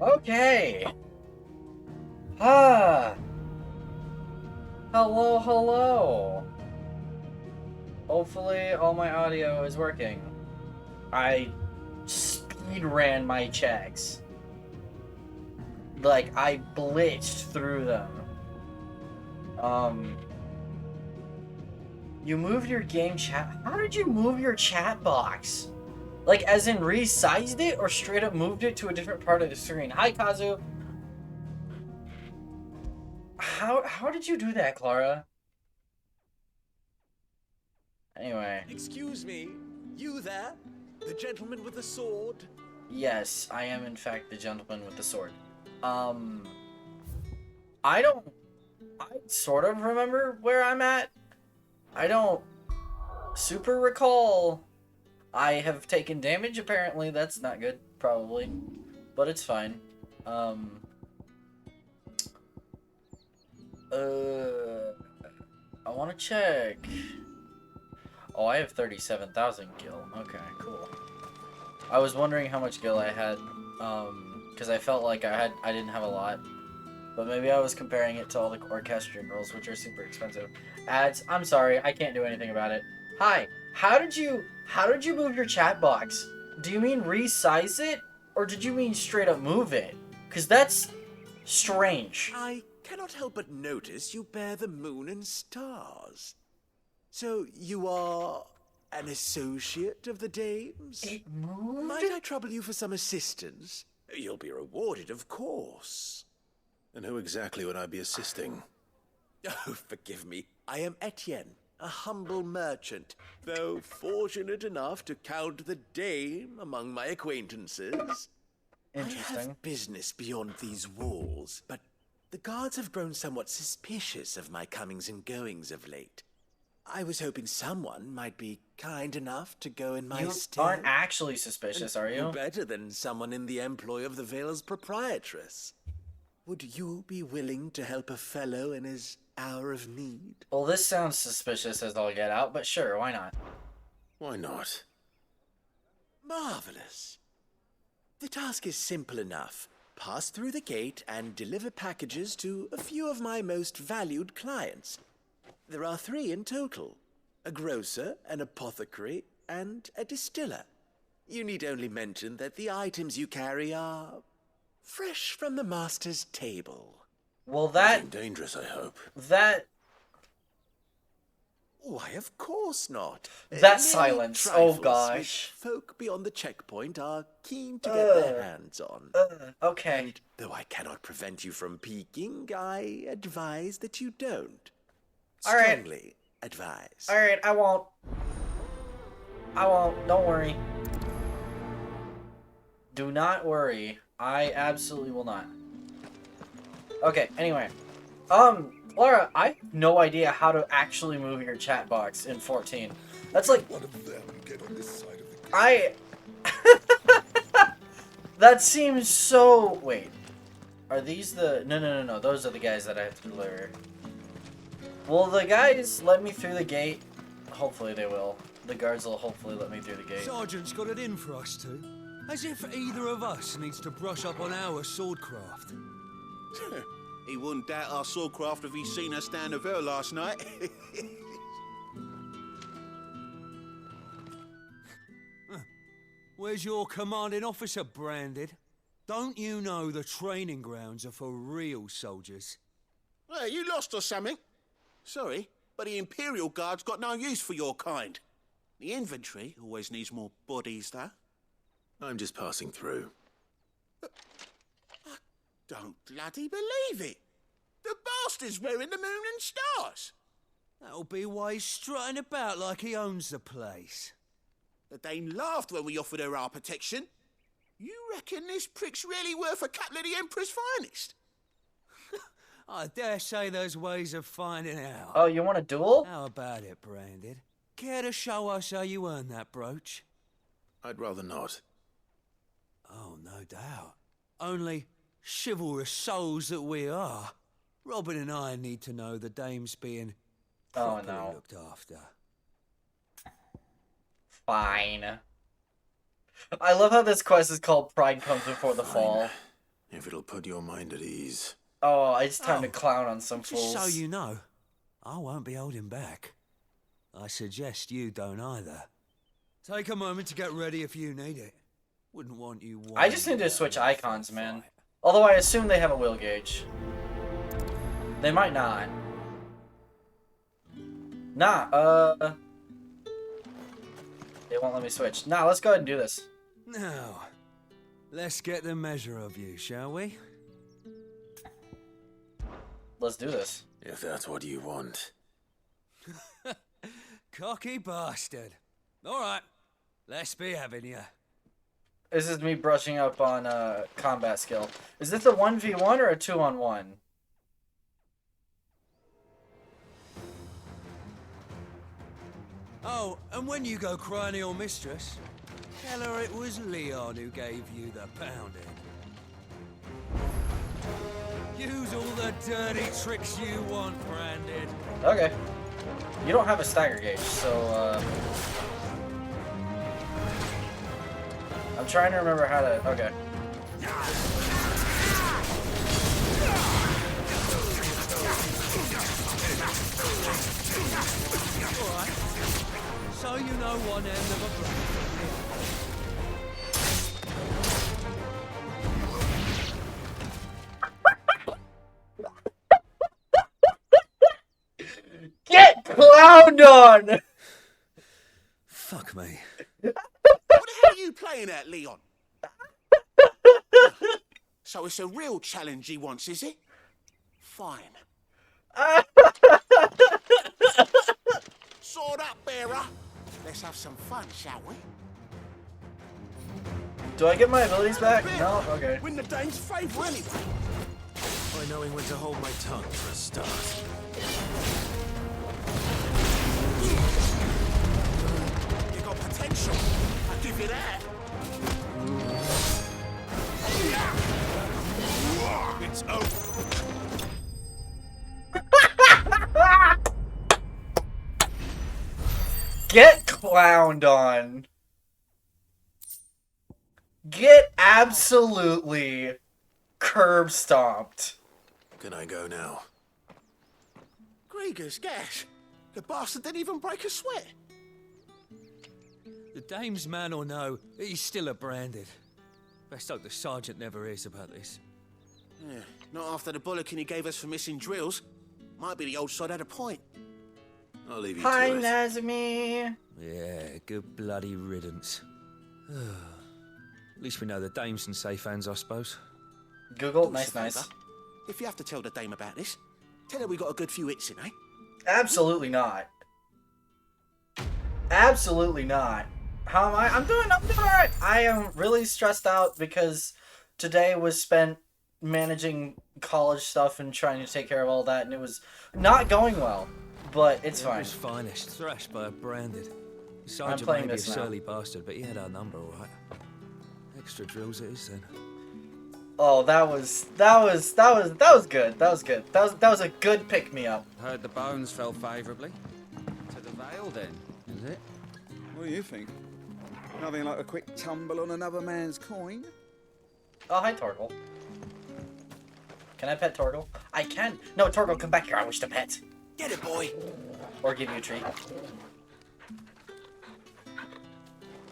Okay. Ah. Hello, hello. Hopefully all my audio is working. I speed ran my checks. Like, I blitzed through them. You moved your game chat. How did you move your chat box? Like, as in resized it or straight up moved it to a different part of the screen? Hi, Kazu. How did you do that, Clara? Anyway. Excuse me, you there? The gentleman with the sword? Yes, I am in fact the gentleman with the sword. Um, I don't. I sort of remember where I'm at. I don't super recall. I have taken damage, apparently. That's not good, probably. But it's fine. Um. I want to check. Oh, I have 37,000 gil. Okay, cool. I was wondering how much gil I had, because I felt like I didn't have a lot. But maybe I was comparing it to all the orchestral girls, which are super expensive. Ads, I'm sorry, I can't do anything about it. Hi, how did you move your chat box? Do you mean resize it, or did you mean straight up move it? Cause that's strange. I cannot help but notice you bear the moon and stars. So you are an associate of the dames? It moved? Might I trouble you for some assistance? You'll be rewarded, of course. And who exactly would I be assisting? Oh, forgive me. I am Etienne, a humble merchant, though fortunate enough to count the dame among my acquaintances. I Interesting. have business beyond these walls, but the guards have grown somewhat suspicious of my comings and goings of late. I was hoping someone might be kind enough to go in my You stead. aren't actually suspicious, are you? Who better than someone in the employ of the Vale's proprietress? Would you be willing to help a fellow in his hour of need? Well, this sounds suspicious as all get out, but sure, why not? Why not? Marvelous. The task is simple enough. Pass through the gate and deliver packages to a few of my most valued clients. There are 3 in total: a grocer, an apothecary, and a distiller. You need only mention that the items you carry are fresh from the master's table. Well, Nothing dangerous, I hope. that Why, of course not. That Merely silence, trifles oh gosh. which folk beyond the checkpoint are keen to get their hands on. Okay. And though I cannot prevent you from peeking, I advise that you don't. All right. Strongly advise. Alright, I won't. Don't worry. Do not worry. I absolutely will not. Okay, anyway. Laura, I have no idea how to actually move your chat box in 14. That's like... One of them get on this side of the I... That seems so... Wait. Are these the... No. Those are the guys that I have to deliver. Will the guys let me through the gate? Hopefully they will. The guards will hopefully let me through the gate. Sergeant's got it in for us two. As if either of us needs to brush up on our swordcraft. He wouldn't doubt our swordcraft if he'd seen us down the Vale last night. Where's your commanding officer branded? Don't you know the training grounds are for real soldiers? Well, you lost or something? Sorry, but the Imperial Guard's got no use for your kind. The infantry always needs more bodies, though. I'm just passing through. Don't bloody believe it. The bastard's wearing the moon and stars. That'll be why he's strutting about like he owns the place. The Dane laughed when we offered her our protection. You reckon this prick's really worth a couple of the Emperor's finest? I dare say there's ways of finding out. Oh, you want a duel? How about it, Branded? Care to show us how you earned that brooch? I'd rather not. Oh, no doubt. Only chivalrous souls that we are. Robin and I need to know the dame's being properly looked after. Fine. I love how this quest is called Pride Comes Before the Fall. If it'll put your mind at ease. Oh, it's time to clown on some fools. Just so you know, I won't be holding back. I suggest you don't either. Take a moment to get ready if you need it. Wouldn't want you. I just need to switch icons, man. Although I assume they have a wheel gauge. They might not. Nah, they won't let me switch. Nah, let's go ahead and do this. Now, let's get the measure of you, shall we? Let's do this. If that's what you want. Cocky bastard. All right, let's be having you. This is me brushing up on combat skill. Is this a 1v1 or a 2-on-1? Oh, and when you go crying to your mistress, tell her it was Leon who gave you the pounding. Use all the dirty tricks you want, Branded. Okay. You don't have a stagger gauge, so I'm trying to remember how to... Okay. Alright. So you know one end of a Get clowned on! Fuck me. What the hell are you playing at, Leon? So it's a real challenge he wants, is it? Fine. Sword up, bearer. Let's have some fun, shall we? Do I get my abilities back? No? Okay. Win the Dane's favour anyway. By knowing when to hold my tongue for a start. You got potential. I'll give you that. It's over. Get clowned on. Get absolutely curb stomped. Can I go now? Grieger's gas. The bastard didn't even break a sweat. The dame's man or no, he's still a Branded. Best hope the sergeant never hears about this. Yeah, not after the bollocking he gave us for missing drills. Might be the old sod had a point. I'll leave you Hi, to it. Nazmi. Yeah, good bloody riddance. At least we know the dame's in safe hands, I suppose. Google, Do us a nice. favour. If you have to tell the dame about this, tell her we got a good few hits in, eh? Absolutely not. Absolutely not. How am I? I'm doing alright. I am really stressed out because today was spent managing college stuff and trying to take care of all that, and it was not going well. But it's fine. His finest, thrashed by a Branded. The sergeant playing may be a this now. surly bastard, but he had our number, all right. Extra drills it is then. Oh, that was good. That was good. That was a good pick me up. Heard the bones fell favourably. To the Vale, then, is it? What do you think? Nothing like a quick tumble on another man's coin? Oh, hi, Torgal. Can I pet Torgal? I can. No, Torgal, come back here. I wish to pet. Get it, boy. Or give you a treat.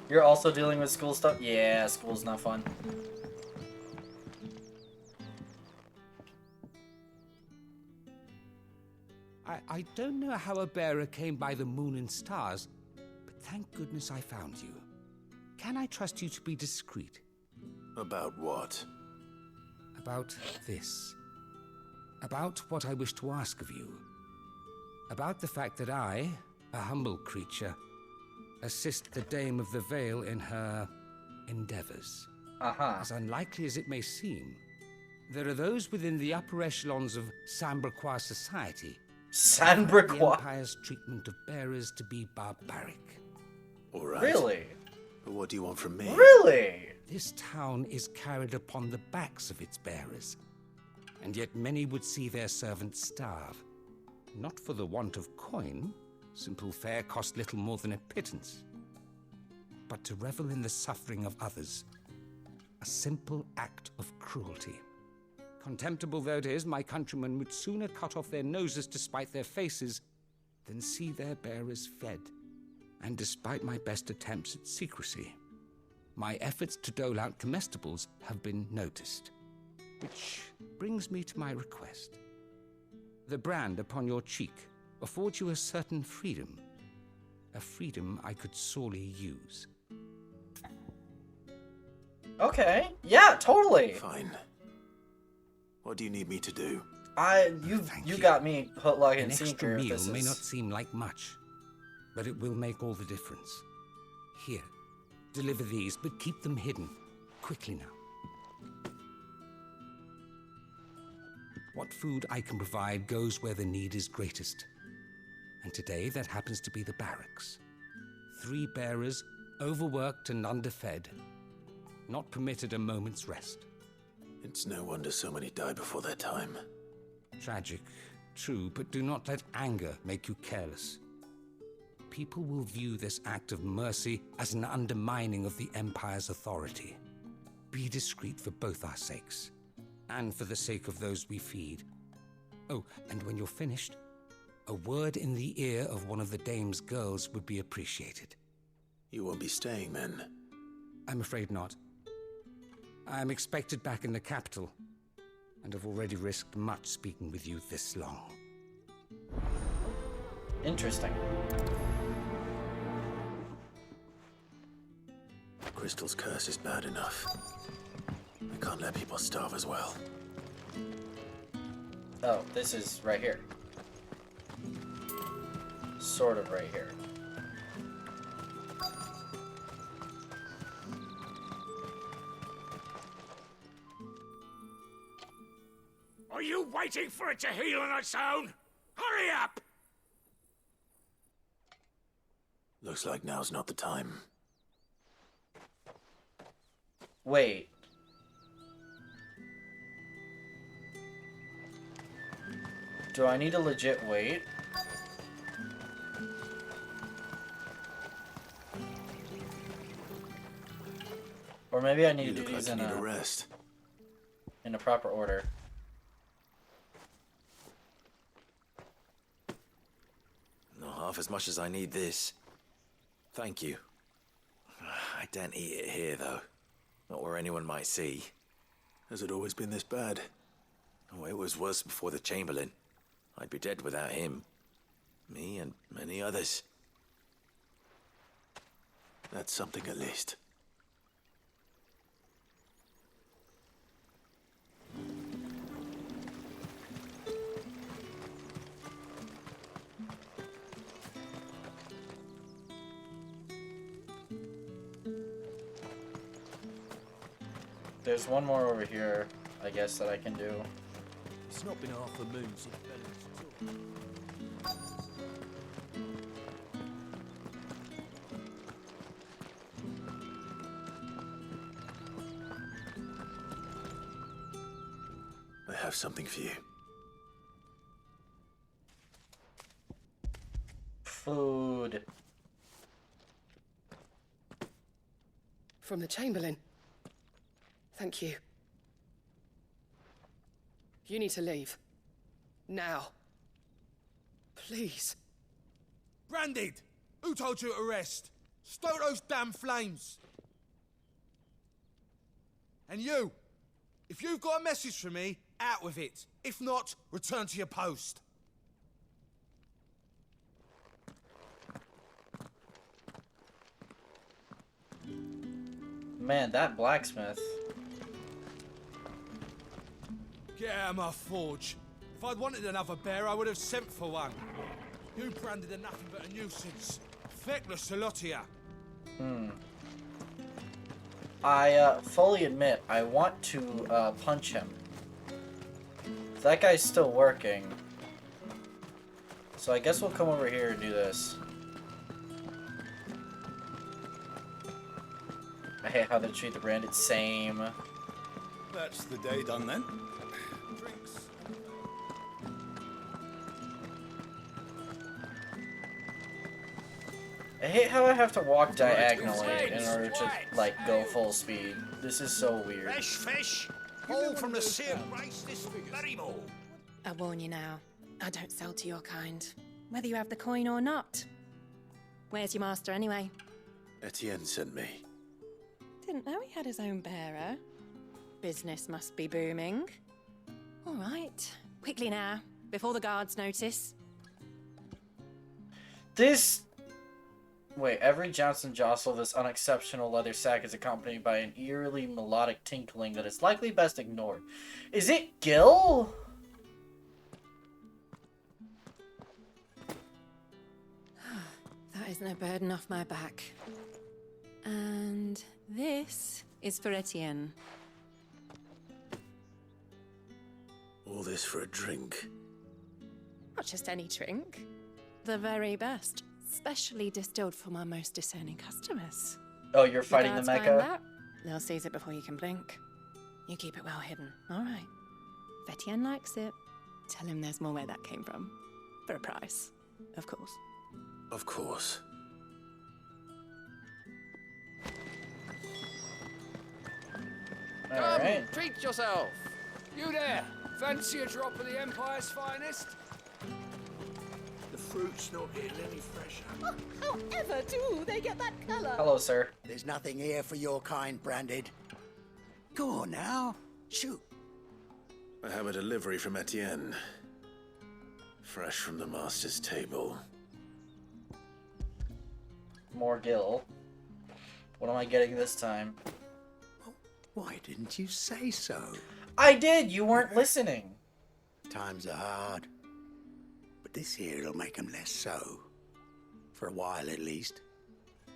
You're also dealing with school stuff? Yeah, school's not fun. I don't know how a bearer came by the moon and stars, but thank goodness I found you. Can I trust you to be discreet? About what? About this. About what I wish to ask of you. About the fact that I, a humble creature, assist the Dame of the Vale in her endeavors. As unlikely as it may seem, there are those within the upper echelons of Sambraquois society Sambraquois? the Empire's treatment of bearers to be barbaric. All right. Really? But what do you want from me? Really? This town is carried upon the backs of its bearers, and yet many would see their servants starve. Not for the want of coin, simple fare cost little more than a pittance, but to revel in the suffering of others, a simple act of cruelty. Contemptible though it is, my countrymen would sooner cut off their noses to spite their faces than see their bearers fed. And despite my best attempts at secrecy, my efforts to dole out comestibles have been noticed. Which brings me to my request. The brand upon your cheek affords you a certain freedom. A freedom I could sorely use. Okay. Yeah, totally. Fine. What do you need me to do? You got me hook, line, An and extra sinker. If meal this may is... not seem like much, but it will make all the difference. Here, deliver these, but keep them hidden. Quickly now. What food I can provide goes where the need is greatest. And today that happens to be the barracks. 3 bearers, overworked and underfed, not permitted a moment's rest. It's no wonder so many die before their time. Tragic, true, but do not let anger make you careless. People will view this act of mercy as an undermining of the Empire's authority. Be discreet for both our sakes, and for the sake of those we feed. Oh, and when you're finished, a word in the ear of one of the dame's girls would be appreciated. You won't be staying then? I'm afraid not. I am expected back in the capital, and have already risked much speaking with you this long. Interesting. Crystal's curse is bad enough. I can't let people starve as well. Oh, this is right here. Sort of right here. Are you waiting for it to heal on its own? Hurry up! Looks like now's not the time. Wait. Do I need to legit wait? Or maybe I need to do look these like in you need a a rest. in a proper order. Not half as much as I need this. Thank you. I don't eat it here, though. Not where anyone might see. Has it always been this bad? Oh, it was worse before the Chamberlain. I'd be dead without him. Me and many others. That's something at least. There's one more over here, I guess, that I can do. It's not been half a moon since Bella's took. I have something for you. Food. From the Chamberlain. Thank you. You need to leave. Now. Please. Branded! Who told you to rest? Stoke those damn flames! And you! If you've got a message for me, out with it. If not, return to your post. Man, that blacksmith. Get out of my forge. If I'd wanted another bear, I would have sent for one. You branded are nothing but a nuisance. Feckless, a lot of ya. I fully admit I want to punch him. That guy's still working. So I guess we'll come over here and do this. I hate how they treat the branded same. That's the day done then. Drinks. I hate how I have to walk diagonally in order to, like, go full speed. This is so weird. Fresh fish? All from the same race this very ball. I warn you now, I don't sell to your kind, whether you have the coin or not. Where's your master anyway? Etienne sent me. Didn't know he had his own bearer. Business must be booming. All right, quickly now, before the guards notice. This... Wait, every Johnson jostle this unexceptional leather sack is accompanied by an eerily melodic tinkling that is likely best ignored. Is it Gil? That is no burden off my back. And this is for Etienne. All this for a drink. Not just any drink. The very best. Specially distilled for my most discerning customers. Oh, you're fighting the guards mecha? find that, they'll seize it before you can blink. You keep it well hidden, all right? If Etienne likes it, tell him there's more where that came from. For a price, of course. Of course. Come, Alright. treat yourself. You there, fancy a drop of the Empire's finest? The fruit's not getting any fresher. However do they get that colour? Hello, sir. There's nothing here for your kind, Branded. Go on now, shoot. I have a delivery from Etienne. Fresh from the master's table. More Gil. What am I getting this time? Why didn't you say so? I did! You weren't listening! Times are hard. But this here'll make 'em less so. For a while, at least.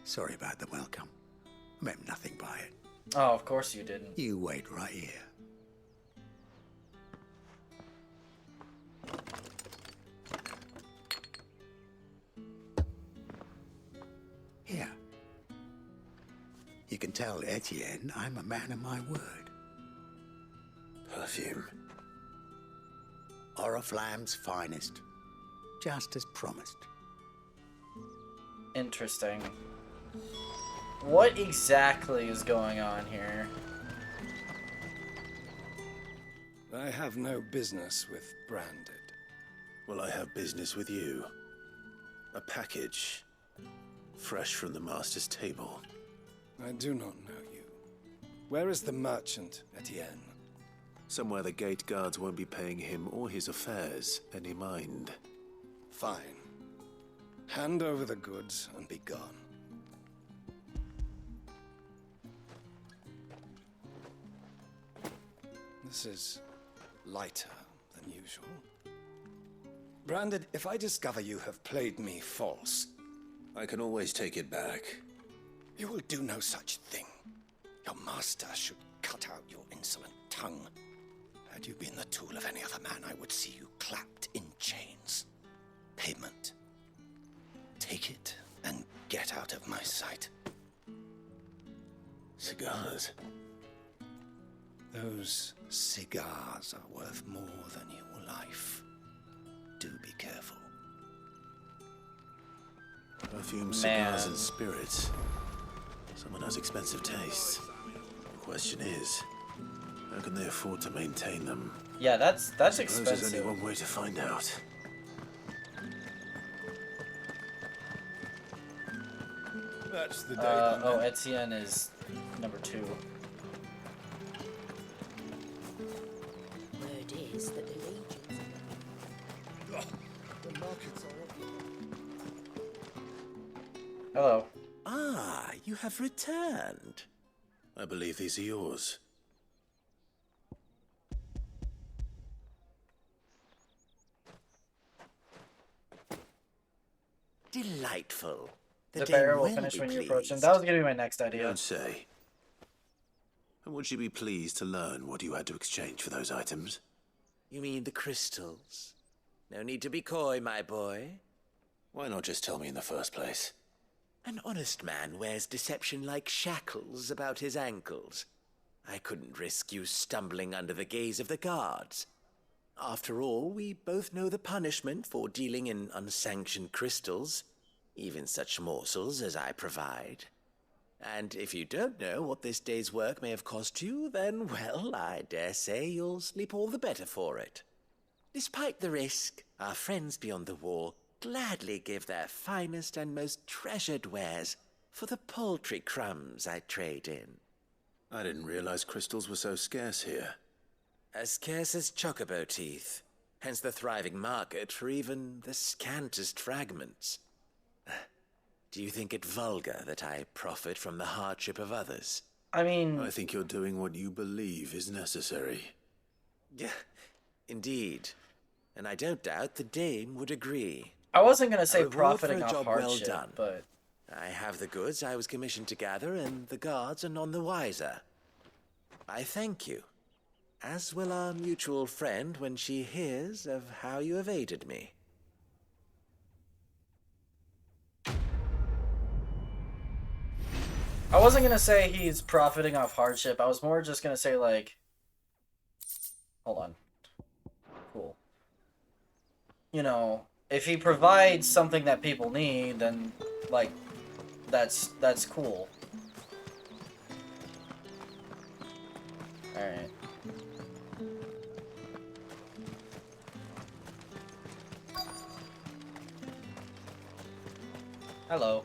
Sorry about the welcome. I meant nothing by it. Oh, of course you didn't. You wait right here. Here. You can tell Etienne I'm a man of my word. Perfume. Oriflamme's finest. Just as promised. Interesting. What exactly is going on here? I have no business with Branded. Well, I have business with you. A package. Fresh from the master's table. I do not know you. Where is the merchant, Etienne? Somewhere the gate guards won't be paying him or his affairs any mind. Fine. Hand over the goods and be gone. This is lighter than usual. Branded, if I discover you have played me false... I can always take it back. You will do no such thing. Your master should cut out your insolent tongue. Had you been the tool of any other man, I would see you clapped in chains. Payment. Take it and get out of my sight. Cigars. Those cigars are worth more than your life. Do be careful. Perfume, cigars, and spirits. Someone has expensive tastes. The question is, how can they afford to maintain them? Yeah, that's There's expensive. only one way to find out. That's the day. Oh, Etienne is number 2. Word is that the legions... The markets are up. Hello. Ah, you have returned. I believe these are yours. Delightful. The day bearer will will finish be when you pleased. approach him. That was going to be my next You idea. don't say. And would you be pleased to learn what you had to exchange for those items? You mean the crystals? No need to be coy, my boy. Why not just tell me in the first place? An honest man wears deception like shackles about his ankles. I couldn't risk you stumbling under the gaze of the guards. After all, we both know the punishment for dealing in unsanctioned crystals, even such morsels as I provide. And if you don't know what this day's work may have cost you, then, well, I dare say you'll sleep all the better for it. Despite the risk, our friends beyond the wall gladly give their finest and most treasured wares for the paltry crumbs I trade in. I didn't realize crystals were so scarce here. As scarce as chocobo teeth, hence the thriving market for even the scantest fragments. Do you think it vulgar that I profit from the hardship of others? I mean... I think you're doing what you believe is necessary. Yeah, indeed. And I don't doubt the dame would agree. I wasn't going to say A reward for profiting a off job hardship, well done. but... I have the goods I was commissioned to gather, and the guards are none the wiser. I thank you, as will our mutual friend when she hears of how you have aided me. I wasn't going to say he's profiting off hardship. I was more just going to say, like... Hold on. Cool. You know, if he provides something that people need, then, like, that's cool. Alright. Hello.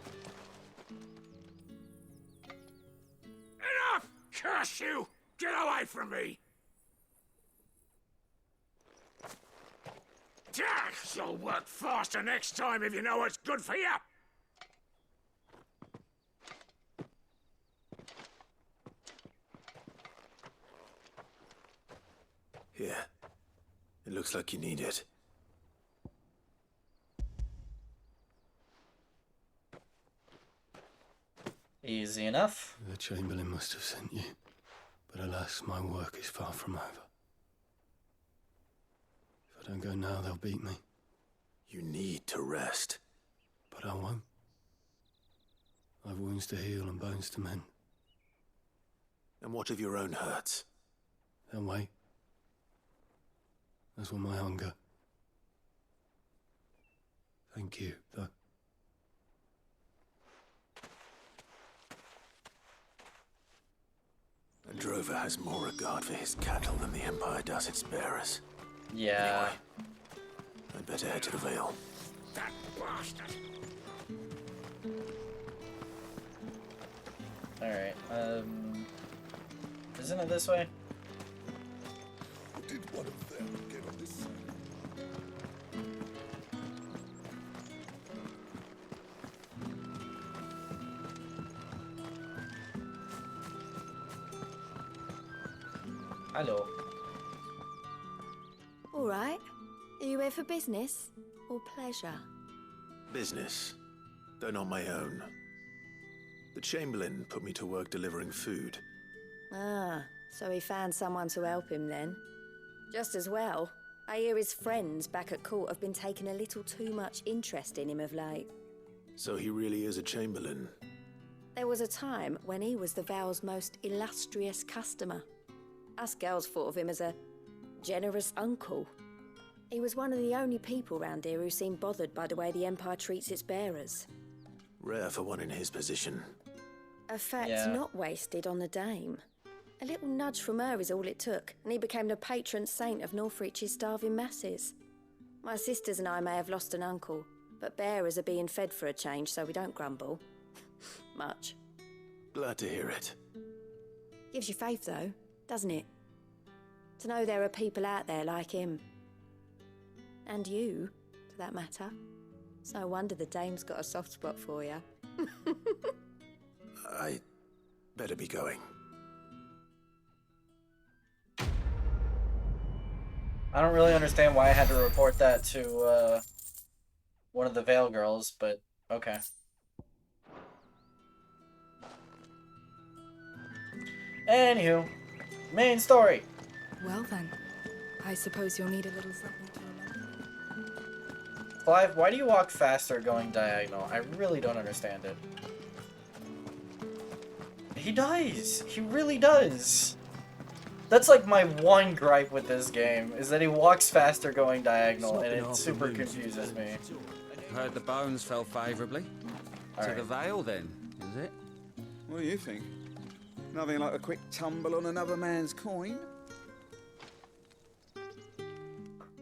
Enough! Curse you! Get away from me! You'll work faster next time if you know what's good for you! Here. It looks like you need it. Easy enough. The Chamberlain must have sent you, but alas, my work is far from over. If I don't go now, they'll beat me. You need to rest. But I won't. I've wounds to heal and bones to mend. And what of your own hurts? They'll wait. As will my hunger. Thank you, though. A drover has more regard for his cattle than the Empire does its bearers. Yeah. Anyway, I'd better head to the Vale. That bastard! Alright, isn't it this way? Did one of them get on this side? Hello. All right. Are you here for business or pleasure? Business, though not my own. The Chamberlain put me to work delivering food. Ah, so he found someone to help him then. Just as well. I hear his friends back at court have been taking a little too much interest in him of late. So he really is a Chamberlain. There was a time when he was the Vale's most illustrious customer. Us girls thought of him as a generous uncle. He was one of the only people round here who seemed bothered by the way the Empire treats its bearers. Rare for one in his position. A fact not wasted on the dame. A little nudge from her is all it took, and he became the patron saint of Northreach's starving masses. My sisters and I may have lost an uncle, but bearers are being fed for a change, so we don't grumble. Much. Glad to hear it. Gives you faith, though, doesn't it? To know there are people out there like him. And you, for that matter. It's no wonder the dame's got a soft spot for you. I better be going. I don't really understand why I had to report that to one of the Vale girls, but okay. Anywho, main story. Well then, I suppose you'll need a little something to remember. Clive, why do you walk faster going diagonal? I really don't understand it. He does. He really does. That's like my one gripe with this game, is that he walks faster going diagonal, and it super confuses me. Heard the bones fell favourably. To the Vale then, is it? What do you think? Nothing like a quick tumble on another man's coin?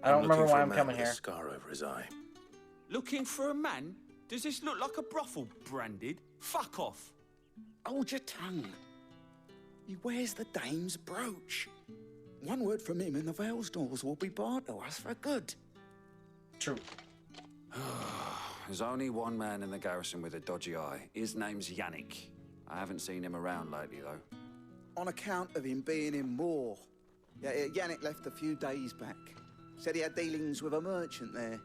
I don't remember why I'm coming here. A scar over his eye. Looking for a man? Does this look like a brothel branded? Fuck off. Hold your tongue. He wears the dame's brooch. One word from him and the Vale's doors will be barred to us for good. True. There's only one man in the garrison with a dodgy eye. His name's Yannick. I haven't seen him around lately, though. On account of him being in war. Yeah, Yannick left a few days back. Said he had dealings with a merchant there.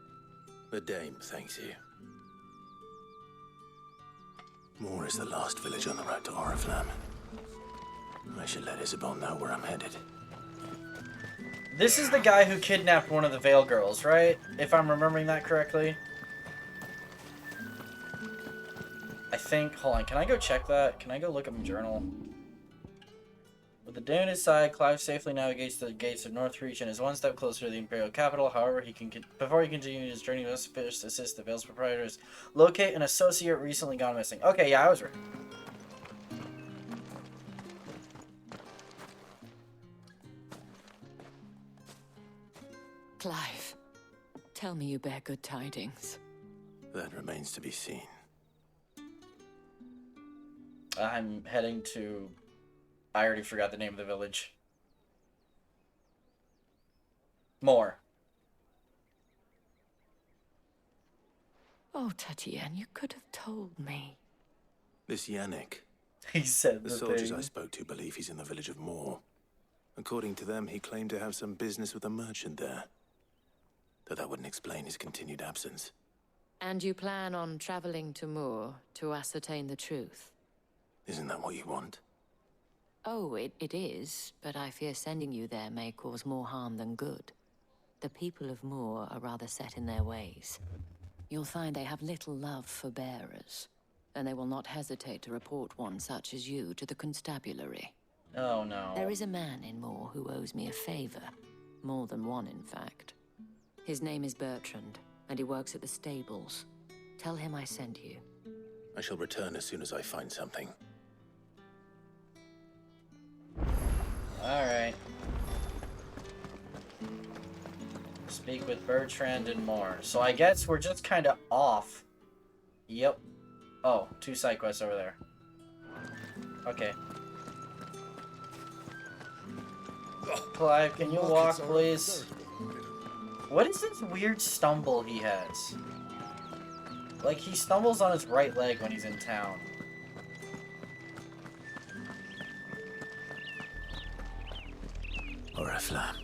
The dame thanks you. Moor is the last village on the road to Oriflamme. I should let Isabel know where I'm headed. This is the guy who kidnapped one of the Vale girls, right? If I'm remembering that correctly. I think... Hold on, can I go check that? Can I go look up my journal? With the dune aside, Clive safely navigates to the gates of Northreach and is one step closer to the Imperial capital. However, before he continues his journey, he must first assist the Vale's proprietors. Locate an associate recently gone missing. Okay, yeah, I was right. Clive, tell me you bear good tidings. That remains to be seen. I'm heading to... I already forgot the name of the village. More. Oh, Tatienne, you could have told me. This Yannick. He said the soldiers I spoke to believe he's in the village of Moor. According to them, he claimed to have some business with a merchant there. Though that wouldn't explain his continued absence. And you plan on traveling to Moor to ascertain the truth? Isn't that what you want? Oh, it is, but I fear sending you there may cause more harm than good. The people of Moor are rather set in their ways. You'll find they have little love for bearers, and they will not hesitate to report one such as you to the constabulary. Oh, no. There is a man in Moor who owes me a favor. More than one, in fact. His name is Bertrand, and he works at the stables. Tell him I sent you. I shall return as soon as I find something. Alright. Speak with Bertrand and more. So I guess we're just kind of off. Yep. Oh, 2 side quests over there. Okay. Clive, can you walk, please? What is this weird stumble he has? Like, he stumbles on his right leg when he's in town. Oriflamme,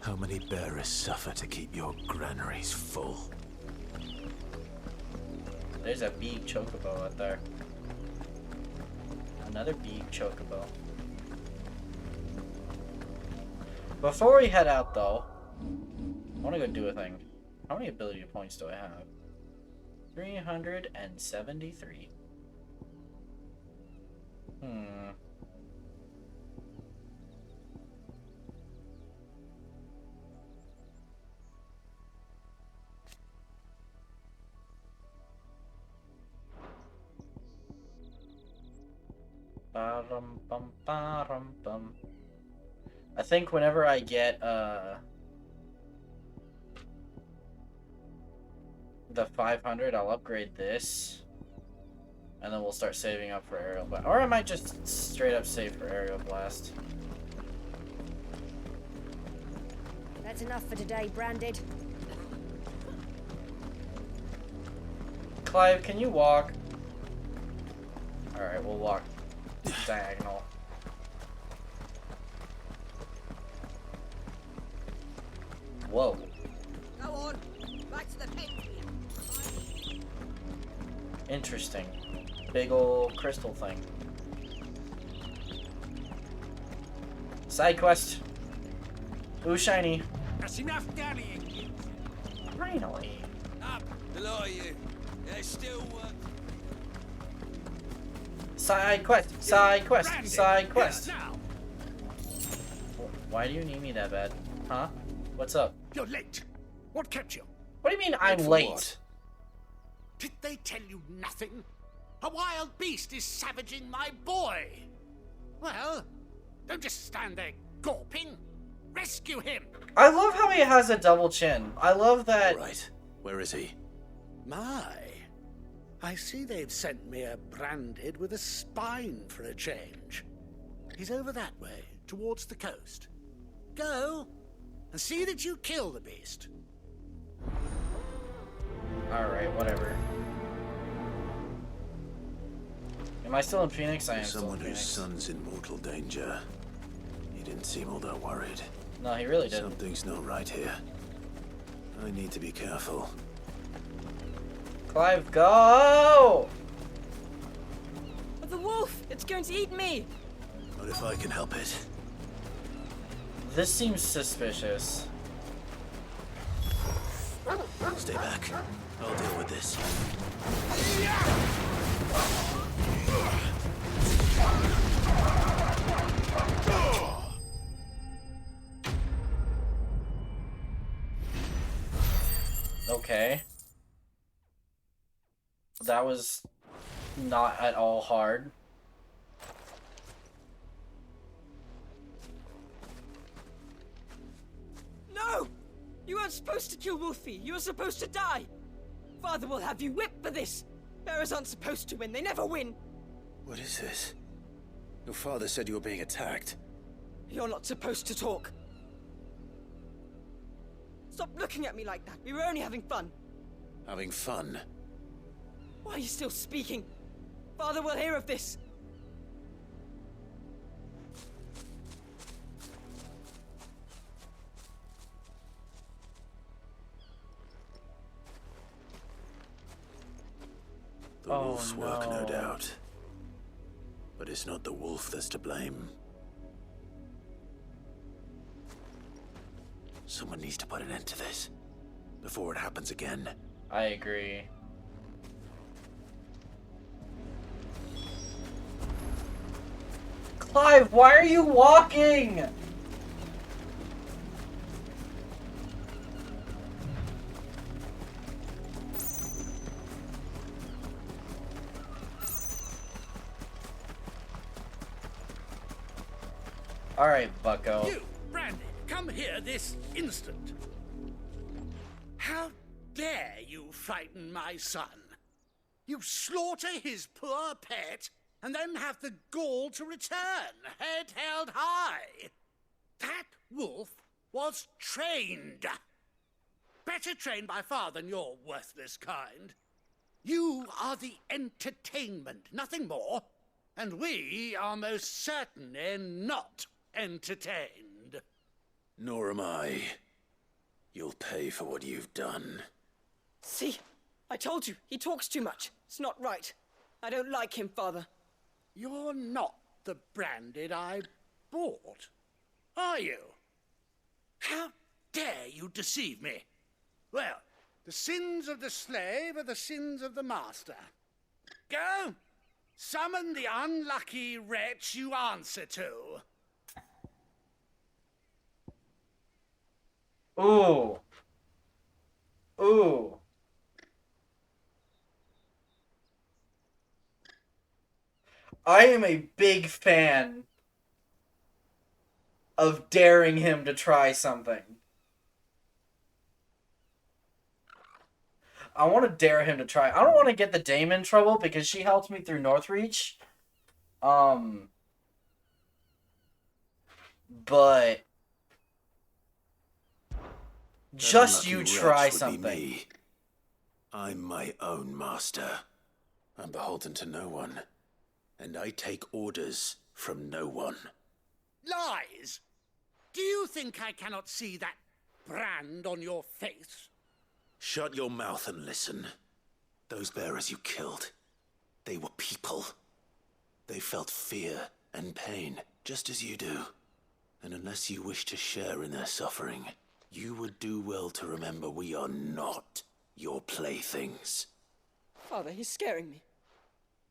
how many bearers suffer to keep your granaries full? There's a big chocobo out there. Another big chocobo. Before we head out, though, I want to go do a thing. How many ability points do I have? 373. I think whenever I get the 500, I'll upgrade this, and then we'll start saving up for aerial blast. Or I might just straight up save for aerial blast. That's enough for today, Branded. Clive, can you walk? Alright, we'll walk diagonal. Whoa. Go on, back to the pen. Interesting. Big ol' crystal thing. Side quest. Ooh, shiny. That's enough dallying. Finally. Up, the lot of you. There's still work. Side quest. Side quest. Side quest. Why do you need me that bad? Huh? What's up? You're late. What kept you? What do you mean I'm late? Did they tell you nothing? A wild beast is savaging my boy. Well, don't just stand there gawping. Rescue him. I love how he has a double chin. I love that. Right. Where is he? My, I see they've sent me a branded with a spine for a change. He's over that way, towards the coast. Go, and see that you kill the beast. Alright, whatever. Am I still in Phoenix? I am Someone still in whose Phoenix. son's in mortal danger. He didn't seem all that worried. No, he really didn't. Something's not right here. I need to be careful. Clive, go! The wolf! It's going to eat me! What if I can help it? This seems suspicious. Stay back. I'll deal with this. Okay. That was not at all hard. No! You weren't supposed to kill Wolfie. You were supposed to die. Father will have you whipped for this. Bearers aren't supposed to win. They never win. What is this? Your father said you were being attacked. You're not supposed to talk. Stop looking at me like that. We were only having fun. Having fun? Why are you still speaking? Father will hear of this. The wolf's work, no doubt. But it's not the wolf that's to blame. Someone needs to put an end to this before it happens again. I agree. Clive, why are you walking? Alright, bucko. You, Brandy, come here this instant. How dare you frighten my son? You slaughter his poor pet and then have the gall to return, head held high. That wolf was trained. Better trained by far than your worthless kind. You are the entertainment, nothing more. And we are most certainly not entertained. Nor am I. You'll pay for what you've done. See? I told you. He talks too much. It's not right. I don't like him, Father. You're not the branded I bought, are you? How dare you deceive me? Well, the sins of the slave are the sins of the master. Go! Summon the unlucky wretch you answer to. Ooh. Ooh. I am a big fan of daring him to try something. I want to dare him to try. I don't want to get the dame in trouble because she helped me through Northreach. But just you try something. I'm my own master. I'm beholden to no one. And I take orders from no one. Lies! Do you think I cannot see that brand on your face? Shut your mouth and listen. Those bearers you killed, they were people. They felt fear and pain, just as you do. And unless you wish to share in their suffering, you would do well to remember we are not your playthings. Father, he's scaring me.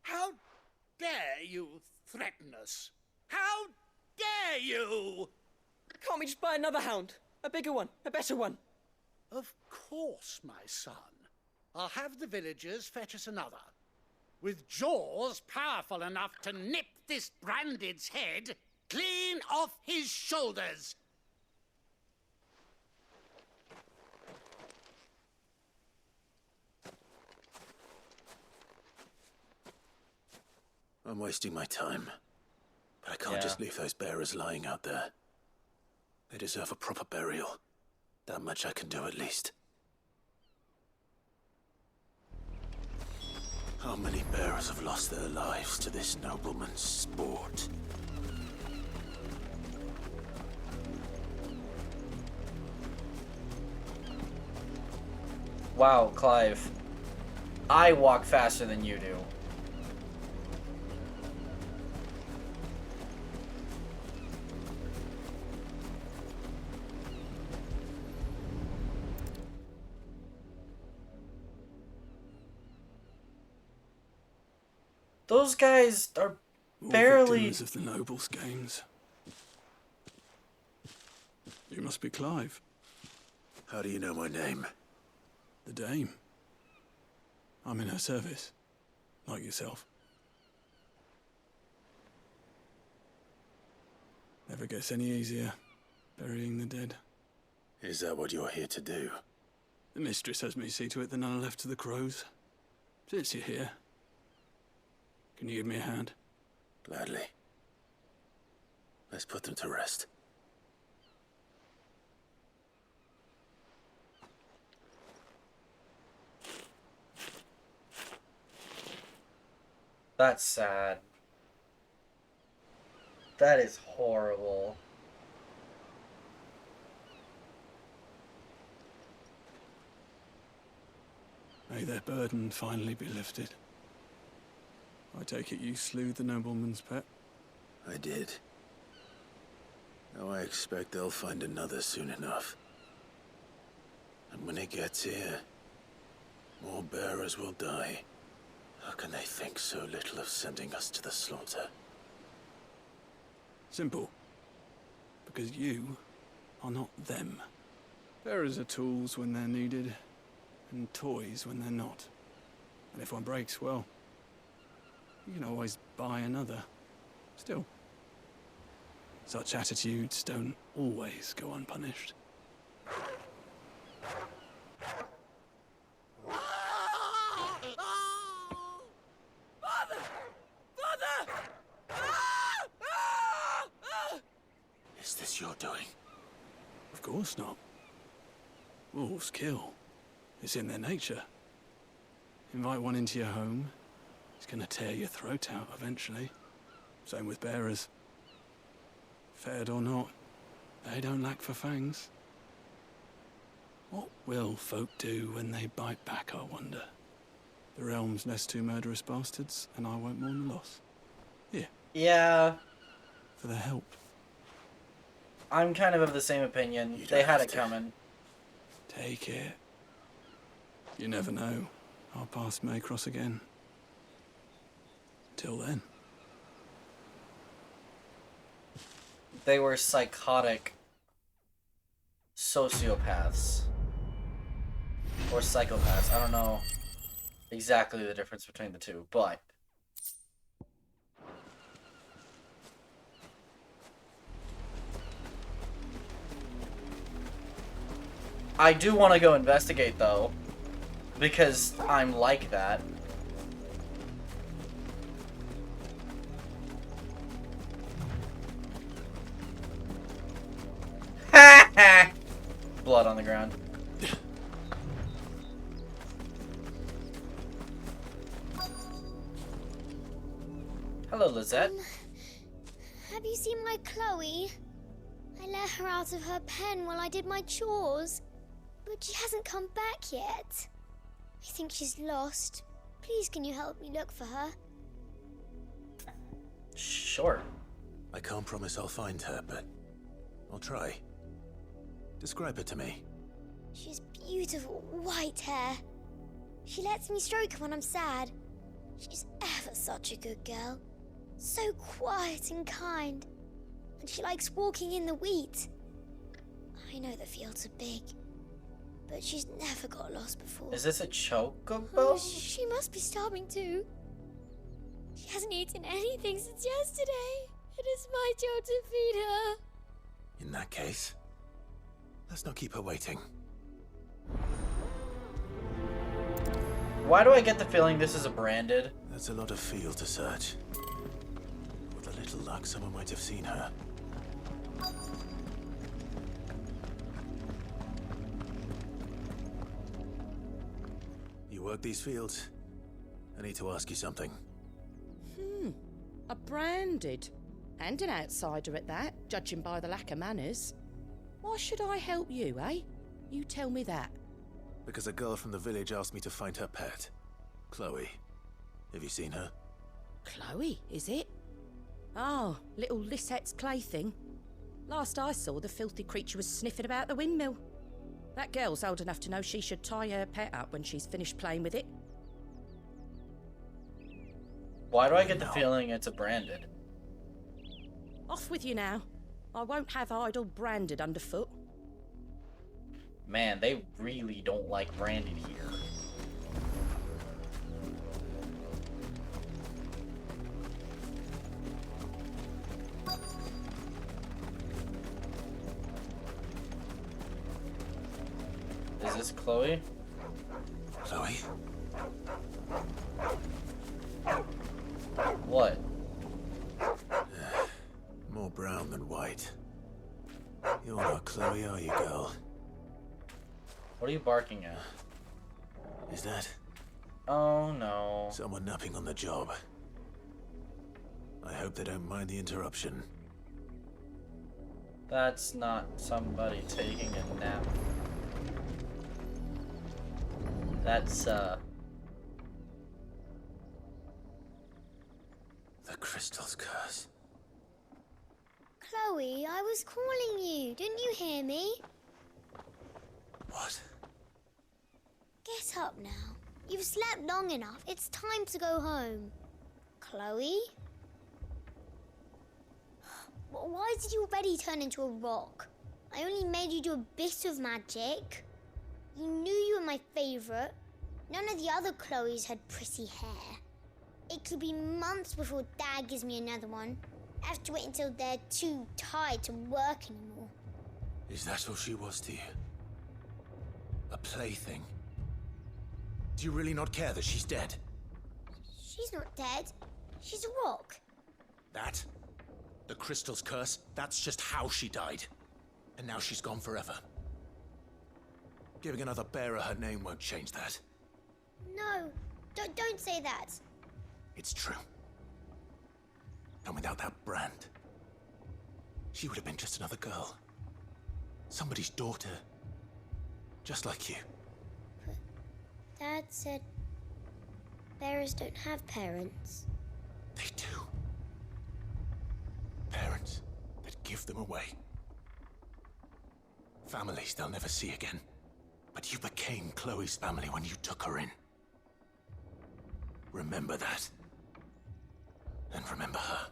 How dare you threaten us? How dare you? Can't we just buy another hound? A bigger one, a better one. Of course, my son. I'll have the villagers fetch us another. with jaws powerful enough to nip this Branded's head clean off his shoulders. I'm wasting my time. But I can't just leave those bearers lying out there. They deserve a proper burial. That much I can do at least. How many bearers have lost their lives to this nobleman's sport? Wow, Clive. I walk faster than you do. Those guys are barely... Victims of the nobles' games. You must be Clive. How do you know my name? The Dame. I'm in her service, like yourself. Never gets any easier, burying the dead. Is that what you're here to do? The mistress has me see to it that none are left to the crows. Since you're here, can you give me a hand? Gladly. Let's put them to rest. That's sad. That is horrible. May their burden finally be lifted. I take it you slew the nobleman's pet? I did. Now I expect they'll find another soon enough. And when it gets here, more bearers will die. How can they think so little of sending us to the slaughter? Simple. Because you are not them. Bearers are tools when they're needed, and toys when they're not. And if one breaks, well, you can always buy another. Still, such attitudes don't always go unpunished. Is this your doing? Of course not. Wolves kill. It's in their nature. Invite one into your home, he's gonna tear your throat out eventually. Same with bearers. Fed or not, they don't lack for fangs. What will folk do when they bite back, I wonder? The realm's less two murderous bastards, and I won't mourn the loss. Here. Yeah. For their help. I'm kind of the same opinion. They had it coming. Take it. You never know. Our paths may cross again. Till then. They were psychotic sociopaths. Or psychopaths. I don't know exactly the difference between the two, but... I do want to go investigate, though, because I'm like that. Blood on the ground. Hello, Lizette. Have you seen my Chloe? I let her out of her pen while I did my chores, but she hasn't come back yet. I think she's lost. Please, can you help me look for her? Sure. I can't promise I'll find her, but I'll try. Describe her to me. She has beautiful white hair. She lets me stroke her when I'm sad. She's ever such a good girl. So quiet and kind. And she likes walking in the wheat. I know the fields are big, but she's never got lost before. Is this a chocobo? Oh, she must be starving too. She hasn't eaten anything since yesterday. It is my job to feed her. In that case, let's not keep her waiting. Why do I get the feeling this is a branded? That's a lot of field to search. With a little luck, someone might have seen her. You work these fields? I need to ask you something. A branded. And an outsider at that, judging by the lack of manners. Why should I help you, eh? You tell me that. Because a girl from the village asked me to find her pet, Chloe. Have you seen her? Chloe, is it? Oh, little Lisette's plaything. Last I saw, the filthy creature was sniffing about the windmill. That girl's old enough to know she should tie her pet up when she's finished playing with it. Why do I get the feeling it's a branded? Off with you now. I won't have idle branded underfoot. Man, they really don't like branded here. Is this Chloe? Chloe? What? More brown than white. You're not Chloe, are you, girl? What are you barking at? Is that? Oh no. Someone napping on the job. I hope they don't mind the interruption. That's not somebody taking a nap. That's The crystal's curse. Chloe, I was calling you. Didn't you hear me? What? Get up now. You've slept long enough. It's time to go home. Chloe? Why did you already turn into a rock? I only made you do a bit of magic. You knew you were my favourite. None of the other Chloes had pretty hair. It could be months before Dad gives me another one. I have to wait until they're too tired to work anymore. Is that all she was to you? A plaything? Do you really not care that she's dead? She's not dead. She's a rock. That? The crystal's curse? That's just how she died. And now she's gone forever. Giving another bearer her name won't change that. No, don't say that. It's true. And without that brand, she would have been just another girl. Somebody's daughter. Just like you. But Dad said bearers don't have parents. They do. Parents that give them away. Families they'll never see again. But you became Chloe's family when you took her in. Remember that. And remember her.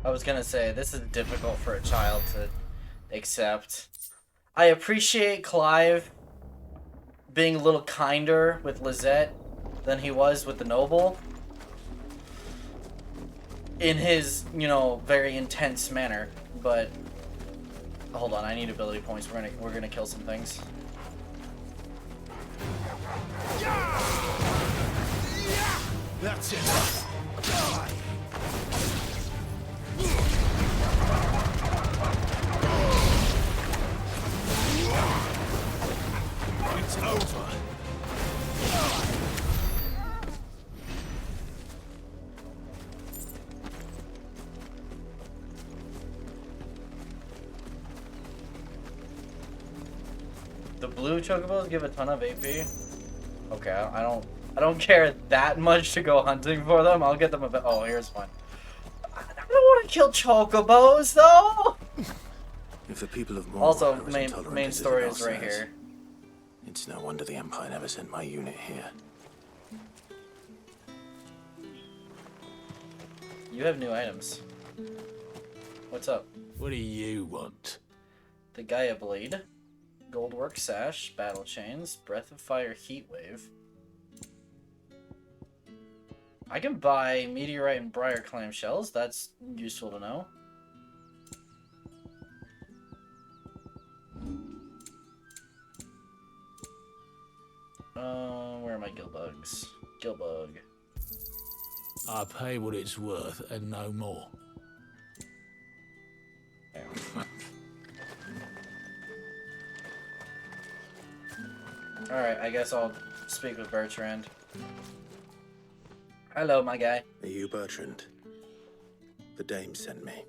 I was gonna say, this is difficult for a child to accept. I appreciate Clive being a little kinder with Lisette than he was with the noble. In his, you know, very intense manner, but hold on, I need ability points. We're gonna kill some things. That's it. It's over. The blue chocobos give a ton of AP. Okay, I don't care that much to go hunting for them. I'll get them a bit. Oh, here's one. I don't want to kill chocobos though. If the people of Moore Also, are as main intolerant as story it is right says, here. It's no wonder the Empire never sent my unit here. You have new items. What's up? What do you want? The Gaia blade. Goldwork Sash, Battle Chains, Breath of Fire, Heat Wave. I can buy Meteorite and Briar Clam Shells. That's useful to know. Where are my gill bugs? Gill bug. I pay what it's worth and no more. Alright, I guess I'll speak with Bertrand. Hello, my guy. Are you Bertrand? The dame sent me.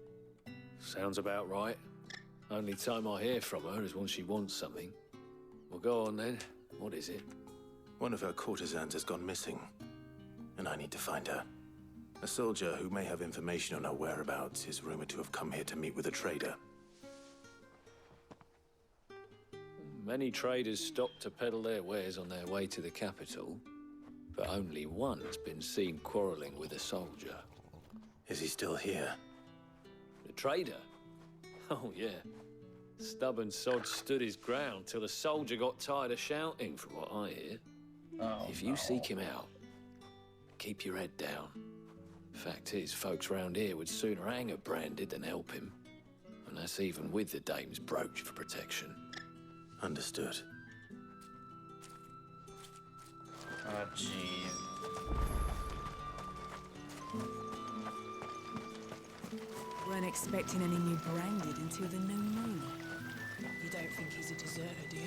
Sounds about right. Only time I hear from her is when she wants something. Well, go on then. What is it? One of her courtesans has gone missing, and I need to find her. A soldier who may have information on her whereabouts is rumored to have come here to meet with a trader. Many traders stop to peddle their wares on their way to the capital, but only one's been seen quarreling with a soldier. Is he still here? The trader? Oh, yeah. Stubborn sod stood his ground till the soldier got tired of shouting, from what I hear. Oh, if you seek him out, keep your head down. Fact is, folks round here would sooner hang a branded than help him. And that's even with the dame's brooch for protection. Understood. Oh, jeez. Weren't expecting any new branded until the new moon. You don't think he's a deserter, do you?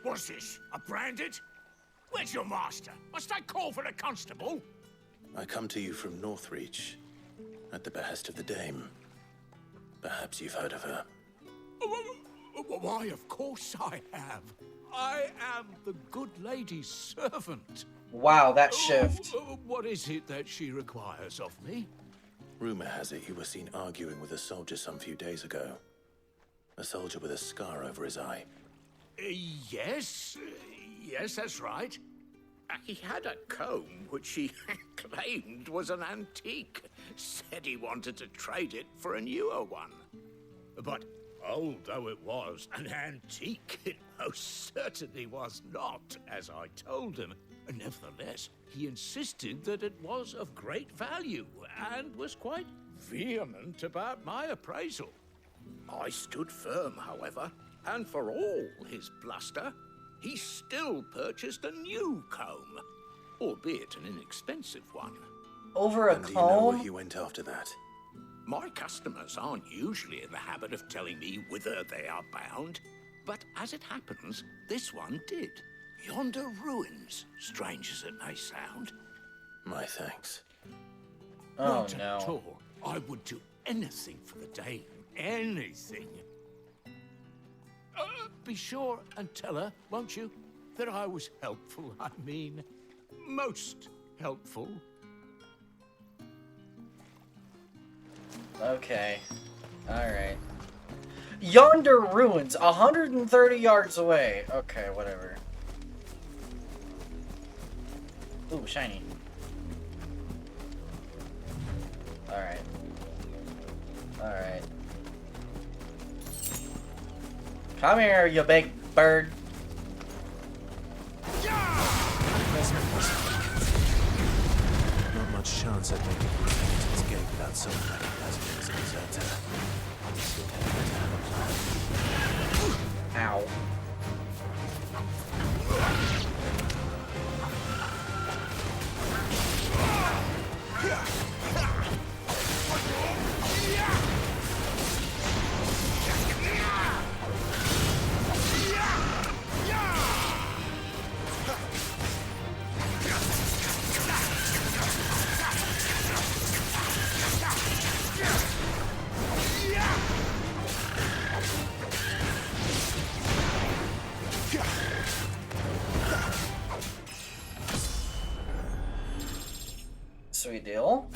What's this? A branded? Where's your master? Must I call for the constable? I come to you from Northreach, at the behest of the dame. Perhaps you've heard of her. Why, of course I have. I am the good lady's servant. Wow, that shift. What is it that she requires of me? Rumor has it you were seen arguing with a soldier some few days ago. A soldier with a scar over his eye. Yes, that's right. He had a comb which he claimed was an antique. Said he wanted to trade it for a newer one. But old though it was, an antique it most certainly was not, as I told him. Nevertheless, he insisted that it was of great value and was quite vehement about my appraisal. I stood firm, however, and for all his bluster, he still purchased a new comb, albeit an inexpensive one. Over a and comb? Do you know where he went after that? My customers aren't usually in the habit of telling me whither they are bound, but as it happens, this one did. Yonder ruins, strange as it may sound. My thanks. Oh, Not no. at all. I would do anything for the dame. Anything. Be sure and tell her, won't you, that I was helpful. I mean, most helpful. Okay. Alright. Yonder ruins, 130 yards away. Okay, whatever. Ooh, shiny. Alright. Alright. Come here, you big bird. Not much chance I'd make it to this gate without someone recognizing me as a deserter. Still have to have a plan. Ow. Sweet deal.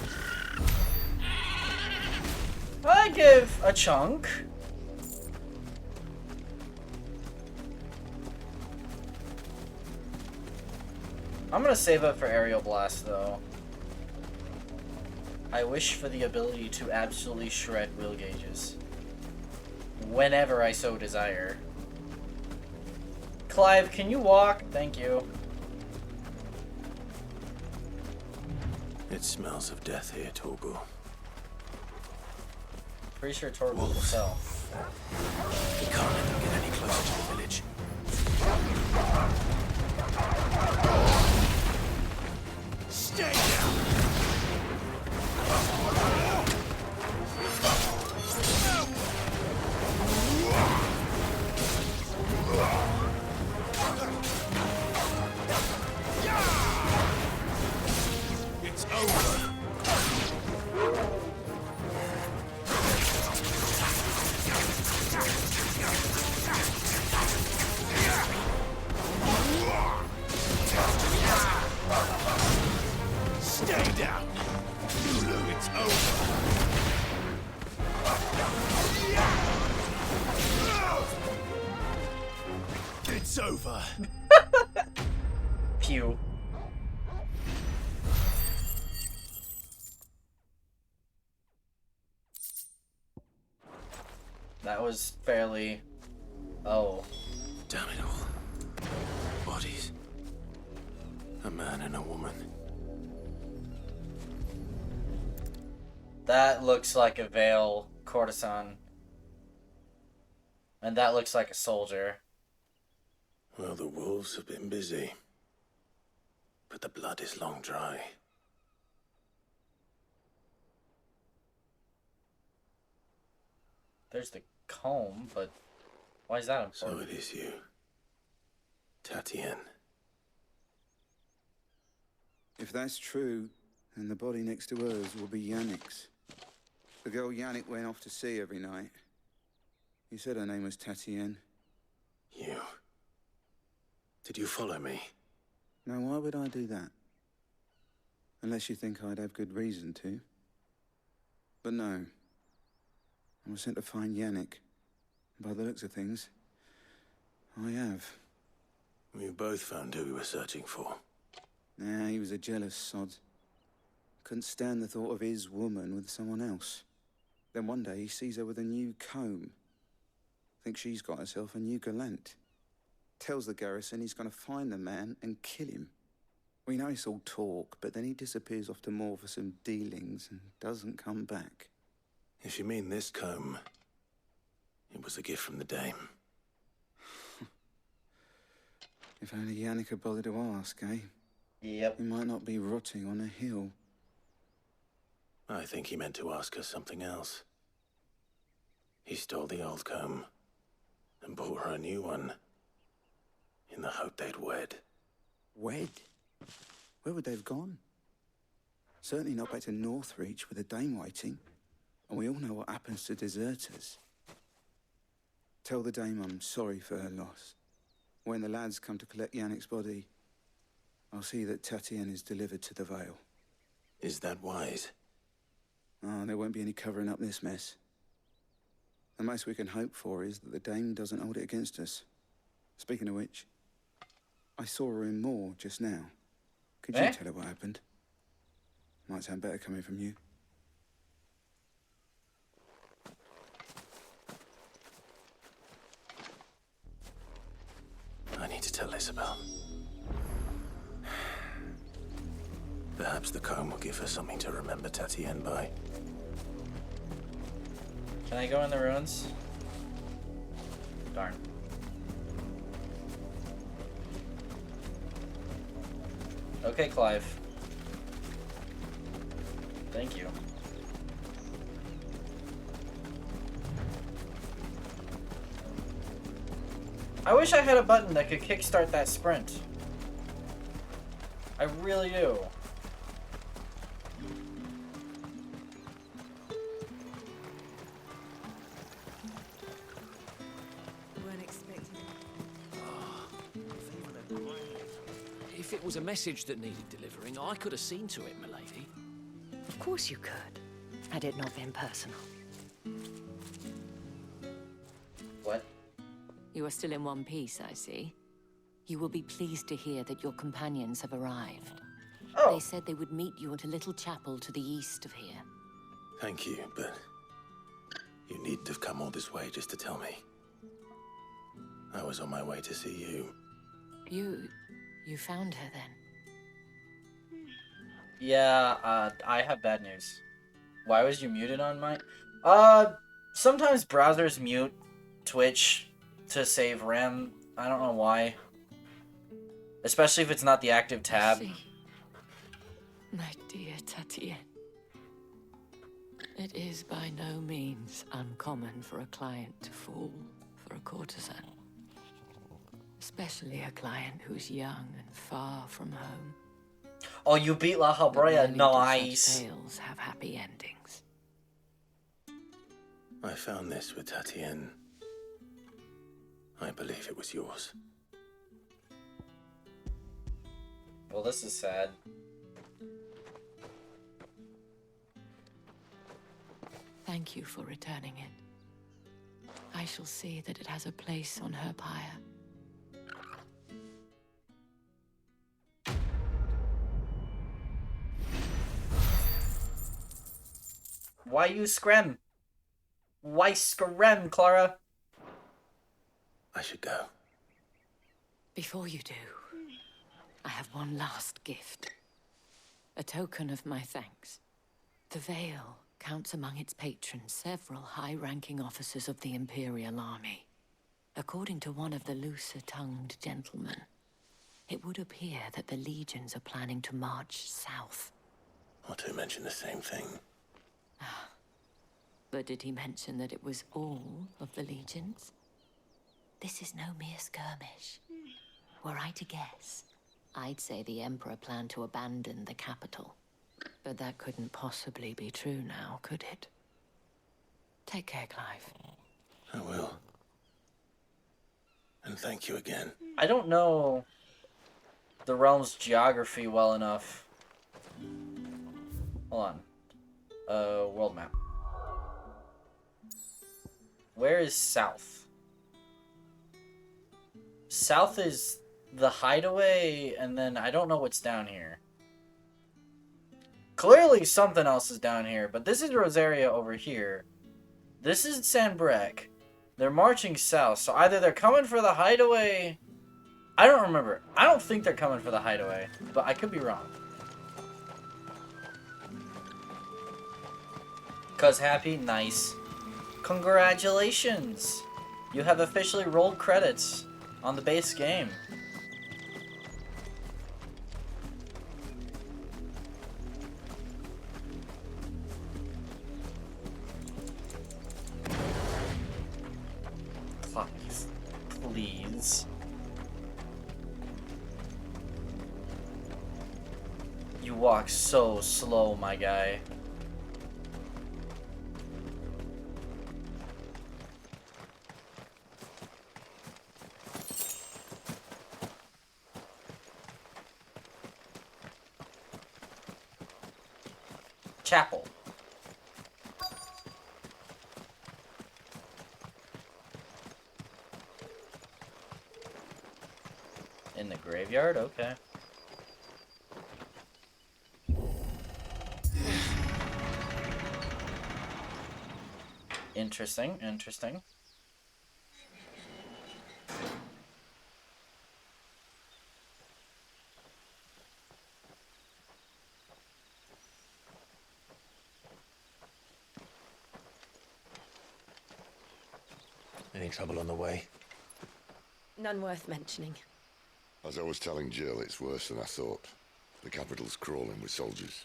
I give a chunk. I'm gonna save up for Aerial Blast though. I wish for the ability to absolutely shred will gauges. Whenever I so desire. Clive, can you walk? Thank you. It smells of death here, Torgal. Pretty sure Torgal will sell. We can't let them get any closer to the village. Stay down! It's over. Stay down! It's over! It's over. Pew. That was fairly... Oh. Damn it all. Bodies. A man and a woman. That looks like a Vale courtesan. And that looks like a soldier. Well, the wolves have been busy. But the blood is long dry. There's the comb, but why is that important? So it is you. Tatienne. If that's true, then the body next to hers will be Yannick's. The girl Yannick went off to see every night. He said her name was Tatienne. You. Did you follow me? Now, why would I do that? Unless you think I'd have good reason to. But no. I was sent to find Yannick. By the looks of things, I have. We both found who we were searching for. Nah, he was a jealous sod. Couldn't stand the thought of his woman with someone else. Then one day he sees her with a new comb. Thinks she's got herself a new gallant. Tells the garrison he's going to find the man and kill him. We know it's all talk, but then he disappears off to Moor for some dealings and doesn't come back. If you mean this comb, it was a gift from the dame. If only Yannick had bothered to ask, eh? Yep. He might not be rotting on a hill. I think he meant to ask us something else. He stole the old comb and bought her a new one in the hope they'd wed. Wed? Where would they have gone? Certainly not back to Northreach with a dame waiting. And we all know what happens to deserters. Tell the dame I'm sorry for her loss. When the lads come to collect Yannick's body, I'll see that Tatienne is delivered to the Vale. Is that wise? Oh, there won't be any covering up this mess. The most we can hope for is that the dame doesn't hold it against us. Speaking of which, I saw her in Moor just now. Could you tell her what happened? Might sound better coming from you. I need to tell Isabel. Perhaps the comb will give her something to remember Tatienne by. Can I go in the ruins? Darn. Okay, Clive. Thank you. I wish I had a button that could kickstart that sprint. I really do. If it was a message that needed delivering, I could have seen to it, milady. Of course you could, had it not been personal. What? You are still in one piece, I see. You will be pleased to hear that your companions have arrived. Oh. They said they would meet you at a little chapel to the east of here. Thank you, but you needn't have come all this way just to tell me. I was on my way to see you. You found her then? Yeah, I have bad news. Why was you muted on mine? Sometimes browsers mute Twitch to save RAM. I don't know why. Especially if it's not the active tab. My dear Tatienne, it is by no means uncommon for a client to fall for a courtesan. Especially a client who's young and far from home. Oh, you beat La Habrea, nice. Such tales have happy endings. I found this with Tatienne. I believe it was yours. Well, this is sad. Thank you for returning it. I shall see that it has a place on her pyre. Why you screm? Why screm, Clara? I should go. Before you do, I have one last gift. A token of my thanks. The Veil counts among its patrons several high-ranking officers of the Imperial Army. According to one of the looser-tongued gentlemen, it would appear that the legions are planning to march south. Otto mentioned the same thing. But did he mention that it was all of the legions? This is no mere skirmish. Were I to guess, I'd say the Emperor planned to abandon the capital. But that couldn't possibly be true now, could it? Take care, Clive. I will. And thank you again. I don't know the realm's geography well enough. Hold on. World map. Where is south? South is the hideaway, and then I don't know what's down here. Clearly something else is down here, but this is Rosaria over here. This is Sanbrek. They're marching south, so either they're coming for the hideaway... I don't remember. I don't think they're coming for the hideaway, but I could be wrong. Cuz happy, nice. Congratulations! You have officially rolled credits on the base game. Please. You walk so slow, my guy. Chapel. In the graveyard? Okay. Interesting, interesting. Any trouble on the way? None worth mentioning. As I was telling Jill, it's worse than I thought. The capital's crawling with soldiers.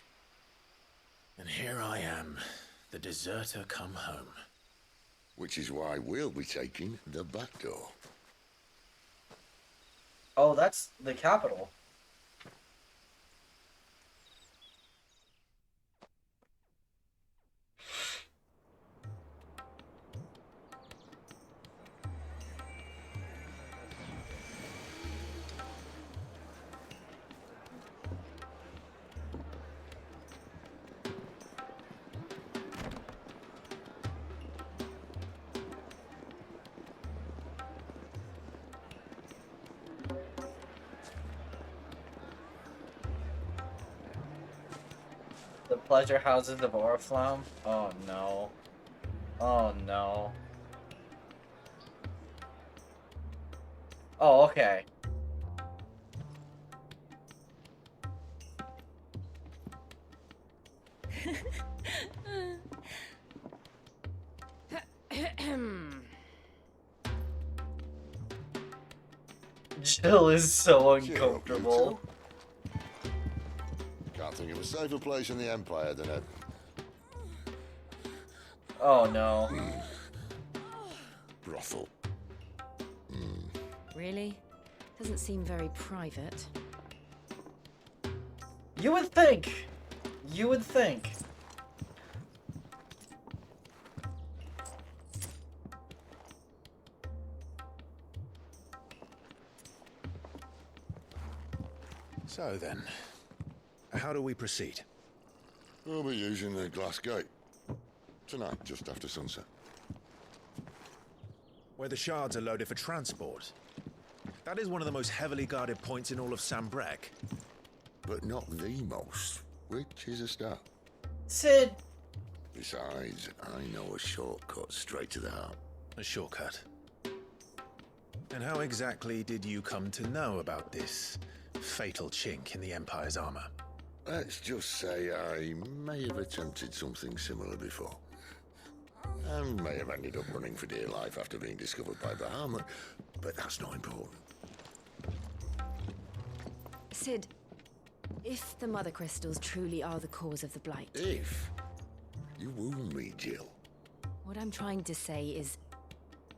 And here I am, the deserter come home. Which is why we'll be taking the back door. Oh, that's the capital. The pleasure houses of Oriflamme? Oh no. Oh no. Oh, okay. Jill is so uncomfortable. Can't think of a safer place in the Empire than it. Oh no. Brothel. Really? Doesn't seem very private. You would think. You would think. So then, how do we proceed? We'll be using the glass gate. Tonight, just after sunset. Where the shards are loaded for transport. That is one of the most heavily guarded points in all of Sambrec. But not the most, which is a start. Sid! Besides, I know a shortcut straight to the heart. A shortcut? And how exactly did you come to know about this fatal chink in the Empire's armor? Let's just say I may have attempted something similar before. And may have ended up running for dear life after being discovered by Bahamut, but that's not important. Sid, if the Mother Crystals truly are the cause of the Blight... If? You wound me, Jill. What I'm trying to say is,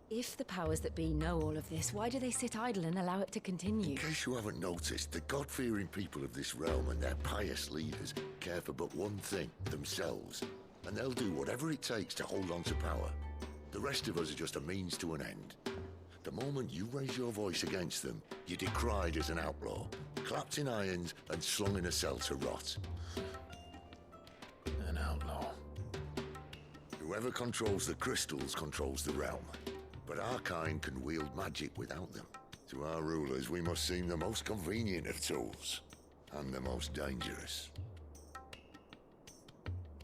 if the powers that be know all of this, why do they sit idle and allow it to continue? In case you haven't noticed, the God-fearing people of this realm and their pious leaders care for but one thing, themselves. And they'll do whatever it takes to hold on to power. The rest of us are just a means to an end. The moment you raise your voice against them, you're decried as an outlaw, clapped in irons and slung in a cell to rot. An outlaw. Whoever controls the crystals controls the realm. But our kind can wield magic without them. To our rulers, we must seem the most convenient of tools, and the most dangerous.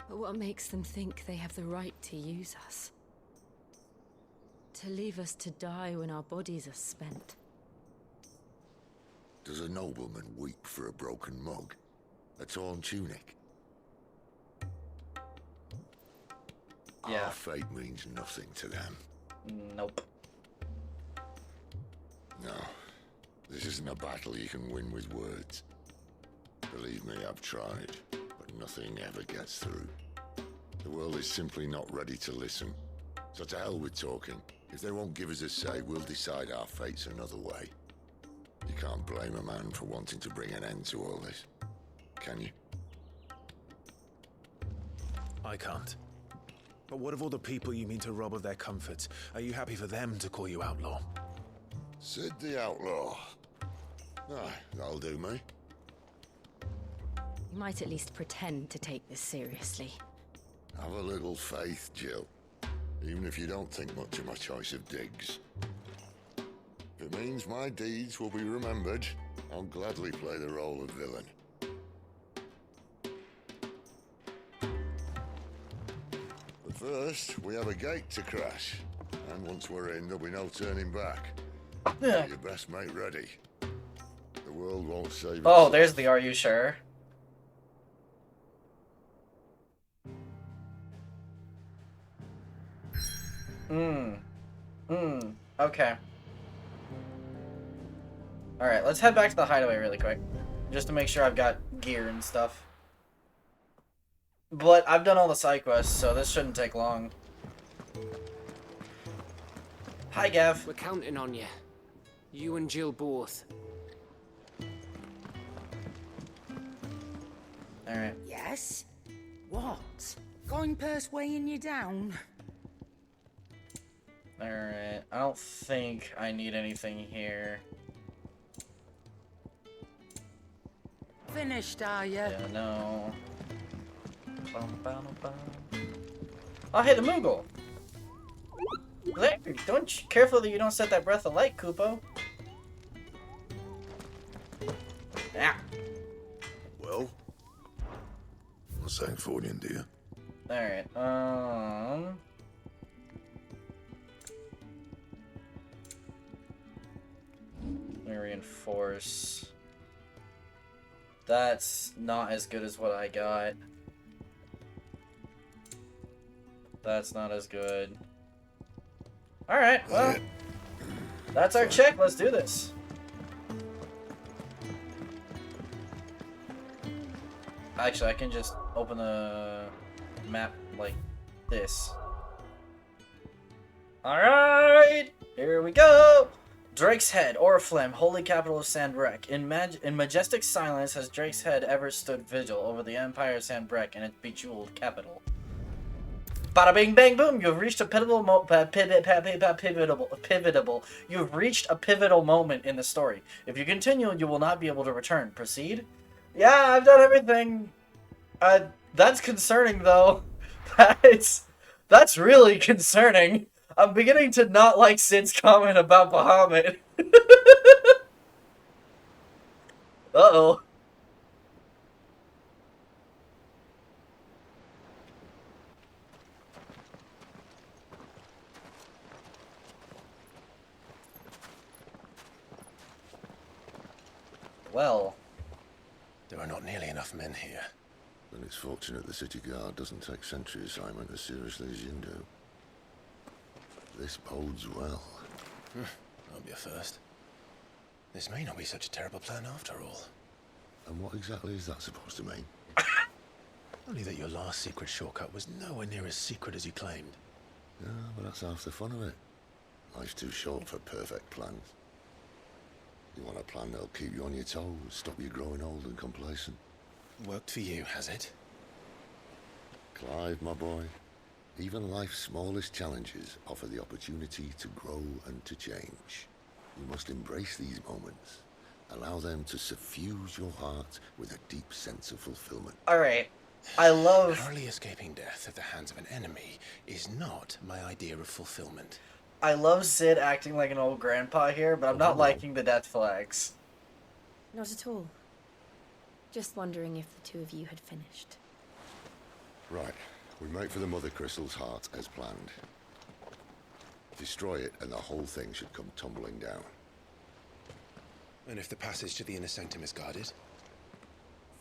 But what makes them think they have the right to use us? To leave us to die when our bodies are spent? Does a nobleman weep for a broken mug? A torn tunic? Yeah. Our fate means nothing to them. Nope. No. This isn't a battle you can win with words. Believe me, I've tried, but nothing ever gets through. The world is simply not ready to listen. So to hell with talking. If they won't give us a say, we'll decide our fates another way. You can't blame a man for wanting to bring an end to all this, can you? I can't. But what of all the people you mean to rob of their comforts? Are you happy for them to call you outlaw? Sid the Outlaw. Aye, that'll do me. You might at least pretend to take this seriously. Have a little faith, Jill. Even if you don't think much of my choice of digs. If it means my deeds will be remembered, I'll gladly play the role of villain. But first, we have a gate to crash. And once we're in, there'll be no turning back. Get your best mate ready. The world won't save Oh, itself. there's the Are You Sure? Okay. Alright, let's head back to the hideaway really quick. Just to make sure I've got gear and stuff. But I've done all the side quests, so this shouldn't take long. Hi, Gav. We're counting on you. You and Jill both. Alright. Yes? What? Goingpurse weighing you down? Alright. I don't think I need anything here. Finished, are you? Yeah, no. Oh, hey, the Moogle! There, don't careful that you don't set that breath of light, Kupo. Yeah. Well, I Sanktfordian, do you? Alright, let me reinforce. That's not as good as what I got. That's not as good. Alright, well, that's our check. Let's do this. Actually, I can just open the map like this. Alright, here we go! Drake's Head, Oriflamme, holy capital of Sandbreck. In majestic silence has Drake's Head ever stood vigil over the Empire of Sandbreck and its bejeweled capital. Bada bing bang boom! You've reached a pivotal You've reached a pivotal moment in the story. If you continue, you will not be able to return. Proceed? Yeah, I've done everything. That's concerning though. That's really concerning. I'm beginning to not like Sid's comment about Bahamut. Uh-oh. Well. There are not nearly enough men here. Then it's fortunate the city guard doesn't take sentry assignment as seriously as you do. This bodes well. That'll be a first. This may not be such a terrible plan after all. And what exactly is that supposed to mean? Only that your last secret shortcut was nowhere near as secret as you claimed. Yeah, but that's half the fun of it. Life's too short for perfect plans. You want a plan that'll keep you on your toes, stop you growing old and complacent. Worked for you, has it? Clive, my boy. Even life's smallest challenges offer the opportunity to grow and to change. You must embrace these moments. Allow them to suffuse your heart with a deep sense of fulfillment. Alright. I love... Narrowly escaping death at the hands of an enemy is not my idea of fulfillment. I love Sid acting like an old grandpa here, but I'm not liking the death flags. Not at all. Just wondering if the two of you had finished. Right. We make for the Mother Crystal's heart as planned. Destroy it and the whole thing should come tumbling down. And if the passage to the inner sanctum is guarded?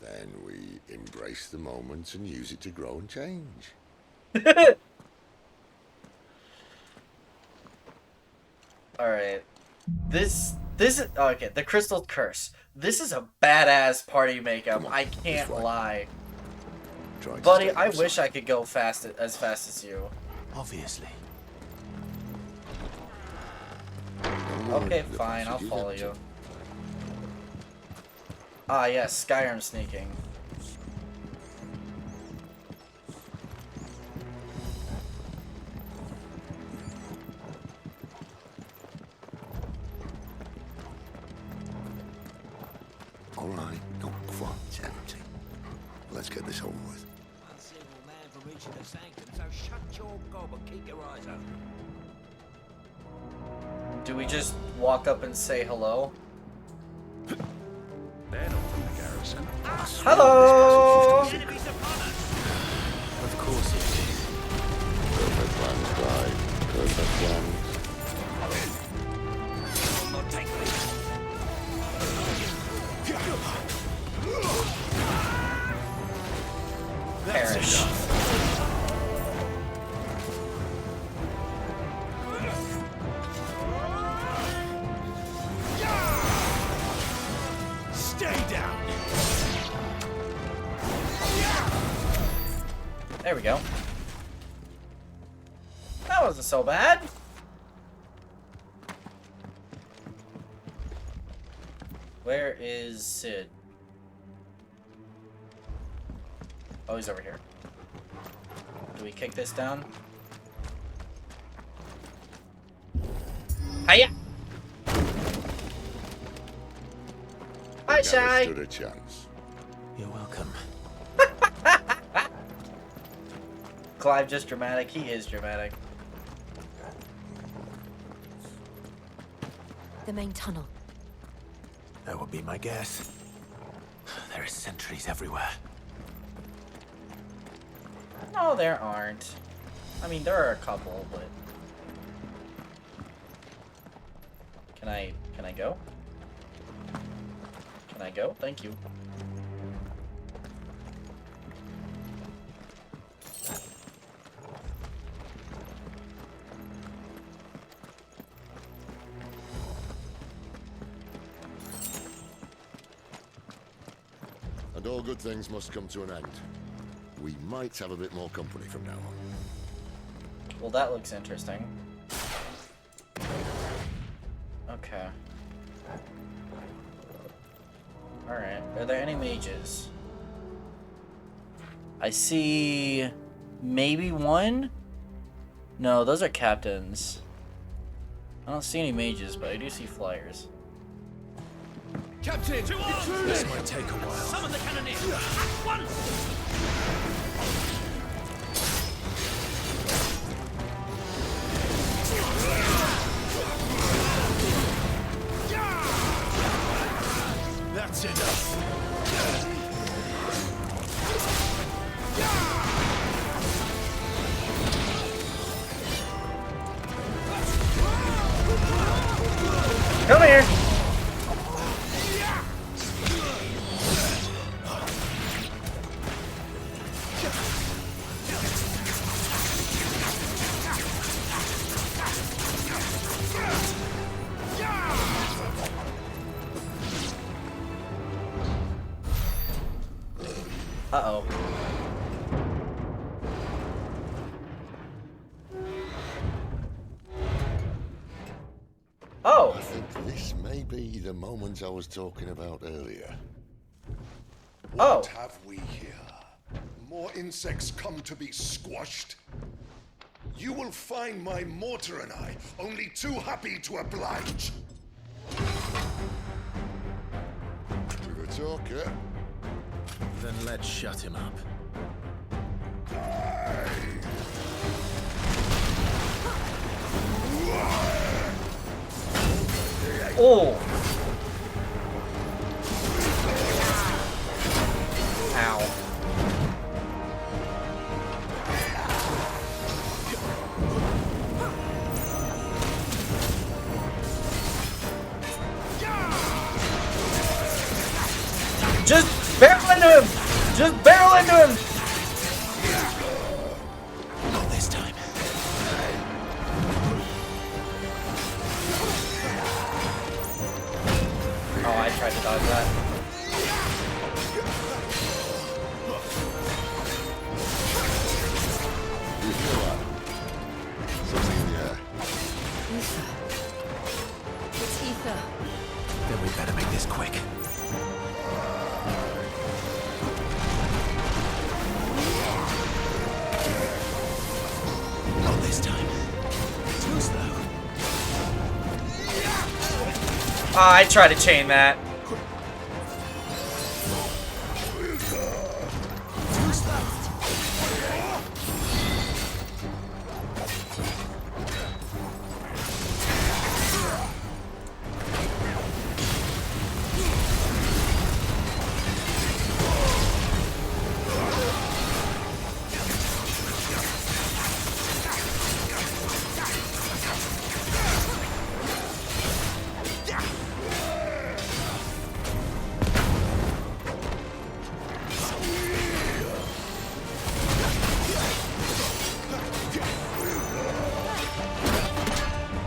Then we embrace the moment and use it to grow and change. Alright. This is... Okay, the Crystal Curse. This is a badass party makeup. I can't lie. Buddy, I wish I could go as fast as you. Obviously. Okay, fine, I'll follow you. Ah, yes, Skyrim sneaking. All right, not quite empty. Let's get this over with. One single man for reaching the sanctum, so shut your gob and keep your eyes open. Do we just walk up and say hello? They're not from the garrison. Hello! Of course it is. Perfect plans, Clive. Perfect plans. Perish. Stay down. There we go. That wasn't so bad. Where is Sid? Oh, he's over here. Do we kick this down? Hiya! Hi, Shy! Stood a chance. You're welcome. Clive just dramatic. He is dramatic. The main tunnel. That would be my guess. There are sentries everywhere. No, there aren't. I mean, there are a couple, but... Can I go? Can I go? Thank you. And all good things must come to an end. We might have a bit more company from now on. Well, that looks interesting. Okay. Alright. Are there any mages? I see... maybe one? No, those are captains. I don't see any mages, but I do see flyers. Captain! This might take a while. Summon the cannoneer! At once! That's enough. Come here! Uh-oh. Oh! I think this may be the moment I was talking about earlier. What have we here? More insects come to be squashed? You will find my mortar and I only too happy to oblige. With a talker. Then let's shut him up. Oh! Ow. Just barrel into him! Just barrel into him! Not this time. Oh, I tried to dodge that. You feel that? Something in the air. Ether. It's ether. Then we better make this quick. Not this time. Too slow. Ah, I tried to chain that.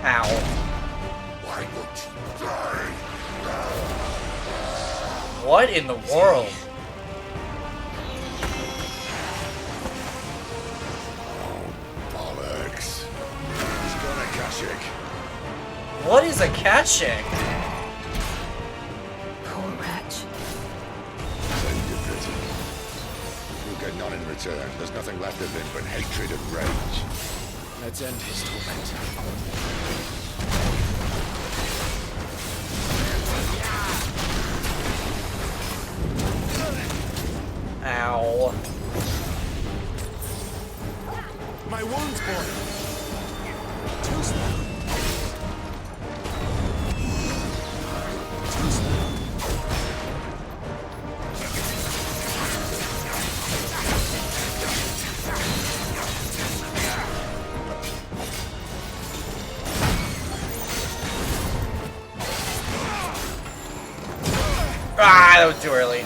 Ow. Why won't you die? What in the world? Bollocks. He's got a Kashik. What is a Kashik? Poor wretch. Send your pity. You'll get none in return. There's nothing left of him but hatred and rage. Let's end his torment. Ow. My wounds, boy. Too slow. Too slow. Ah, that was too early.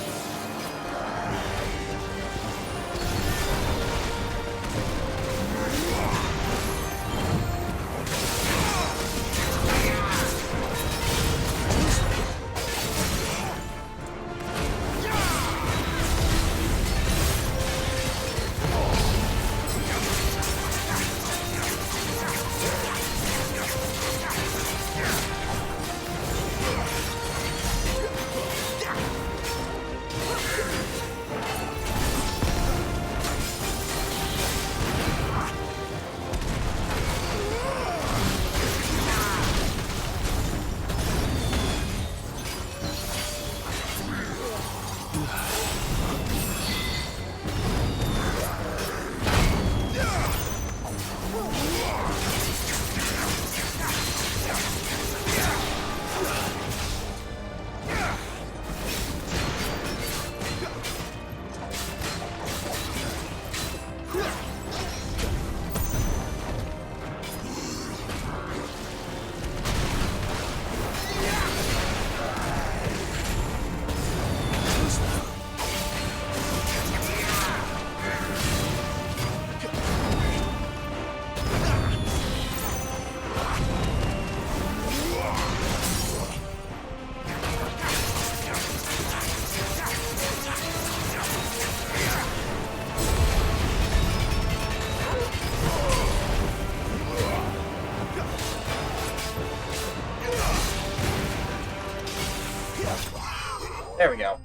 There we go.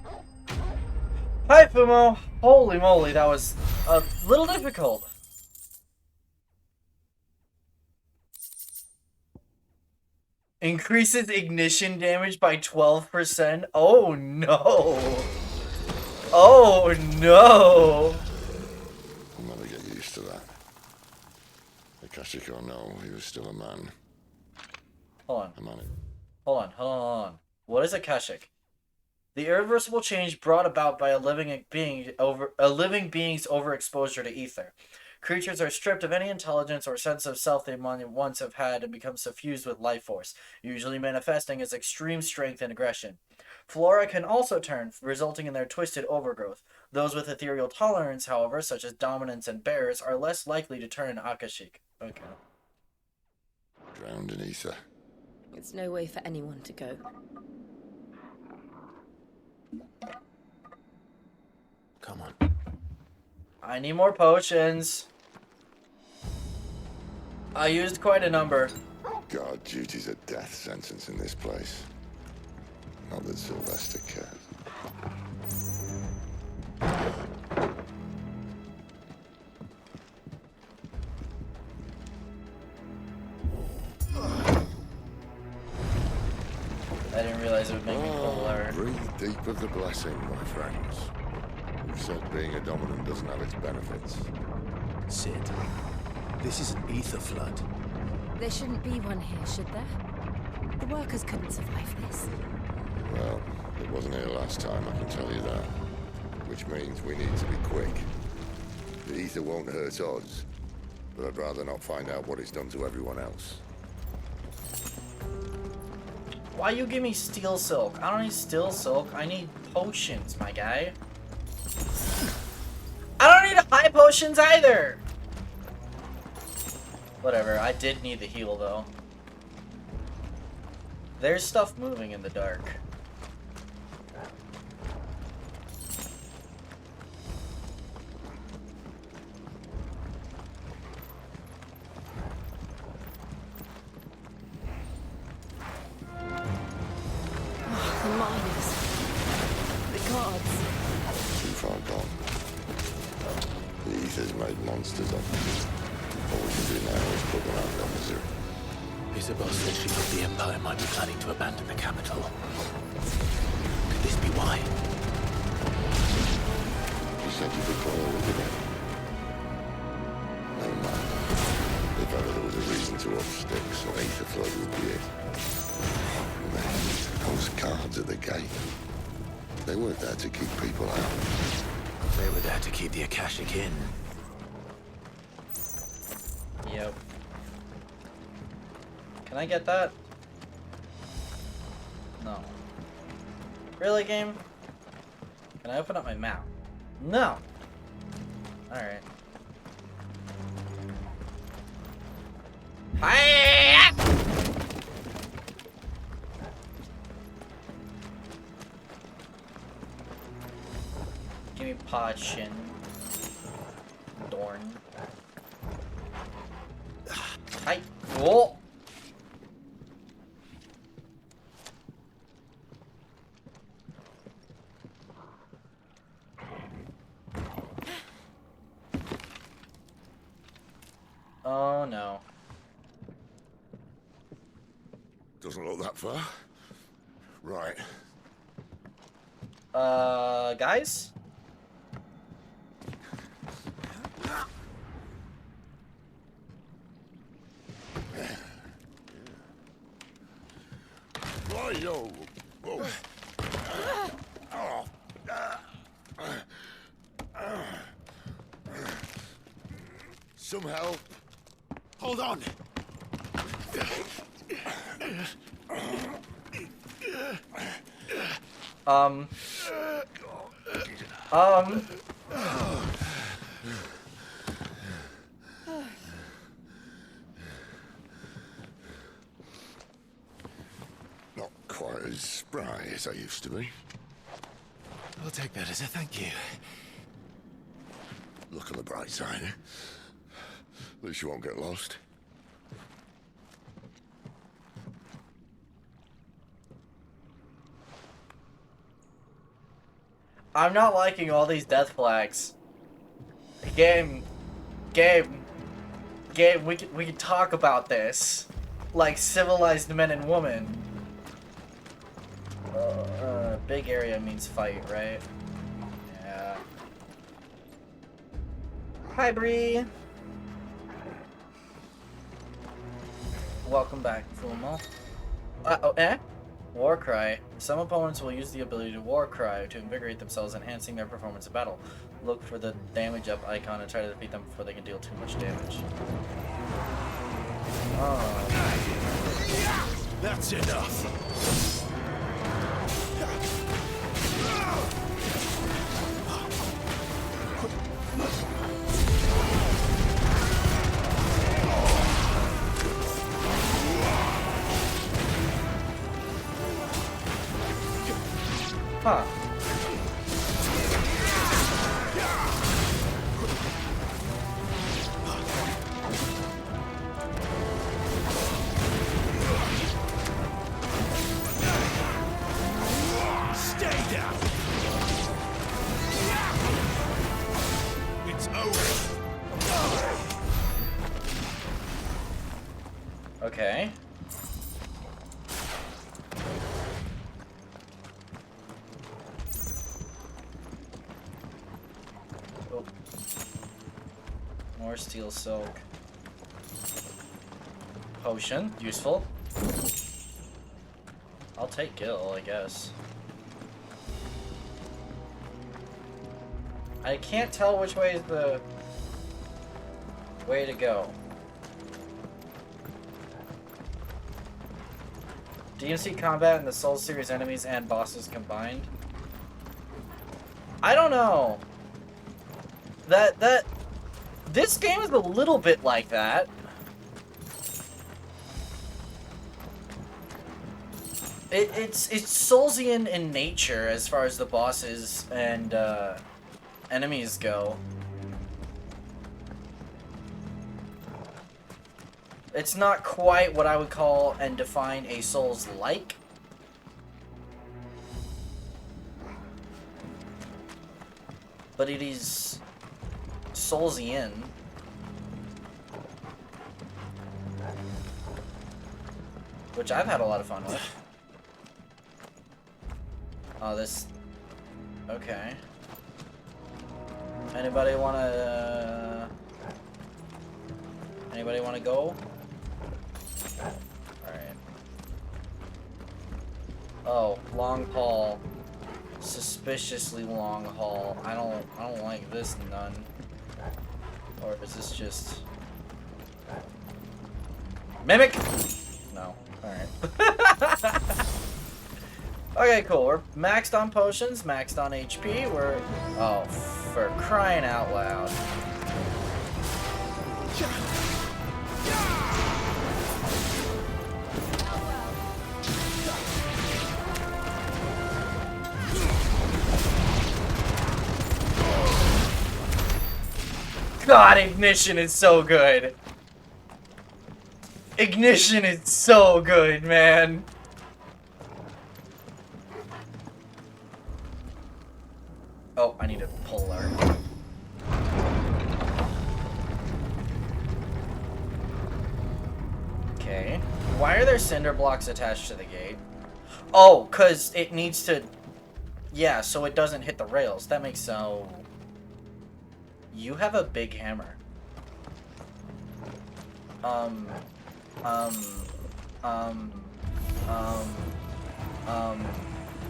Hi, Fumo. Holy moly, that was a little difficult. Increases ignition damage by 12%. Oh no. Oh no. I'll never get used to that. Akashic or no, he was still a man. Hold on. A man. Hold on. What is Akashic? The irreversible change brought about by a living being's overexposure to ether. Creatures are stripped of any intelligence or sense of self they once have had and become suffused with life force, usually manifesting as extreme strength and aggression. Flora can also turn, resulting in their twisted overgrowth. Those with ethereal tolerance, however, such as dominance and bears, are less likely to turn Akashic. Okay. Drowned in ether. It's no way for anyone to go. Come on. I need more potions. I used quite a number. Guard duty's a death sentence in this place. Not that Sylvester cares. I didn't realize it would make me cooler. Breathe deep of the blessing, my friends. You've said being a dominant doesn't have its benefits. Sid, this is an ether flood. There shouldn't be one here, should there? The workers couldn't survive this. Well, it wasn't here last time, I can tell you that. Which means we need to be quick. The ether won't hurt us, but I'd rather not find out what it's done to everyone else. Why you give me steel silk? I don't need steel silk. I need potions, my guy. I don't need high potions either. Whatever, I did need the heal though. There's stuff moving in the dark. The miners. The guards. Too far gone. The ether's made monsters of them. All we can do now is put them out of their misery. Isabel said she thought the Empire might be planning to abandon the capital. Could this be why? She said you could call her today. No matter. If ever there was a reason to up sticks, an ether flood would be it. Man, those guards at the gate. They weren't there to keep people out. They were there to keep the Akashic in. Yep. Can I get that? No. Really, game? Can I open up my map? No. Alright. Hi! Give me potion. Dorn. Hi. Whoa! Oh no. Doesn't look that far. Right. Guys? Yo. Whoa. Some help. Hold on. Not quite as spry as I used to be. I'll take that as a thank you. Look on the bright side, eh? At least you won't get lost. I'm not liking all these death flags. Game, we can talk about this like civilized men and women. Big area means fight, right? Yeah. Hi, Bree. Welcome back, Fumo. War Cry. Some opponents will use the ability to War Cry to invigorate themselves, enhancing their performance in battle. Look for the damage up icon and try to defeat them before they can deal too much damage. Oh. That's enough. Huh. Stay down. It's over. Okay. Oh. More steel silk. Potion, useful. I'll take Gil, I guess. I can't tell which way is the way to go. DMC combat and the Soul series enemies and bosses combined. I don't know. This game is a little bit like that. It's Soulsian in nature as far as the bosses and enemies go. It's not quite what I would call and define a Souls-like. But it is Soulsian. Which I've had a lot of fun with. Oh, this... Okay. Anybody wanna go? Alright. Oh, long haul. Suspiciously long haul. I don't like this none. Or is this just... Mimic? No. Alright. Okay, cool. We're maxed on potions, maxed on HP. We're... Oh, for crying out loud. God, Ignition is so good. Ignition is so good, man. Oh, I need a polar. Okay. Why are there cinder blocks attached to the gate? Oh, because it needs to... Yeah, so it doesn't hit the rails. That makes so... You have a big hammer.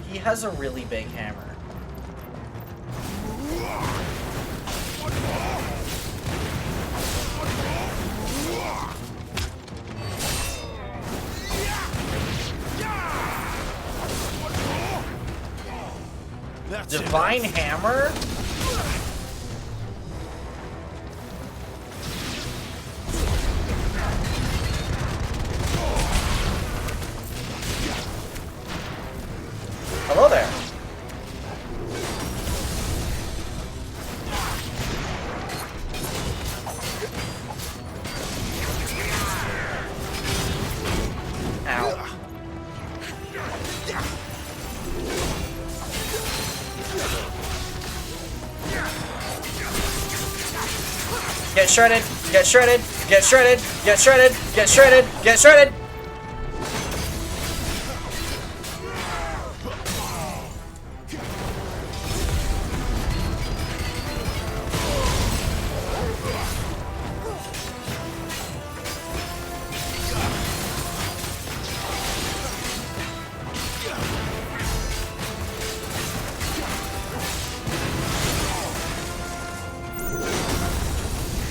He has a really big hammer. Divine Hammer? Hello there. Ow. Get shredded, get shredded, get shredded, get shredded, get shredded, get shredded!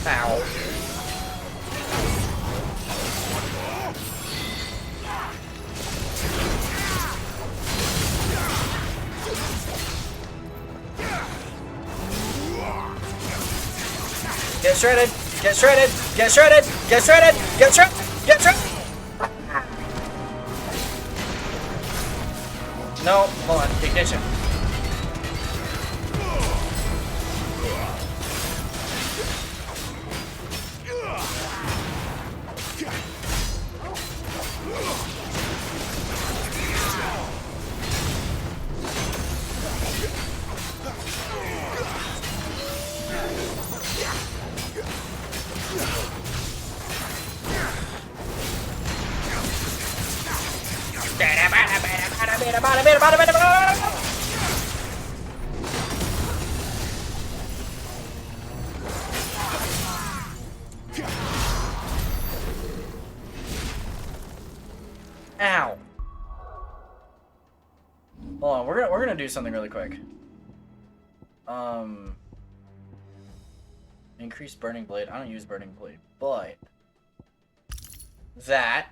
Ow. Get shredded, get shredded, get shredded, get shredded, get shredded, get shredded! No, hold on, ignition. Ow. Hold on, we're gonna do something really quick. Increase burning blade. I don't use burning blade, but that.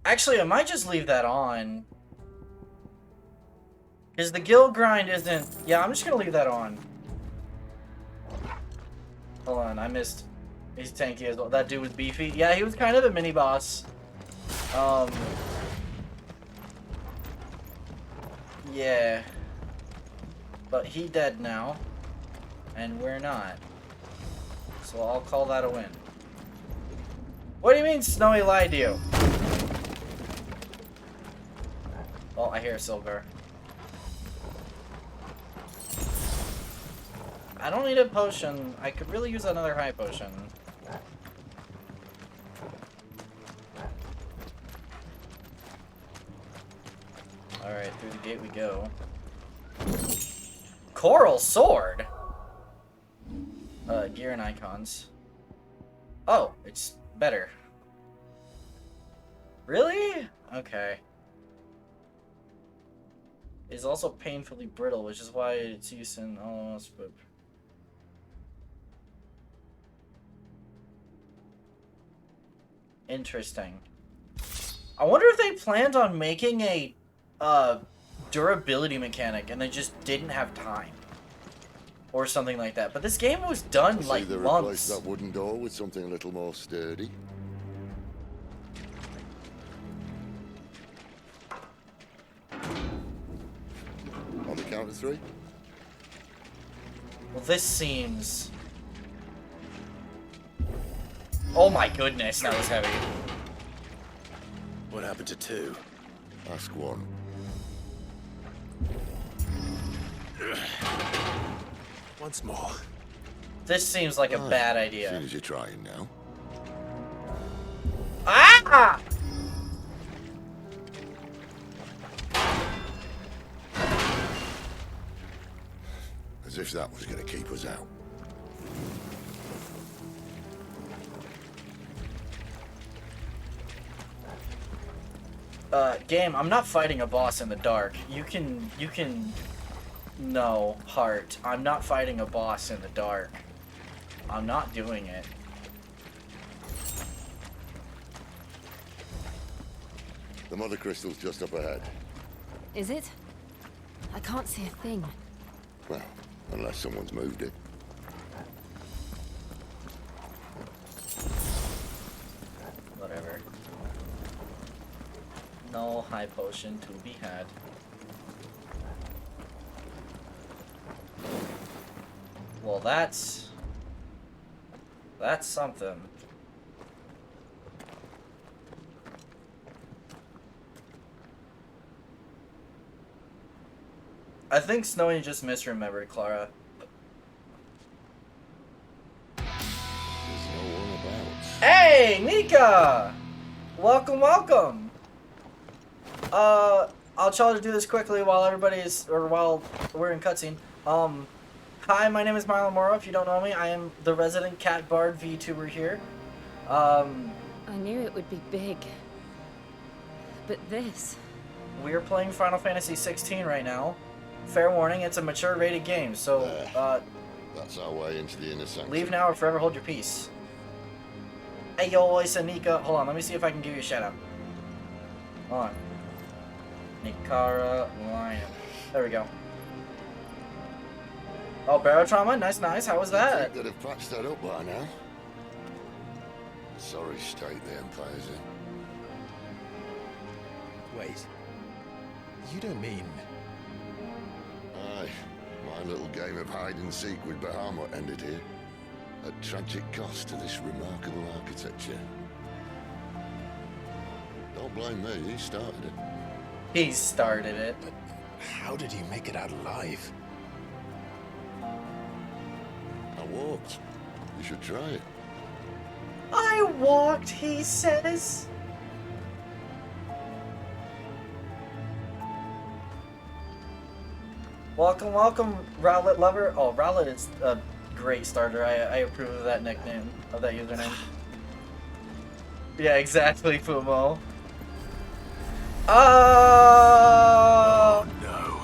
Actually, I might just leave that on. Because the guild grind isn't... Yeah, I'm just going to leave that on. Hold on, I missed... He's tanky as well. That dude was beefy. Yeah, he was kind of a mini-boss. Yeah. But he dead now. And we're not. So I'll call that a win. What do you mean Snowy lied to you? Oh, I hear silver. I don't need a potion. I could really use another high potion. Alright, through the gate we go. Coral sword? Gear and icons. Oh, it's better. Really? Okay. It's also painfully brittle, which is why it's used in almost, but Interesting. I wonder if they planned on making a durability mechanic and they just didn't have time. Or something like that. But this game was done like Either months. replace that wooden door with something a little more sturdy. On the count of 3. Well, this seems... Oh my goodness, that was heavy. What happened to 2? Ask 1. Once more. This seems like a bad idea. As soon as you're trying now. Ah! As if that was going to keep us out. Game, I'm not fighting a boss in the dark. You can... No, heart. I'm not fighting a boss in the dark. I'm not doing it. The mother crystal's just up ahead. Is it? I can't see a thing. Well, unless someone's moved it. Whatever. No high potion to be had. Well, that's something. I think Snowy just misremembered Clara. There's no one about. Hey, Nika! Welcome, welcome. I'll try to do this quickly while while we're in cutscene. Hi, my name is Marlon Moro. If you don't know me, I am the resident cat bard VTuber here. I knew it would be big. But this... We're playing Final Fantasy XVI right now. Fair warning, it's a mature rated game, so, That's our way into the inner sanctum. leave now or forever hold your peace. Hey, yo, it's Nika. Hold on, let me see if I can give you a shout out. Hold on. Nikara Lion. There we go. Oh, Barotrauma, nice, nice. How was that? They'd have patched that up by now. Sorry state the Empire's in. Wait. You don't mean... Aye. My little game of hide-and-seek with Bahamut ended here. At tragic cost to this remarkable architecture. Don't blame me, he started it. He started it. But how did you make it out alive? I walked. You should try it. I walked, he says. Welcome, welcome, Rowlet Lover. Oh, Rowlet is a great starter. I approve of that nickname, of that username. Yeah, exactly, Fumo. Oh no.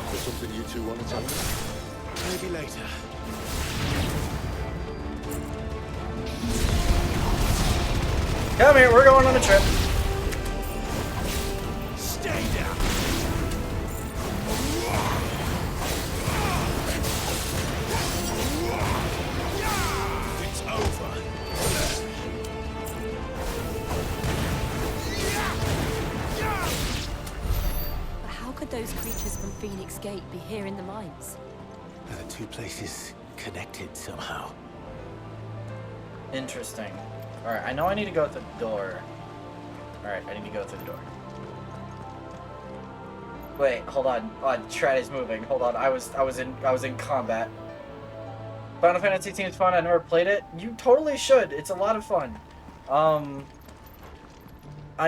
Is there something you two want to tell me? Maybe later. Come here, we're going on a trip. Stay down. It's over. But how could those creatures from Phoenix Gate be here in the mines? Are the two places connected somehow? Interesting. Alright, I know I need to go through the door. Alright, I need to go through the door. Wait, hold on. Oh, Shred is moving. Hold on. I was in combat. Final Fantasy seems fun. I never played it. You totally should. It's a lot of fun. I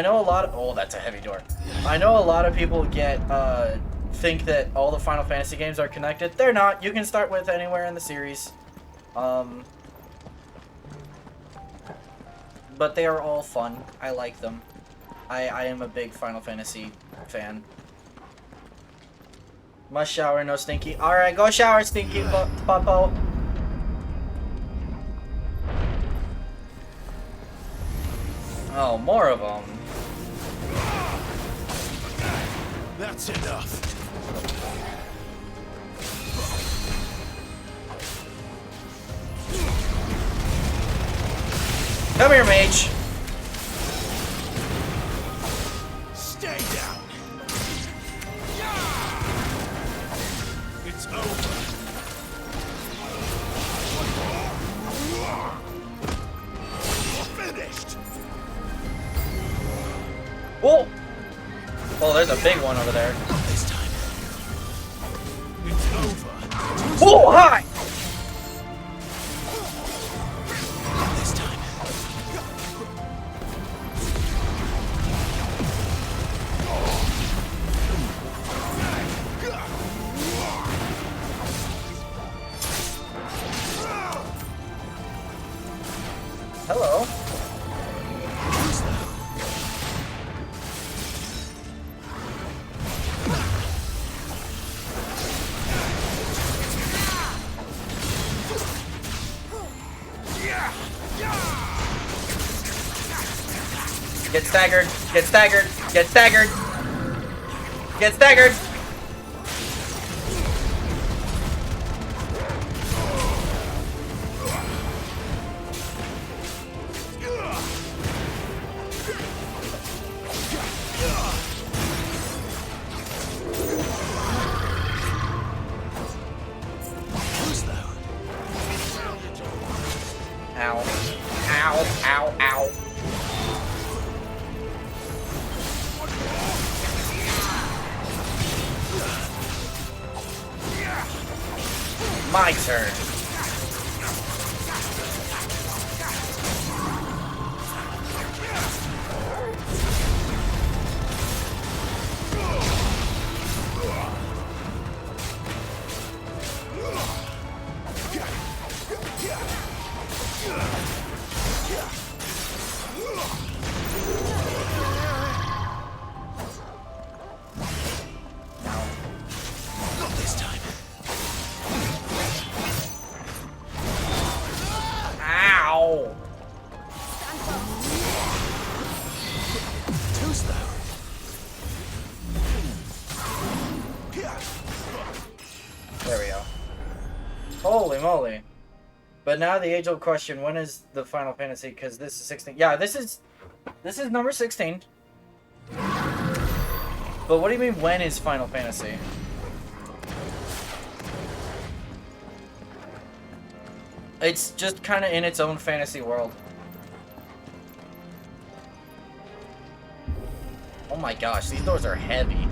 know a lot of... Oh, that's a heavy door. I know a lot of people think that all the Final Fantasy games are connected. They're not. You can start with anywhere in the series. But they are all fun. I like them. I am a big Final Fantasy fan. Must shower, no stinky. Alright, go shower, stinky Popo. Oh, more of them. That's enough. Come here, mage. Stay down. It's over. Finished. Oh! Oh, there's a big one over there. This time. It's over. Oh, hi! This time. Hello. Get staggered. Get staggered. Get staggered. Get staggered. Ow. Ow. Ow. Ow. My turn. Not this time. Ow. Too slow. There we go. Holy moly. But now the age-old question, when is the Final Fantasy? Because this is 16. Yeah, this is number 16. But what do you mean, when is Final Fantasy? It's just kind of in its own fantasy world. Oh my gosh, these doors are heavy.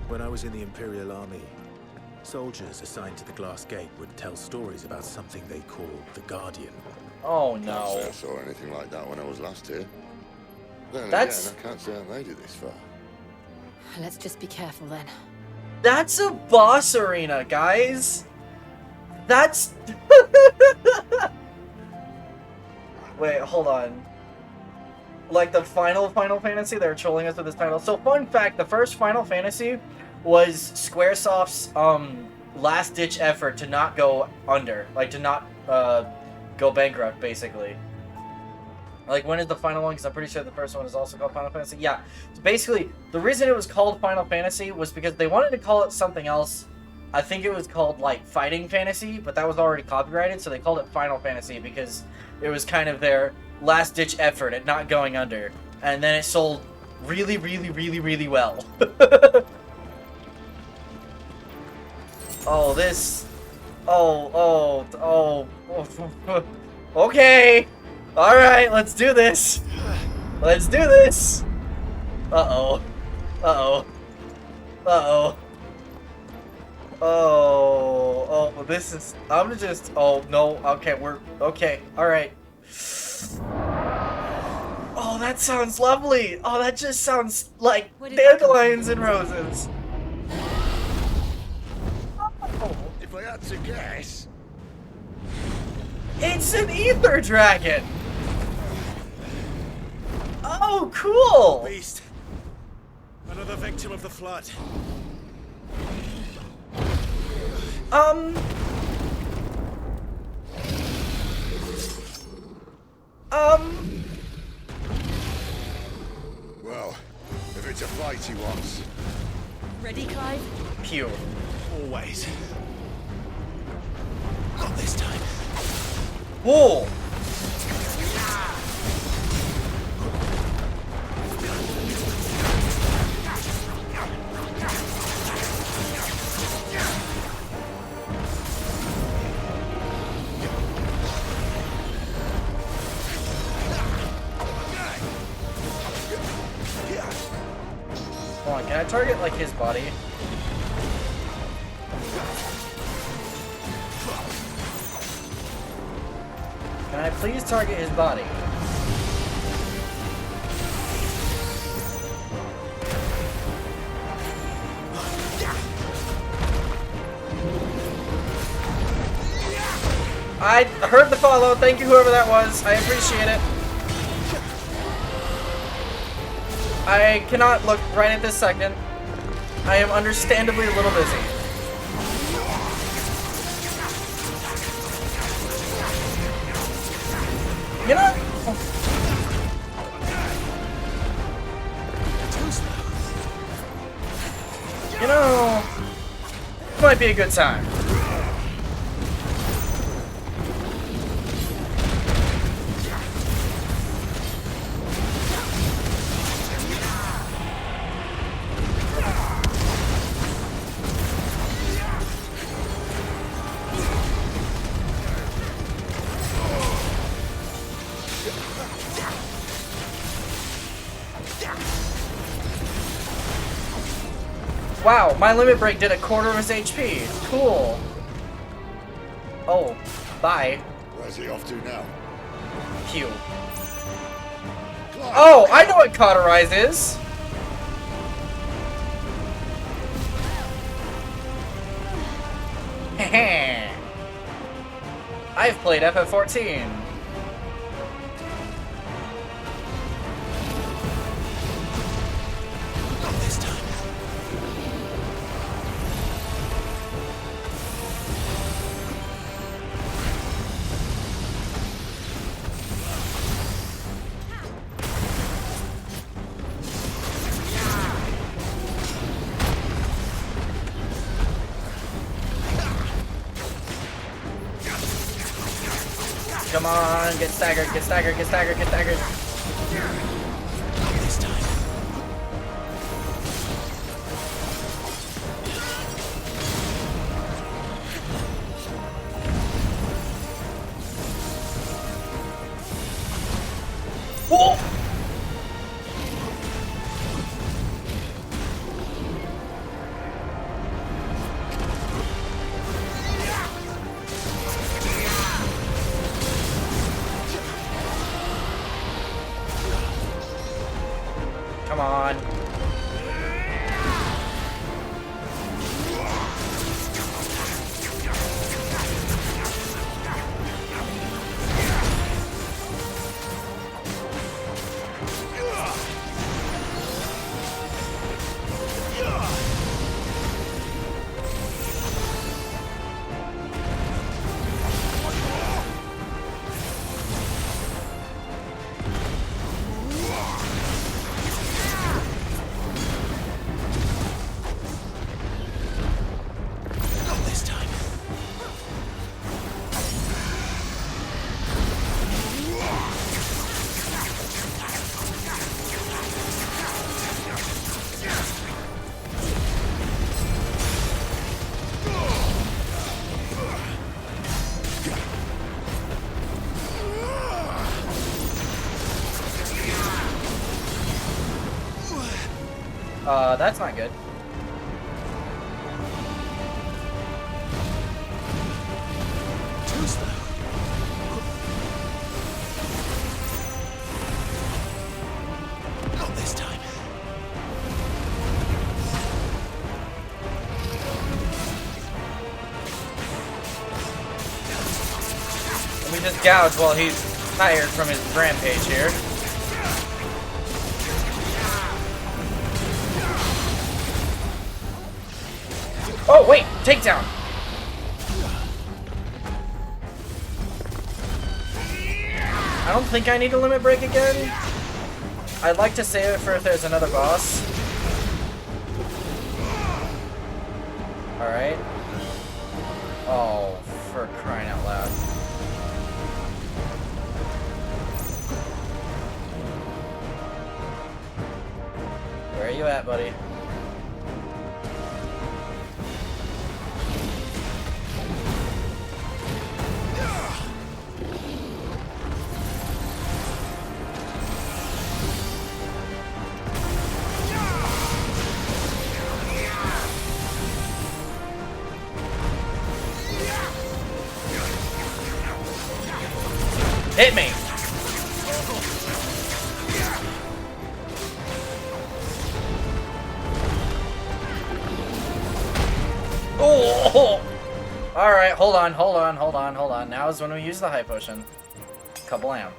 When I was in the Imperial Army, soldiers assigned to the Glass Gate would tell stories about something they called the Guardian. Oh Can't no. say I saw anything like that when I was last here. Then That's- again, I can't say I made it this far. Let's just be careful then. That's a boss arena, guys. That's... Wait, hold on. Like the final Final Fantasy, they're trolling us with this title. So fun fact, the first Final Fantasy was Squaresoft's last-ditch effort to not go under. Like, to not go bankrupt, basically. Like, when is the final one? Because I'm pretty sure the first one is also called Final Fantasy. Yeah. So basically, the reason it was called Final Fantasy was because they wanted to call it something else. I think it was called, like, Fighting Fantasy, but that was already copyrighted, so they called it Final Fantasy because it was kind of their last-ditch effort at not going under. And then it sold really, really, really, really well. Oh, this... Oh. Okay! Alright, let's do this! Let's do this! Uh-oh. Uh-oh. Uh-oh. Oh, this is... I'm just... Oh, no. Okay, we're... Okay, alright. Oh, that sounds lovely! Oh, that just sounds like dandelions and roses. If I had to guess... It's an ether dragon! Oh, cool! Beast. Another victim of the flood. he wants. Ready, Clive? Pew. Always. Not this time. Whoa! Hold on, can I target like his body? Can I please target his body? I heard the follow. Thank you, whoever that was. I appreciate it. I cannot look right at this second. I am understandably a little busy. You know? You know, might be a good time. Wow, my limit break did a quarter of his HP. Cool. Oh, bye. Where's he off to now? Pew. Oh, I know what cauterize is. Heh. I've played FF14. Not this time. Come on, get staggered, get staggered, get staggered, get staggered. Not this time. Whoa! Come on. Not this time. That's not good. Too slow. Not this time. Let me just gouge while he's tired from his rampage here. Oh, wait! Takedown! I don't think I need a limit break again. I'd like to save it for if there's another boss. Alright. Oh, for crying out loud. Where are you at, buddy? Hit me! Oh! Alright, hold on. Now is when we use the high potion. Kablam.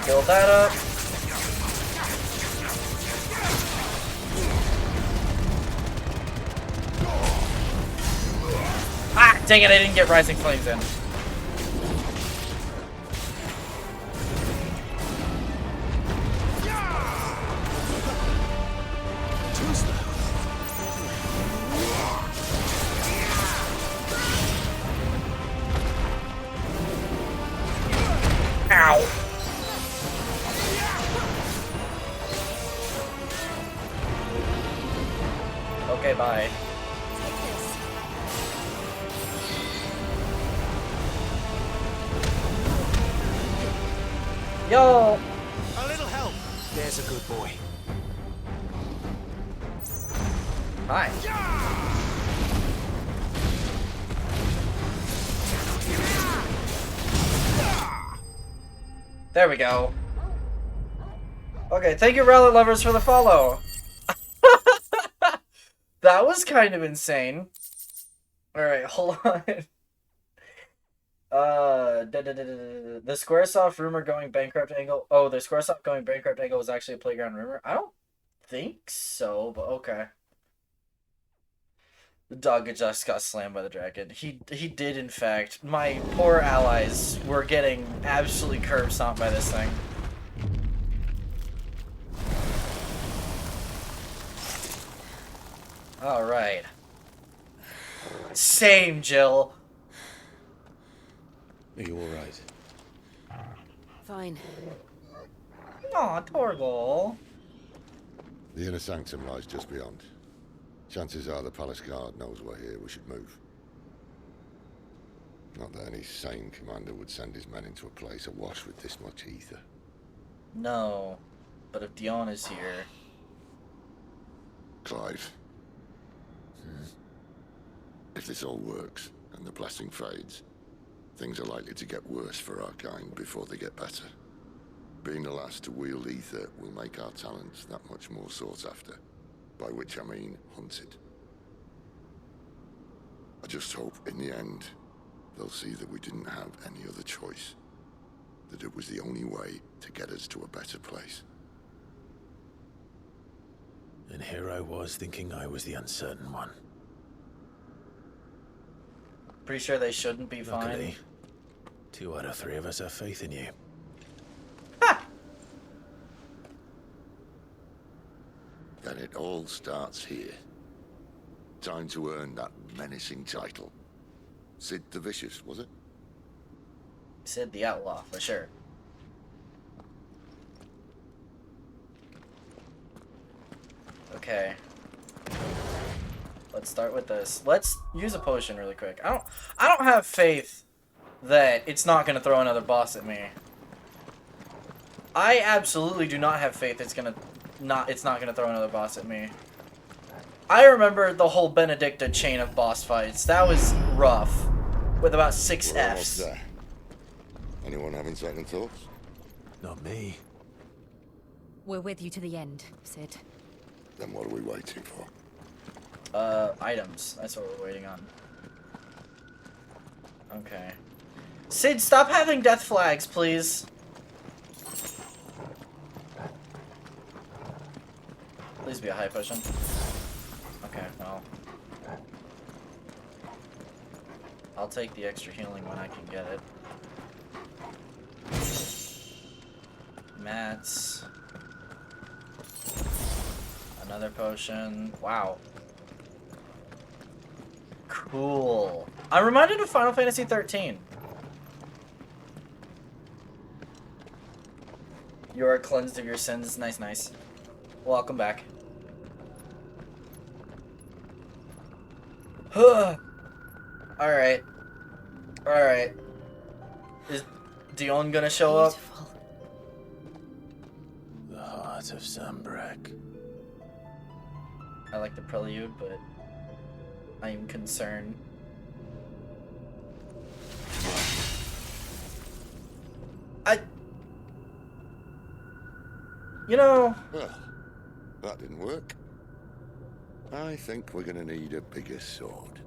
Build that up. Ah, dang it, I didn't get Rising Flames in. Ow. Okay, bye. Yo! A little help. There's a good boy. Hi. There we go. Okay, thank you, Relic Lovers, for the follow. That was kind of insane. Alright, hold on. The Squaresoft rumor going bankrupt angle. Oh, the Squaresoft going bankrupt angle was actually a Playground rumor? I don't think so, but okay. The dog just got slammed by the dragon. He did, in fact. My poor allies were getting absolutely curb stomped by this thing. Alright. Same, Jill. Are you alright? Fine. Aw, Torgal. The inner sanctum lies just beyond. Chances are the palace guard knows we're here. We should move. Not that any sane commander would send his men into a place awash with this much ether. No, but if Dion is here... Clive. If this all works, and the blessing fades, things are likely to get worse for our kind before they get better. Being the last to wield ether will make our talents that much more sought after. By which I mean hunted. I just hope, in the end, they'll see that we didn't have any other choice. That it was the only way to get us to a better place. And here I was thinking I was the uncertain one. Pretty sure they shouldn't be fine. Luckily, 2 out of 3 of us have faith in you. Then it all starts here. Time to earn that menacing title. Sid the Vicious, was it? Sid the Outlaw, for sure. Okay. Let's start with this. Let's use a potion really quick. I don't have faith that it's not gonna throw another boss at me. I absolutely do not have faith it's not gonna throw another boss at me. I remember the whole Benedicta chain of boss fights. That was rough. With about 6 Fs. Anyone having second thoughts? Not me. We're with you to the end, Sid. Then what are we waiting for? Items. That's what we're waiting on. Okay. Sid, stop having death flags, please. Please be a high potion. Okay, well. I'll take the extra healing when I can get it. Mats. Another potion. Wow. Cool. I'm reminded of Final Fantasy XIII. You are cleansed of your sins. Nice, nice. Welcome back. Alright. Alright. Is Dion gonna show up? The heart of Sunbreak. I like the prelude, but I am concerned. You know... Well, that didn't work. I think we're gonna need a bigger sword.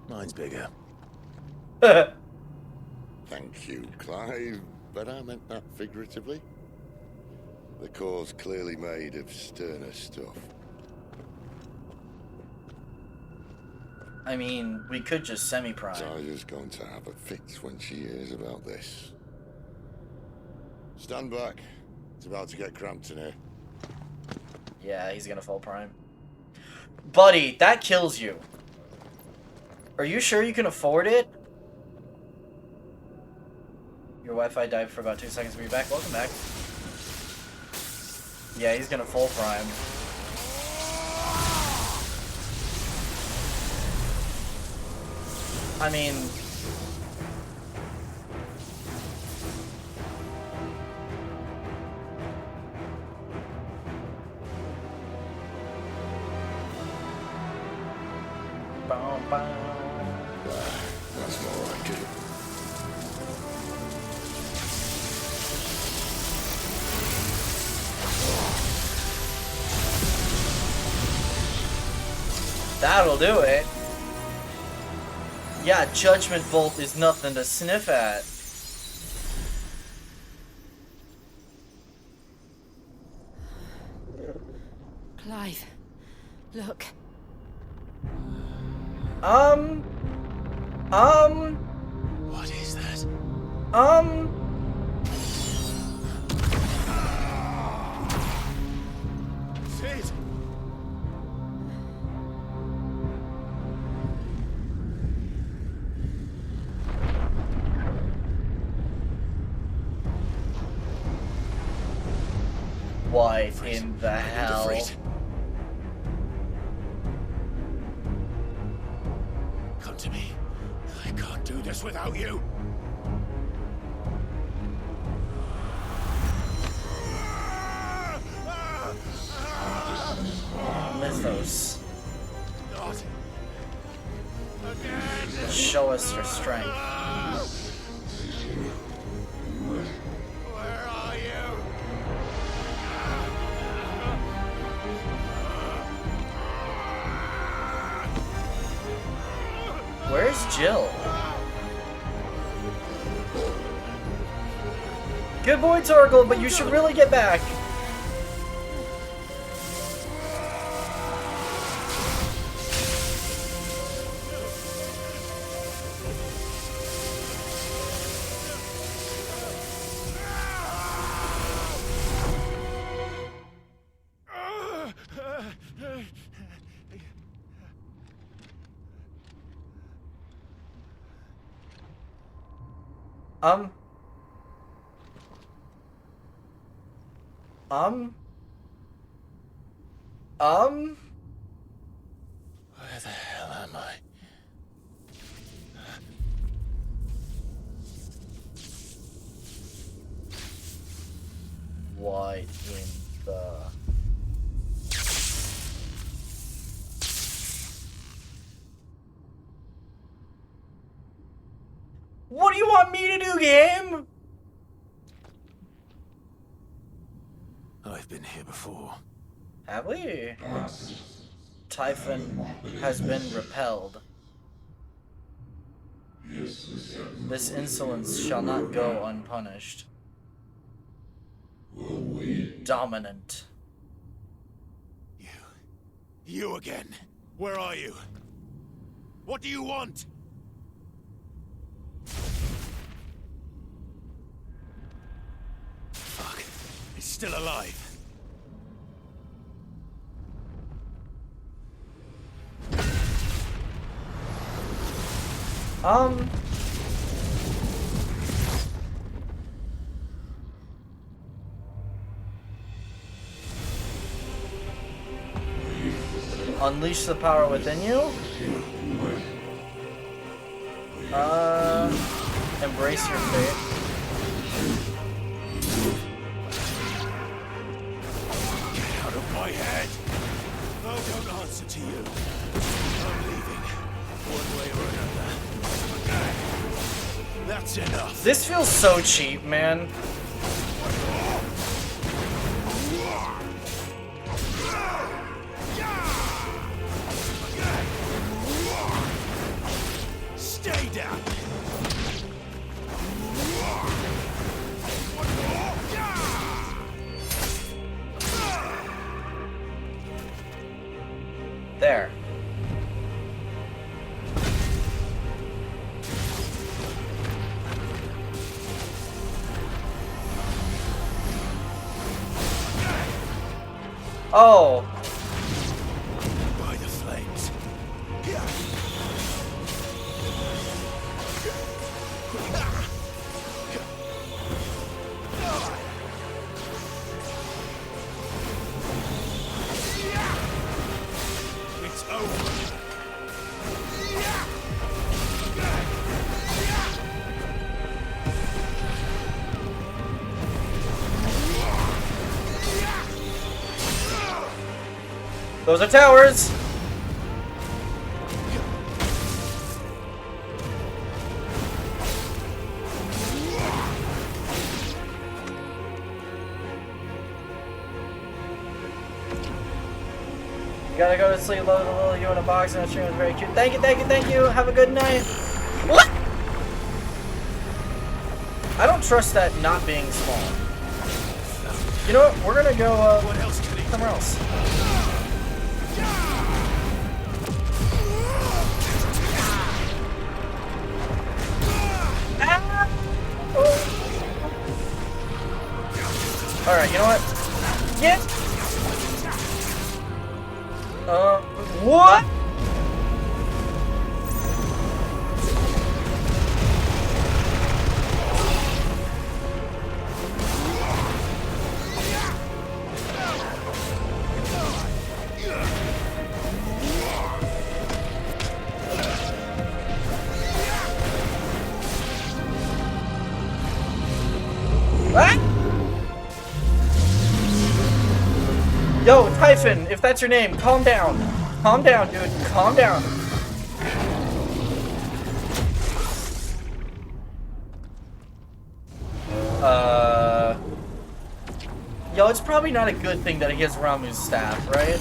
Mine's bigger. Thank you, Clive, but I meant that figuratively. The core's clearly made of sterner stuff. I mean, we could just semi-prime. Zyra's going to have a fit when she hears about this. Stand back. It's about to get cramped in here. Yeah, he's gonna full prime. Buddy, that kills you. Are you sure you can afford it? Your Wi-Fi died for about 2 seconds. We'll be back. Welcome back. Yeah, he's gonna full prime. I mean... That's more like it. That'll do it. Yeah, Judgment Bolt is nothing to sniff at. Clive, look. What is that? Sid! What in the hell? Come to me. I can't do this without you. Mythos. Not again. Show us your strength. Where are you? Where's Jill? Good boy, Torgal, but you should really get back. Where the hell am I? What in the... What do you want me to do, game? I've been here before. Have we? Typhon has been repelled. This insolence shall not go unpunished. Dominant. You again. Where are you? What do you want? Fuck. It's still alive. Unleash the power within you? Embrace your fate. Get out of my head! I don't answer to you. I'm leaving. One way or another. That's enough. This feels so cheap, man. Stay down. There. Oh. By the flames. It's over. Those are towers. You gotta go to sleep, load a little you in a box, and that stream was very cute. Thank you, thank you, thank you. Have a good night. What? I don't trust that not being small. You know what? We're gonna go somewhere else. Alright, you know what? Get! What? What? Yo, Typhon, if that's your name, calm down. Calm down, dude. Calm down. Yo, it's probably not a good thing that he has Ramu's staff, right?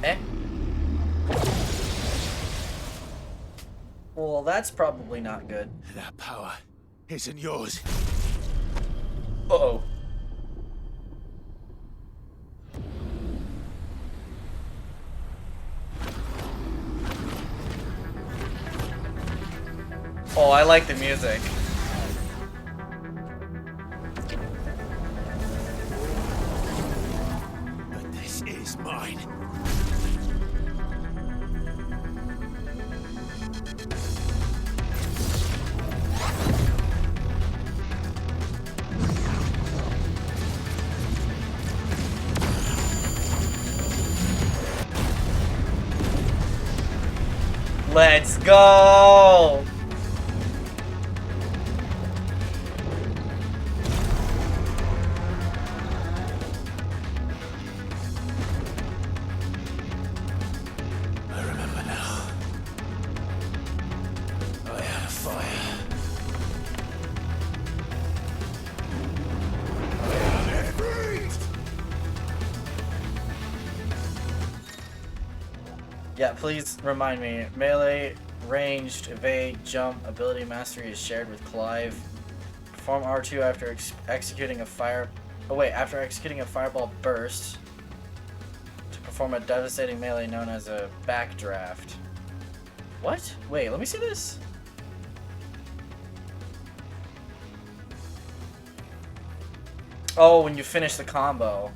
Eh? Well, that's probably not good. That power isn't yours. Uh-oh. Oh, I like the music. But this is mine. Let's go! I remember now. I had a fire. I am free! Yeah, please remind me. Melee, ranged, evade, jump, ability mastery is shared with Clive. Perform R2 after executing a fire... Oh wait, after executing a fireball burst. To perform a devastating melee known as a backdraft. What? Wait, let me see this. Oh, when you finish the combo.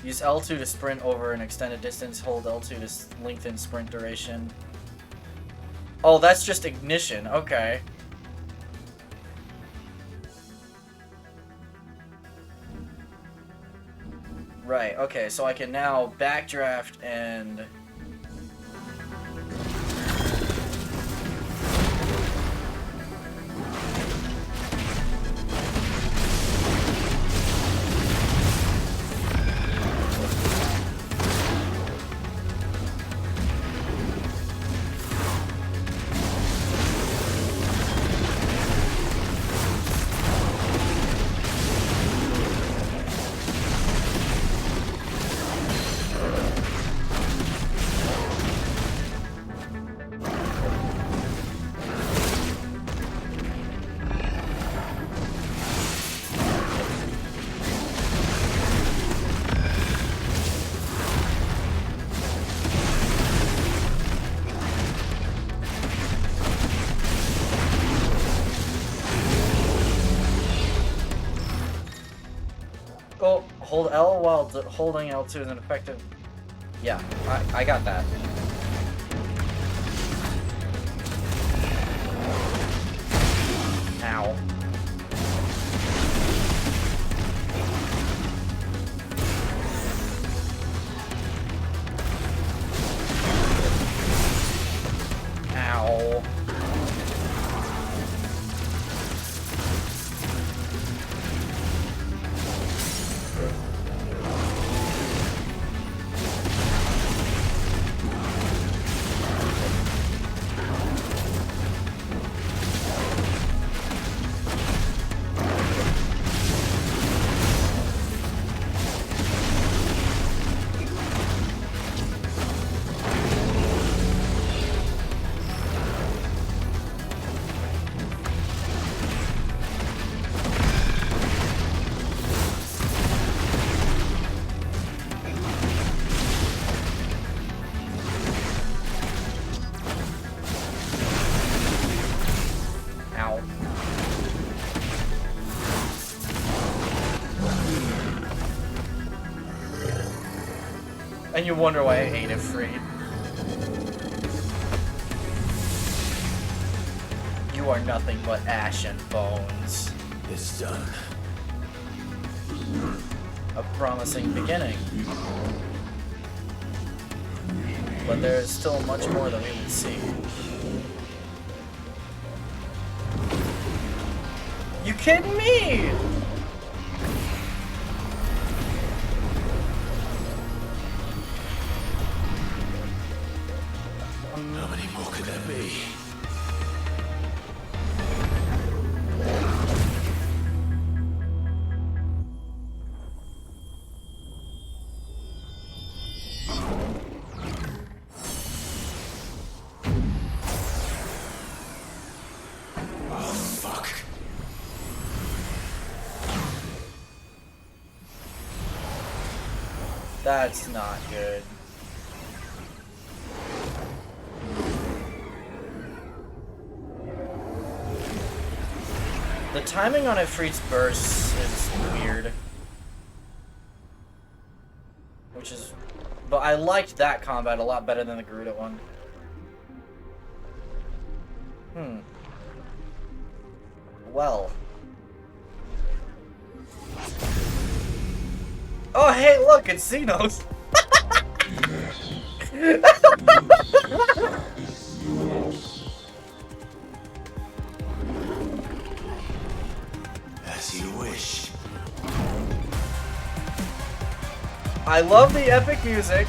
Use L2 to sprint over an extended distance. Hold L2 to lengthen sprint duration. Oh, that's just ignition. Okay. Right, okay, so I can now backdraft and... Oh, hold L while holding L2 is an effective... Yeah, I got that. Ow. Ow. And you wonder why I hate it free. You are nothing but ash and bones. It's done. A promising beginning. But there is still much more that we can see. You kidding me? How many more could there be? Oh, fuck. That's not good. The timing on Ifrit's bursts is weird. Which is... But I liked that combat a lot better than the Garuda one. Well. Oh, hey, look, it's Xenos! As you wish. I love the epic music.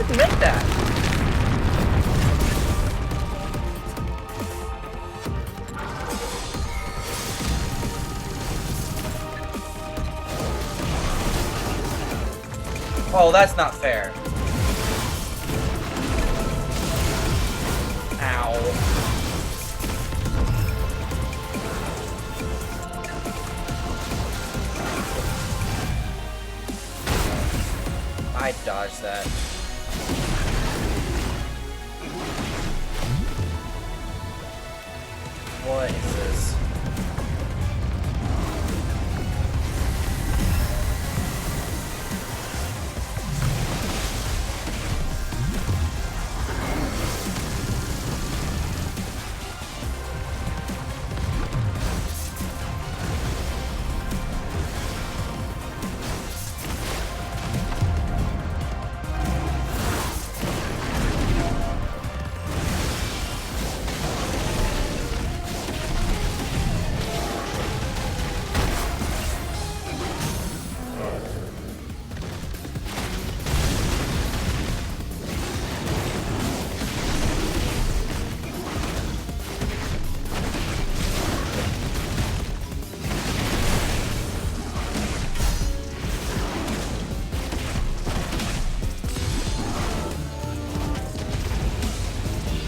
didn't make that. Oh, that's not fair. Ow. I dodged that. What is this?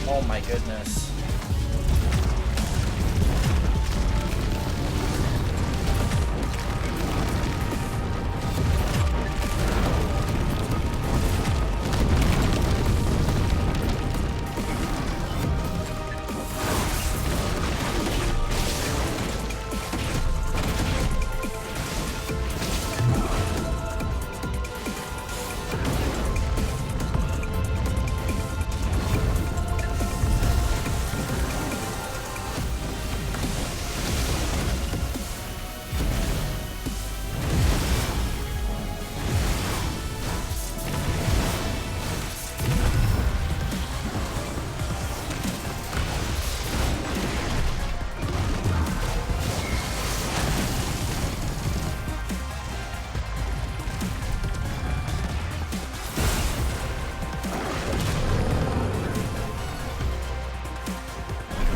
Oh my goodness.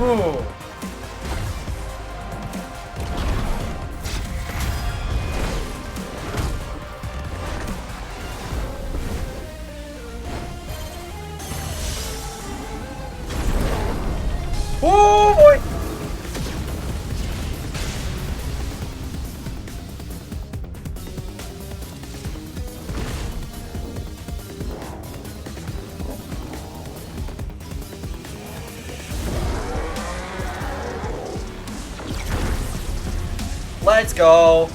Ooh. Oh boy! Let's go.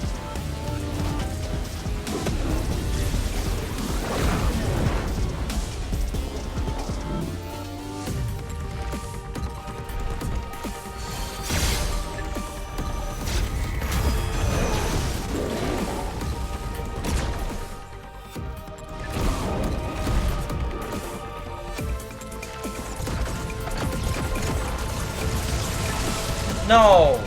No.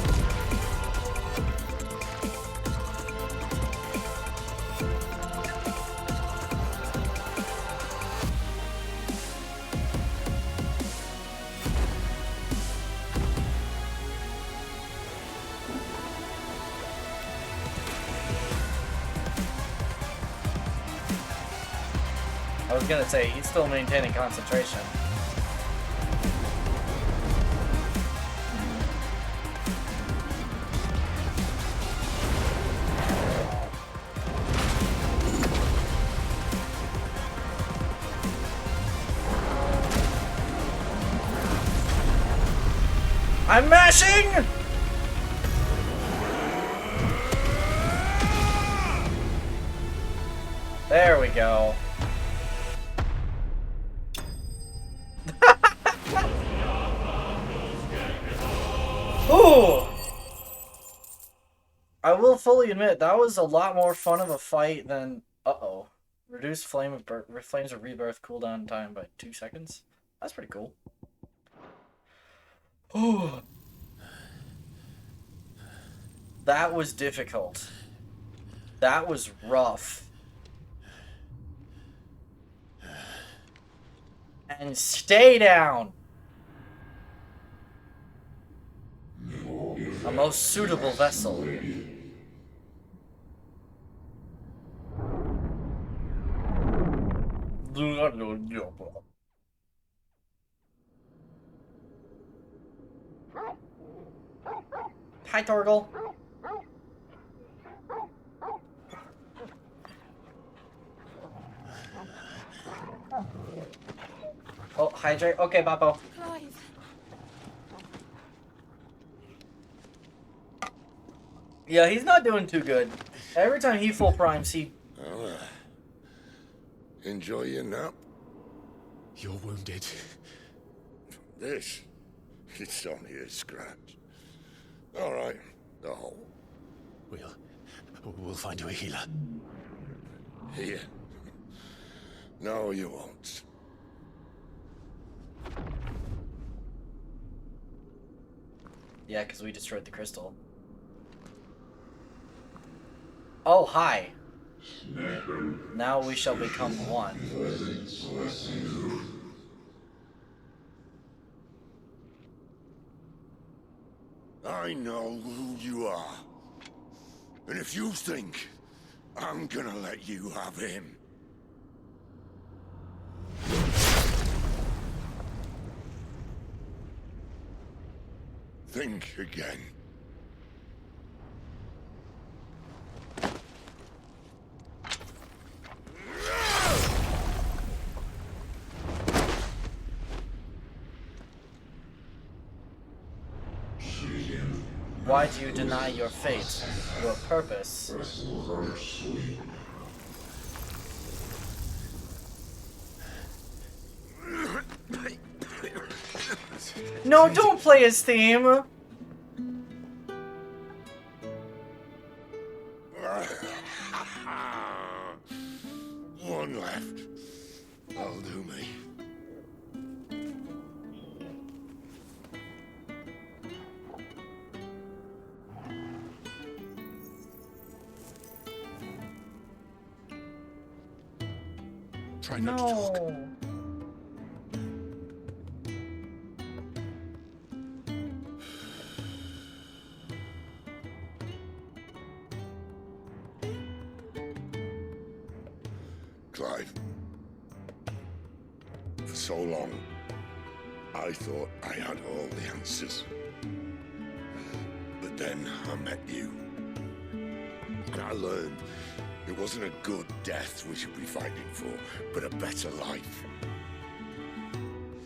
I was gonna say, he's still maintaining concentration. I'm mashing! There we go. Ooh! I will fully admit, that was a lot more fun of a fight than... Uh-oh. Reduce flames of rebirth cooldown time by 2 seconds? That's pretty cool. Ooh. That was difficult. That was rough. And stay down. A most suitable vessel. Hi, Torgal. Oh, hydrate. Okay, Babo. Clive. Yeah, he's not doing too good. Every time he full primes, he... Well, enjoy your nap. You're wounded. This? It's only a scratch. All right. The hole. We'll find you a healer. Here? No, you won't. Yeah, because we destroyed the crystal. Oh, hi. Now we shall become one. I know who you are. And if you think I'm gonna let you have him... think again. Why do you deny your fate, your purpose? No, don't play his theme! One left. That'll do me. Try not to talk. Clive. For so long, I thought I had all the answers. But then I met you. And I learned it wasn't a good death we should be fighting for, but a better life.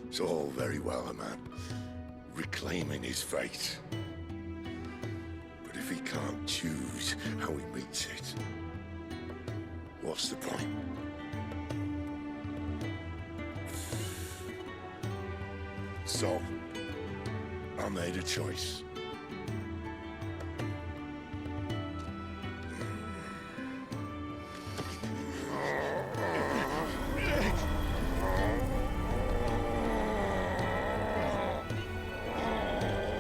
It's all very well, a man reclaiming his fate. But if he can't choose how he meets it, what's the point? So, I made a choice.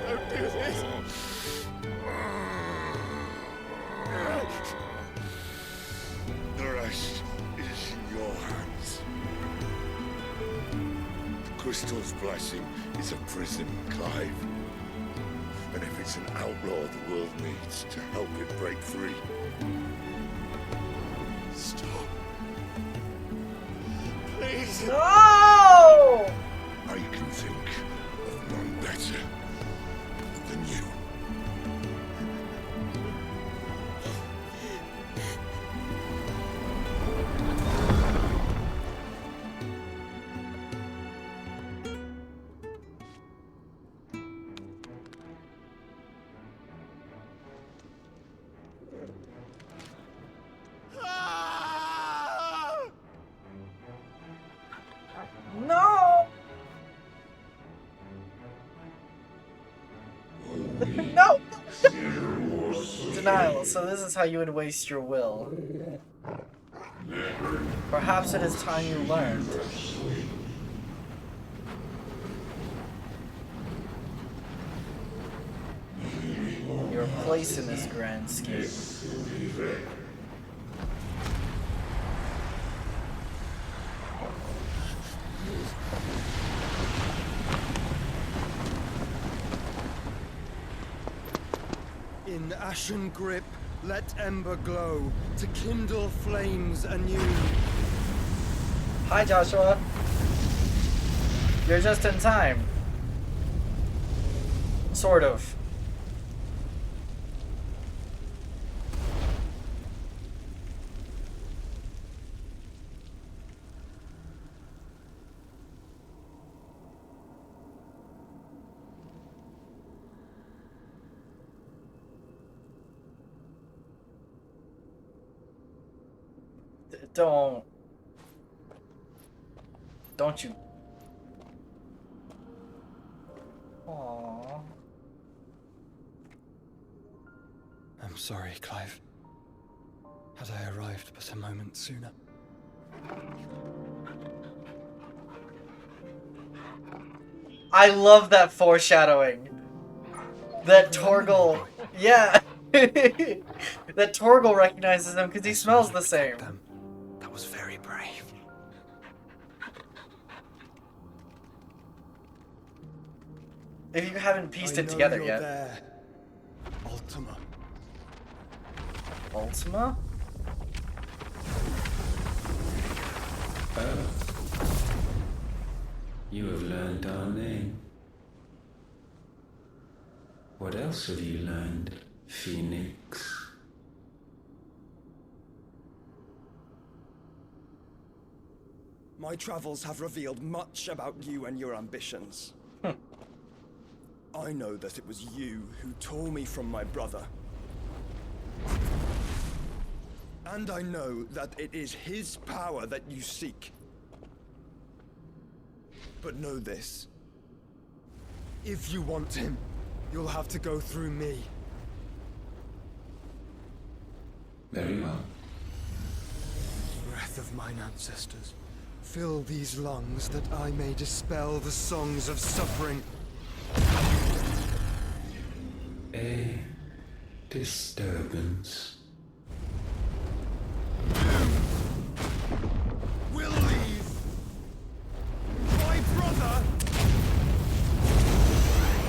Don't do this. The rest is in your hands. The crystal's blessing is a prison, Clive. And if it's an outlaw the world needs to help it break free. Stop. Please. No! I can think of none better than you. No! No! Denial, so this is how you would waste your will. Perhaps it is time you learned. Your place in this grand scheme. In ashen grip, let ember glow to kindle flames anew. Hi, Joshua. You're just in time. Sort of. Don't you? Aww. I'm sorry, Clive. Had I arrived but a moment sooner. I love that foreshadowing. That Torgal, yeah. That Torgal recognizes him because he smells the same. That was very brave. If you haven't pieced it together yet. There. Ultima. Ultima? Oh. You have learned our name. What else have you learned, Phoenix? My travels have revealed much about you and your ambitions. I know that it was you who tore me from my brother. And I know that it is his power that you seek. But know this. If you want him, you'll have to go through me. Very well. Breath of mine ancestors, fill these lungs that I may dispel the songs of suffering. A disturbance. We'll leave. My brother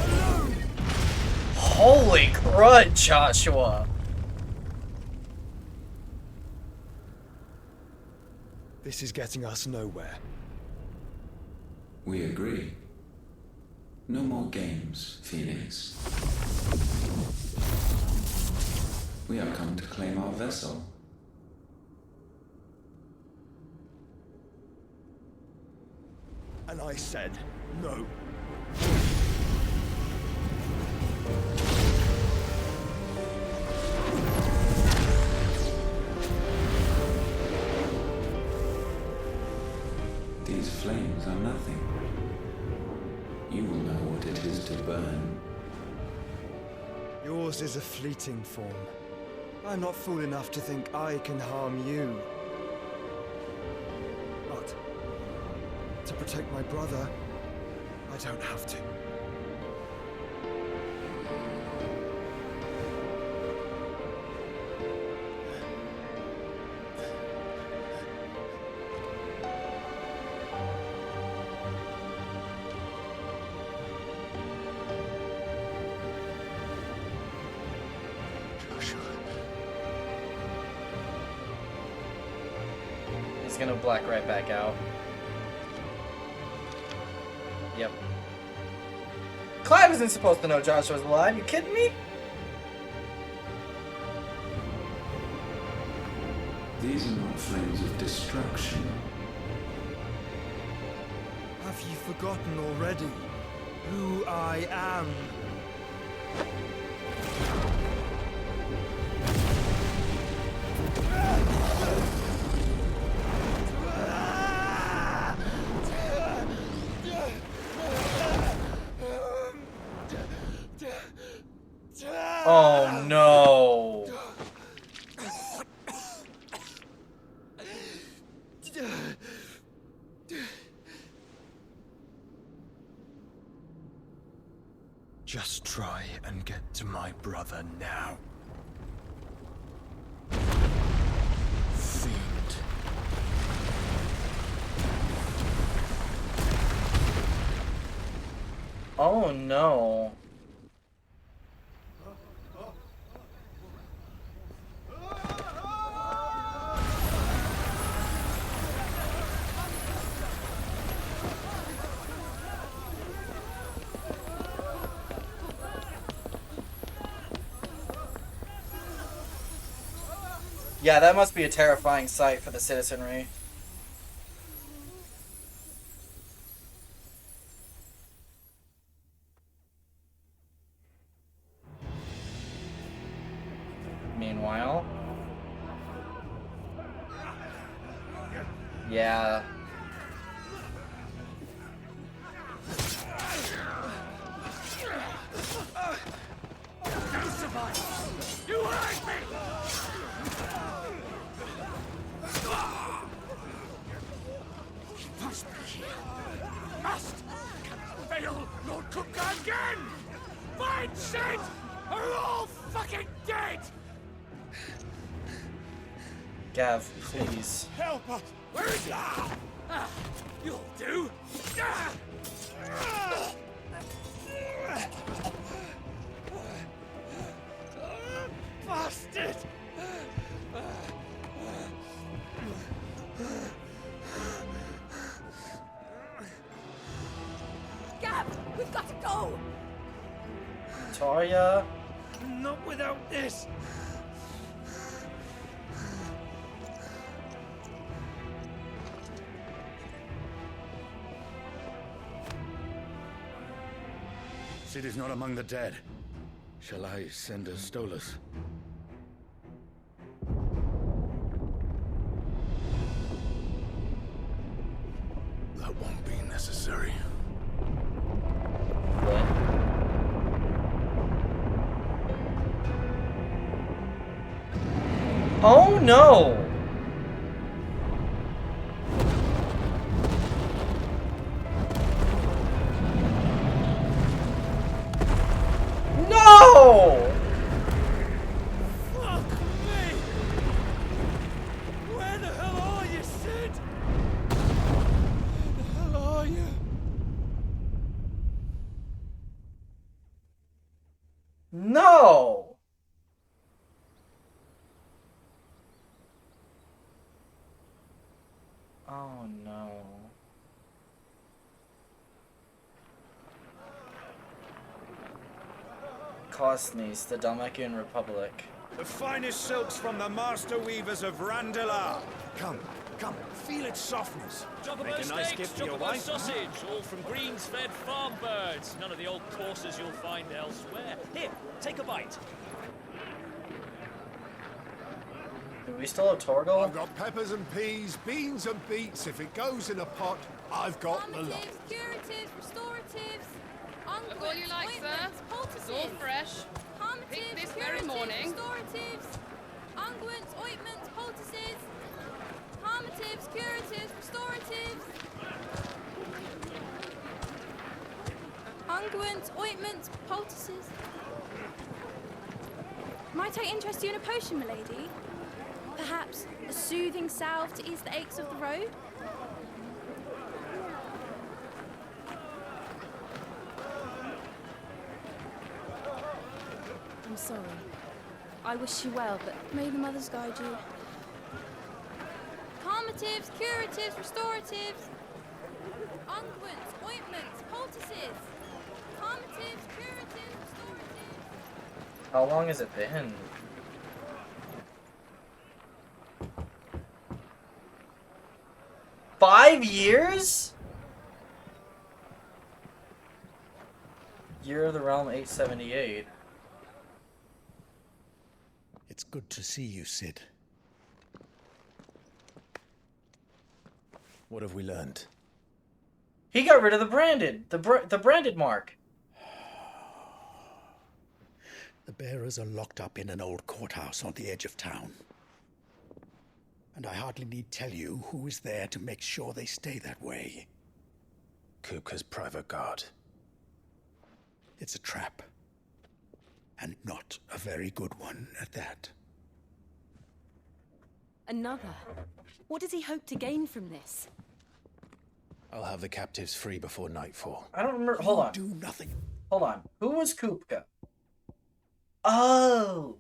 alone. Holy crud, Joshua. This is getting us nowhere. We agree. No more games, Phoenix. We have come to claim our vessel. And I said no. These flames are nothing. You will know what it is to burn. Yours is a fleeting form. I'm not fool enough to think I can harm you. But to protect my brother, I don't have to. He's gonna black right back out. Yep. Clive isn't supposed to know Joshua's alive. You kidding me? These are not flames of destruction. Have you forgotten already who I am? Oh no. Just try and get to my brother now. Fiend. Oh no. Yeah, that must be a terrifying sight for the citizenry. Meanwhile... Yeah. No survivors! You hurt me! He must be here. Must! Cannot fail Lord Cook again! Find Sid! Are all fucking dead! Gav, please. Help us! Where is he? You'll do! Bastard! Gab, we've got to go! Talia? Not without this! Sid is not among the dead. Shall I send a Stolas? That won't be necessary. Oh no! No! Fuck me! Where the hell are you, Sid? Where the hell are you? No! Oh no. Cosnes, the Dalmatian Republic. The finest silks from the master weavers of Randalar. Come, feel its softness. Make a nice gift for your wife. Sausage, all from greens-fed farm birds. None of the old courses you'll find elsewhere. Here, take a bite. Do we still have Torgal? I've got peppers and peas, beans and beets. If it goes in a pot, I've got the lot. Curatives, restoratives, Look all you like, sir. It's all fresh. Picked this very morning. Restoratives, unguents, ointments, poultices, harmatives, curatives, restoratives, unguents, ointments, poultices. Might I interest you in a potion, milady? Perhaps a soothing salve to ease the aches of the road? I'm sorry. I wish you well, but may the mothers guide you. Calmatives, curatives, restoratives, unguents, ointments, poultices. Calmatives, curatives, restoratives. How long has it been? $5 years? Year of the Realm 878. It's good to see you, Sid. What have we learned? He got rid of the branded mark. The bearers are locked up in an old courthouse on the edge of town. And I hardly need tell you who is there to make sure they stay that way. Kupka's private guard. It's a trap. And not a very good one at that. Another? What does he hope to gain from this? I'll have the captives free before nightfall. I don't remember. Hold on. Do nothing. Hold on. Who was Kupka? Oh.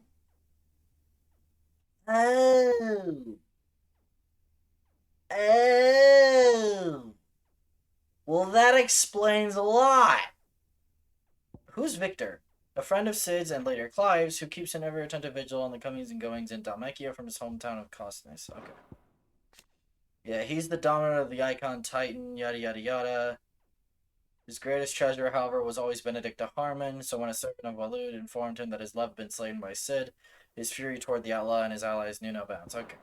Well, that explains a lot. Who's Victor? a friend of Sid's and later Clive's, who keeps an ever-attentive vigil on the comings and goings in Dhalmekia from his hometown of Costness. Okay. Yeah, he's the dominant of the Icon Titan, yada yada yada. His greatest treasure, however, was always Benedict de Harmon, so when a servant of Walud informed him that his love had been slain by Sid, his fury toward the outlaw and his allies knew no bounds. Okay.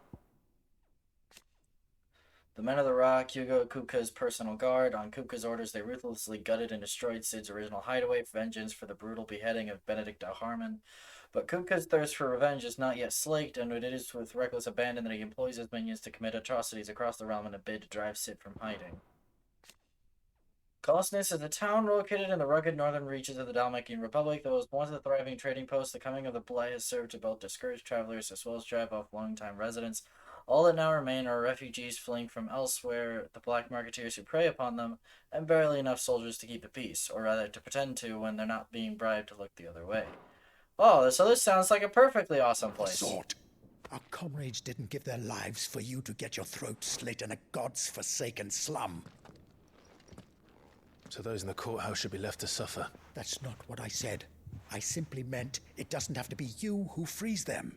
The Men of the Rock, Hugo, Kupka's personal guard. On Kupka's orders, they ruthlessly gutted and destroyed Sid's original hideaway, vengeance for the brutal beheading of Benedict de Harmon. But Kupka's thirst for revenge is not yet slaked, and it is with reckless abandon that he employs his minions to commit atrocities across the realm in a bid to drive Sid from hiding. Costness is a town located in the rugged northern reaches of the Dhalmekian Republic that was once a thriving trading post. The coming of the Blight has served to both discourage travelers as well as drive off long-time residents. All that now remain are refugees fleeing from elsewhere, the black marketeers who prey upon them, and barely enough soldiers to keep the peace, or rather to pretend to when they're not being bribed to look the other way. Oh, so this sounds like a perfectly awesome place. Sort. Our comrades didn't give their lives for you to get your throat slit in a god's-forsaken slum. So those in the courthouse should be left to suffer. That's not what I said. I simply meant it doesn't have to be you who frees them.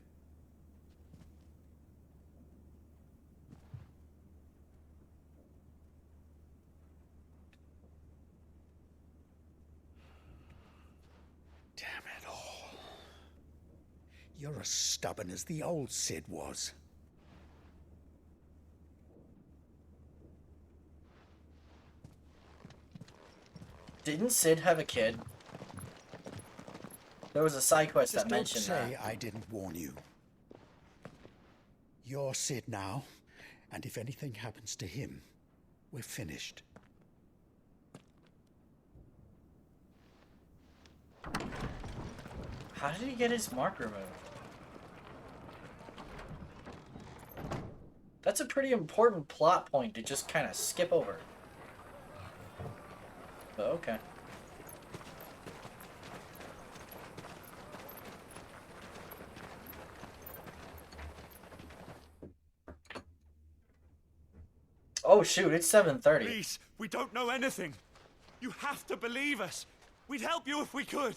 Damn it all. You're as stubborn as the old Sid was. Didn't Sid have a kid? There was a side quest that mentioned that. Don't say I didn't warn you. You're Sid now, and if anything happens to him, we're finished. How did he get his mark removed? That's a pretty important plot point to just kind of skip over. But okay. Oh shoot, it's 7:30. Please, we don't know anything. You have to believe us. We'd help you if we could.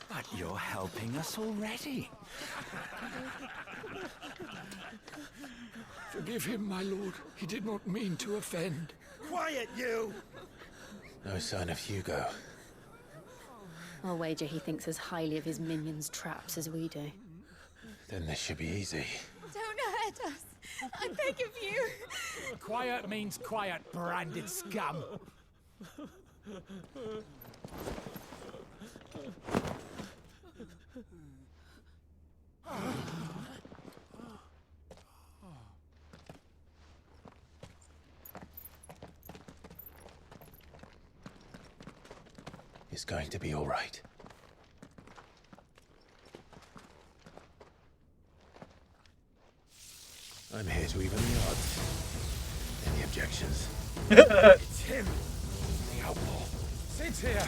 But you're helping us already. Forgive him, my lord. He did not mean to offend. Quiet, you! No sign of Hugo. I'll wager he thinks as highly of his minions' traps as we do. Then this should be easy. Don't hurt us. I beg of you. Quiet means quiet, branded scum. It's going to be all right. I'm here to even the odds. Any objections? It's him, the outlaw. Sid's here.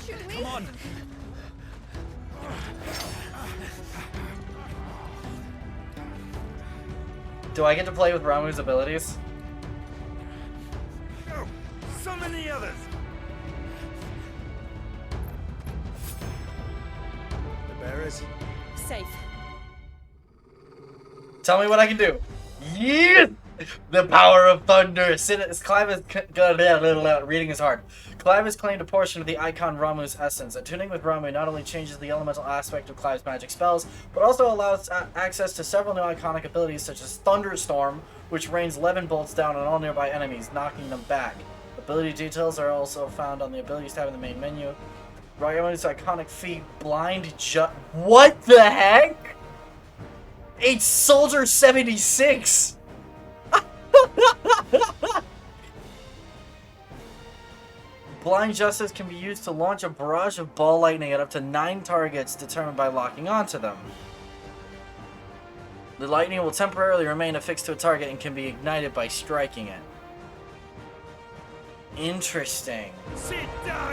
Should we? Come on. Do I get to play with Ramu's abilities? Oh, so many others. The bearers? Safe. Tell me what I can do. Yeah! The power of thunder. Clive is reading is hard. Clive has claimed a portion of the icon Ramu's essence. Attuning with Ramu not only changes the elemental aspect of Clive's magic spells, but also allows access to several new iconic abilities such as Thunderstorm, which rains levin bolts down on all nearby enemies, knocking them back. Ability details are also found on the abilities tab in the main menu. Ramu's iconic feat, Blind What the heck? It's Soldier 76! Blind Justice can be used to launch a barrage of ball lightning at up to 9 targets determined by locking onto them. The lightning will temporarily remain affixed to a target and can be ignited by striking it. Interesting.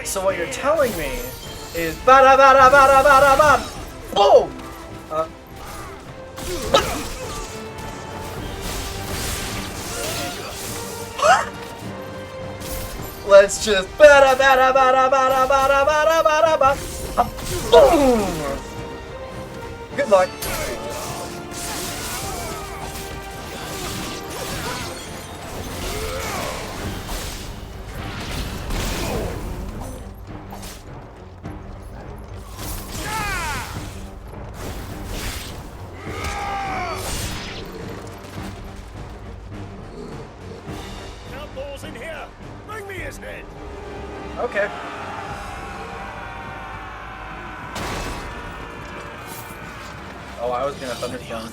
So what you're telling me is bada bada bada bada bada boom! Let's just bada bada bada bada bada bada bada bada. Boom! Good luck. Outlaws in here! Bring me his head! Okay. Oh, I was gonna thunderstorm.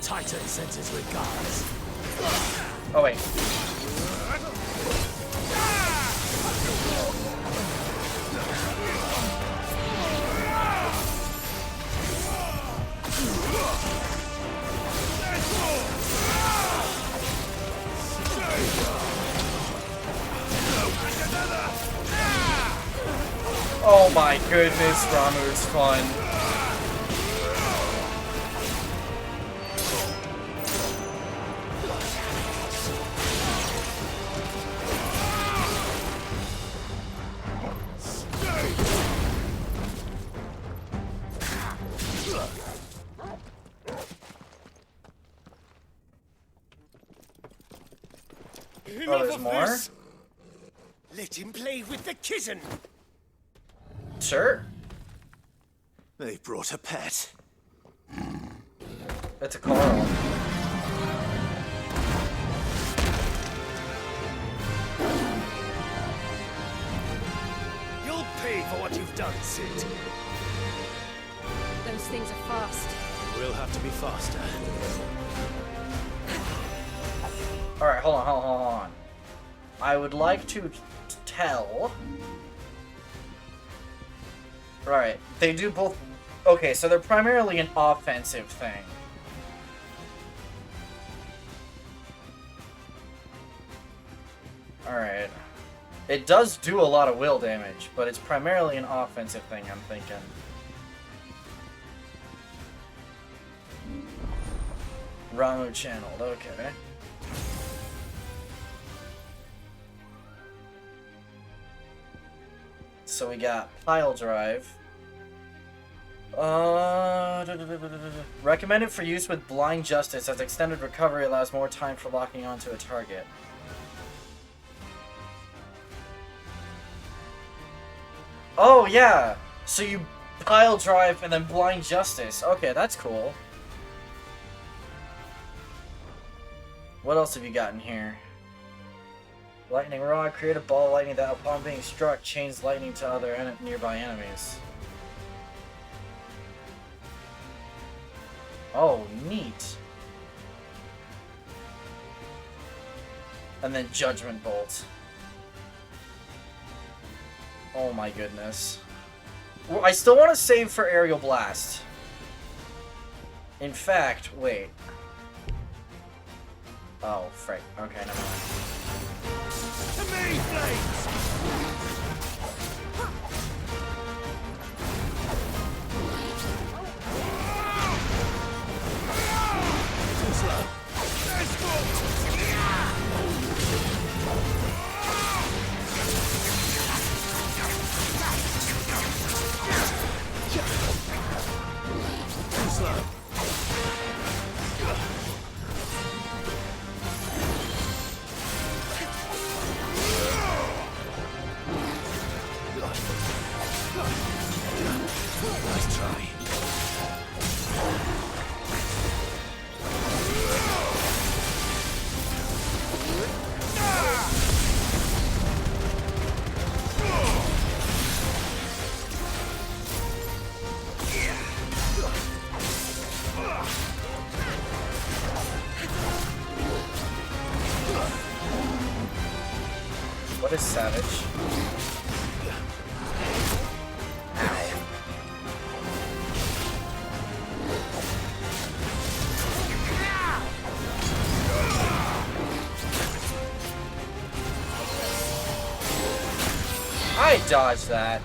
Titan sends his regards. Oh wait. Oh my goodness, Ramu's fun. Oh, there's more? Let him play with the kitten. Sure. They brought a pet. That's a Carl. You'll pay for what you've done, Sid. Those things are fast. We'll have to be faster. Alright, hold on. I would like to tell... Right, they do both... Okay, so they're primarily an offensive thing. Alright. It does do a lot of will damage, but it's primarily an offensive thing, I'm thinking. Ramu channeled, okay. So we got Pile Drive. Recommended for use with Blind Justice, as extended recovery allows more time for locking onto a target. Oh yeah! So you Pile Drive and then Blind Justice. Okay, that's cool. What else have you got in here? Lightning Rod, create a ball of lightning that upon being struck chains lightning to other nearby enemies. Oh, neat. And then Judgment Bolt. Oh my goodness. Well, I still want to save for Aerial Blast. In fact, wait. Oh, frick. Okay, never mind. To me, Flames! Too slow. Too slow. Nice try. What is Savage? I dodged that.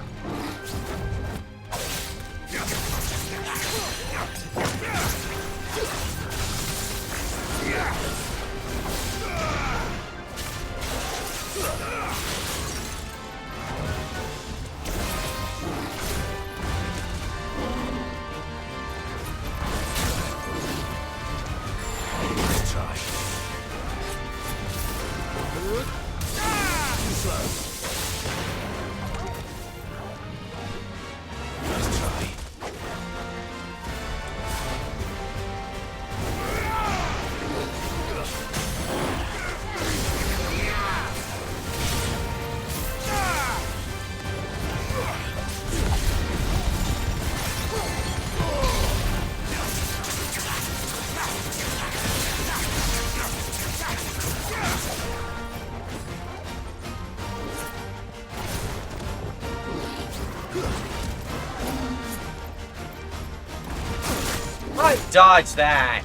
I dodged that.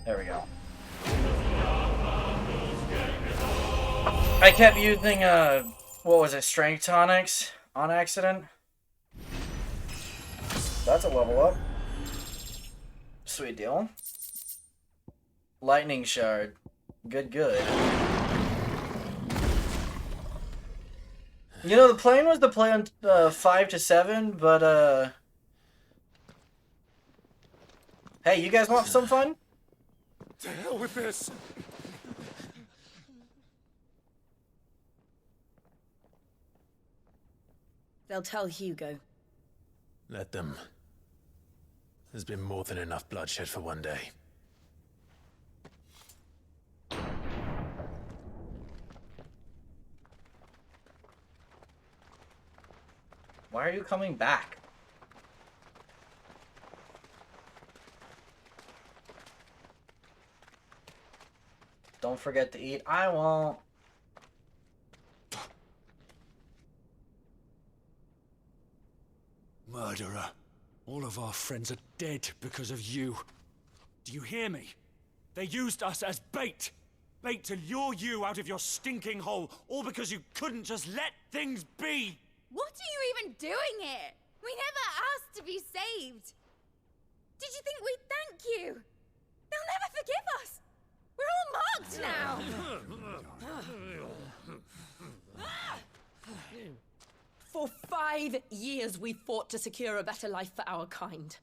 There we go. I kept using what was it, strength tonics on accident. That's a level up. Sweet deal. Lightning shard. Good, good. You know, the plan was to play on 5 to 7, but hey, you guys want some fun? To hell with this. They'll tell Hugo. Let them. There's been more than enough bloodshed for one day. Why are you coming back? Don't forget to eat. I won't. Murderer. All of our friends are dead because of you. Do you hear me? They used us as bait. Bait to lure you out of your stinking hole, all because you couldn't just let things be. What are you even doing here? We never asked to be saved. Did you think we'd thank you? They'll never forgive us. We're all marked now. For 5 years we fought to secure a better life for our kind.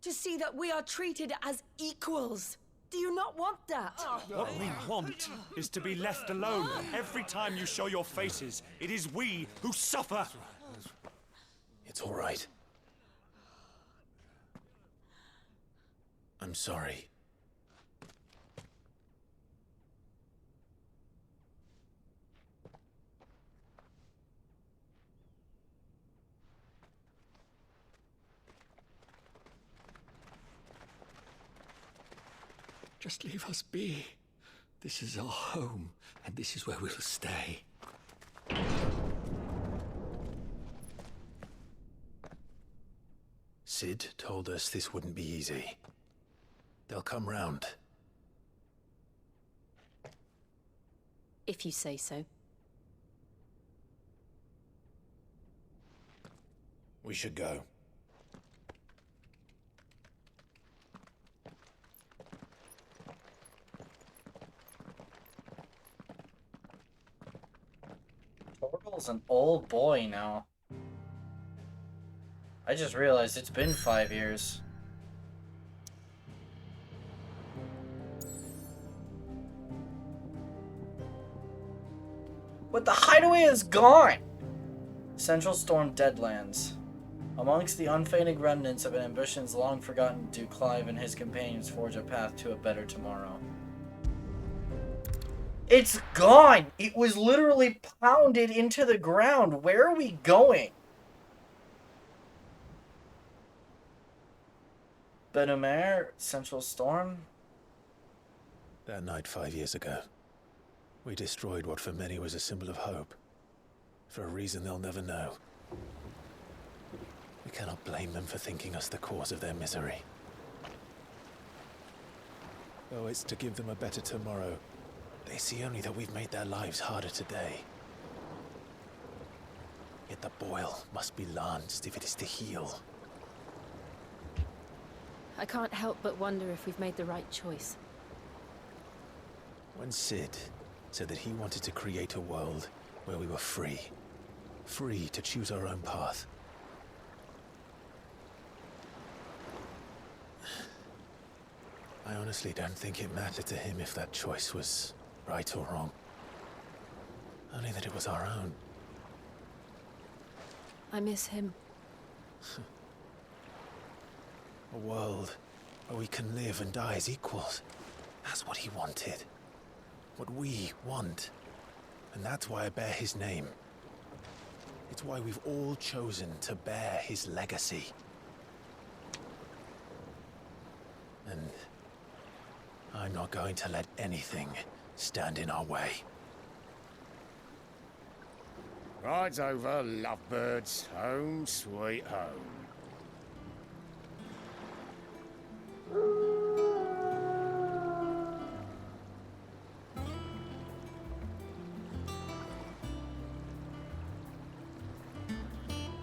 To see that we are treated as equals. Do you not want that? What we want is to be left alone. Every time you show your faces, it is we who suffer. It's all right. I'm sorry. Just leave us be. This is our home, and this is where we'll stay. Sid told us this wouldn't be easy. They'll come round. If you say so. We should go. Torgal's an old boy now. I just realized it's been 5 years. But the hideaway is gone! Central Storm Deadlands. Amongst the unfading remnants of ambitions long forgotten, do Clive and his companions forge a path to a better tomorrow. It's gone! It was literally pounded into the ground. Where are we going? Benumer, Central Storm? That night 5 years ago, we destroyed what for many was a symbol of hope. For a reason they'll never know. We cannot blame them for thinking us the cause of their misery. Though it's to give them a better tomorrow, they see only that we've made their lives harder today. Yet the boil must be lanced if it is to heal. I can't help but wonder if we've made the right choice. When Sid said that he wanted to create a world where we were free. Free to choose our own path. I honestly don't think it mattered to him if that choice was right or wrong. Only that it was our own. I miss him. A world where we can live and die as equals. That's what he wanted. What we want. And that's why I bear his name. It's why we've all chosen to bear his legacy. And I'm not going to let anything stand in our way. Rides over, lovebirds. Home sweet home.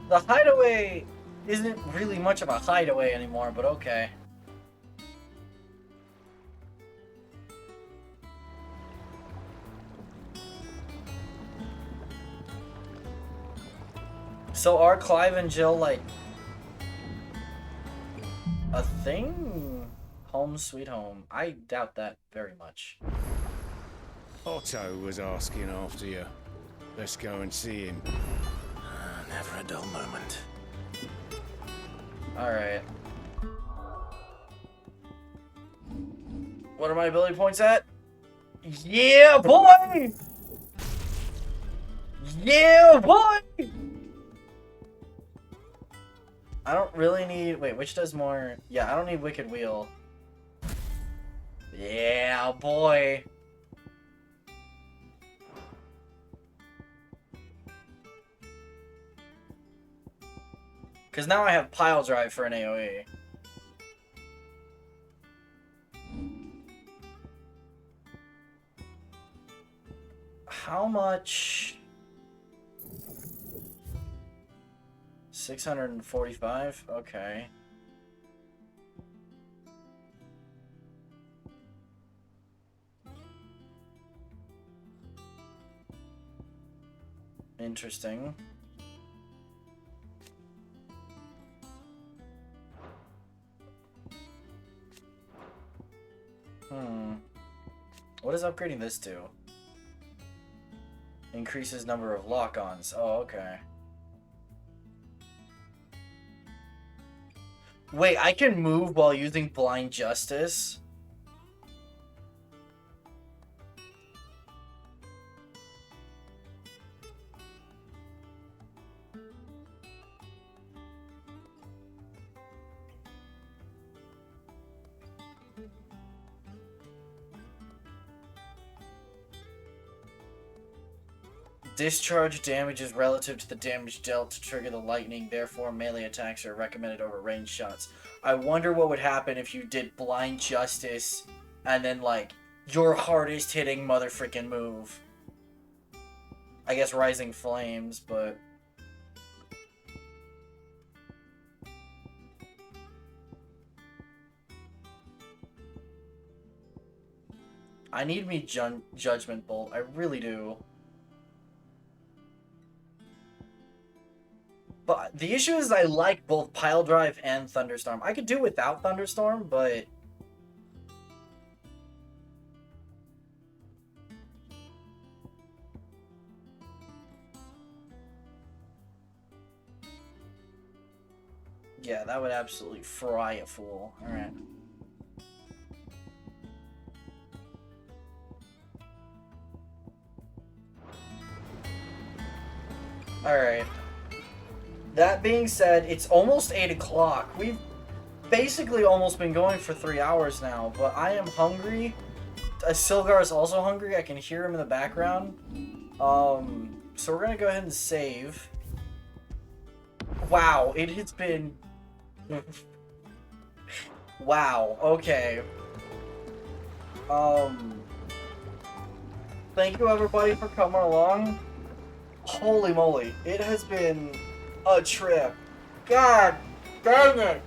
The hideaway isn't really much of a hideaway anymore, but okay. So are Clive and Jill, like, a thing? Home sweet home. I doubt that very much. Otto was asking after you. Let's go and see him. Never a dull moment. Alright. What are my ability points at? Yeah, boy! Yeah, boy! I don't really need... Wait, which does more... Yeah, I don't need Wicked Wheel. Yeah, boy! Because now I have Pile Drive for an AoE. How much... 645? Okay. Interesting. What is upgrading this to? Increases number of lock-ons. Oh, okay. Wait, I can move while using Blind Justice? Discharge damage is relative to the damage dealt to trigger the lightning, therefore melee attacks are recommended over ranged shots. I wonder what would happen if you did Blind Justice and then, like, your hardest hitting motherfrickin' move. I guess Rising Flames, but... I need me Judgment Bolt, I really do. But the issue is I like both Pile Drive and Thunderstorm. I could do without Thunderstorm, but... yeah, that would absolutely fry a fool. Alright. Alright. That being said, it's almost 8 o'clock. We've basically almost been going for 3 hours now, but I am hungry. Silgar is also hungry. I can hear him in the background. So we're gonna go ahead and save. Wow, it has been... wow, okay. Thank you everybody for coming along. Holy moly, it has been... a trip. God dang it.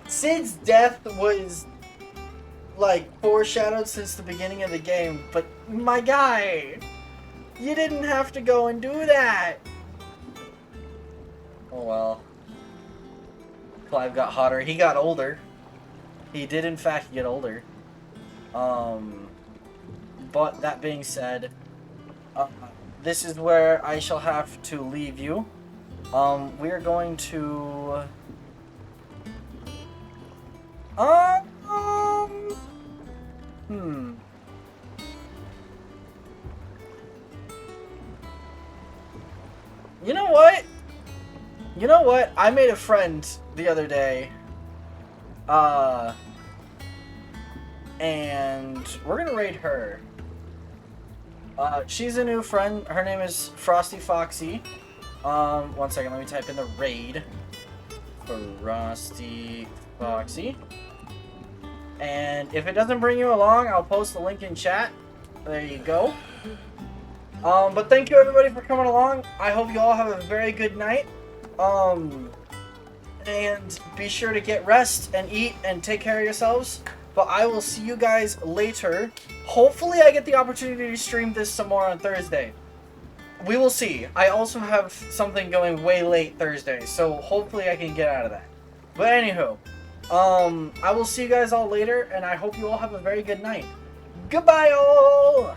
Sid's death was, like, foreshadowed since the beginning of the game, but my guy, you didn't have to go and do that. Oh well. Clive got hotter. He got older. He did in fact get older. But that being said, this is where I shall have to leave you. We are going to... You know what? You know what? I made a friend the other day. And we're gonna raid her. She's a new friend. Her name is Frosty Foxy. One second, let me type in the raid. Frosty Foxy. And if it doesn't bring you along, I'll post the link in chat. There you go. But thank you everybody for coming along. I hope you all have a very good night. And be sure to get rest and eat and take care of yourselves. But I will see you guys later. Hopefully I get the opportunity to stream this some more on Thursday. We will see. I also have something going way late Thursday, so hopefully I can get out of that. But anywho, I will see you guys all later, and I hope you all have a very good night. Goodbye all!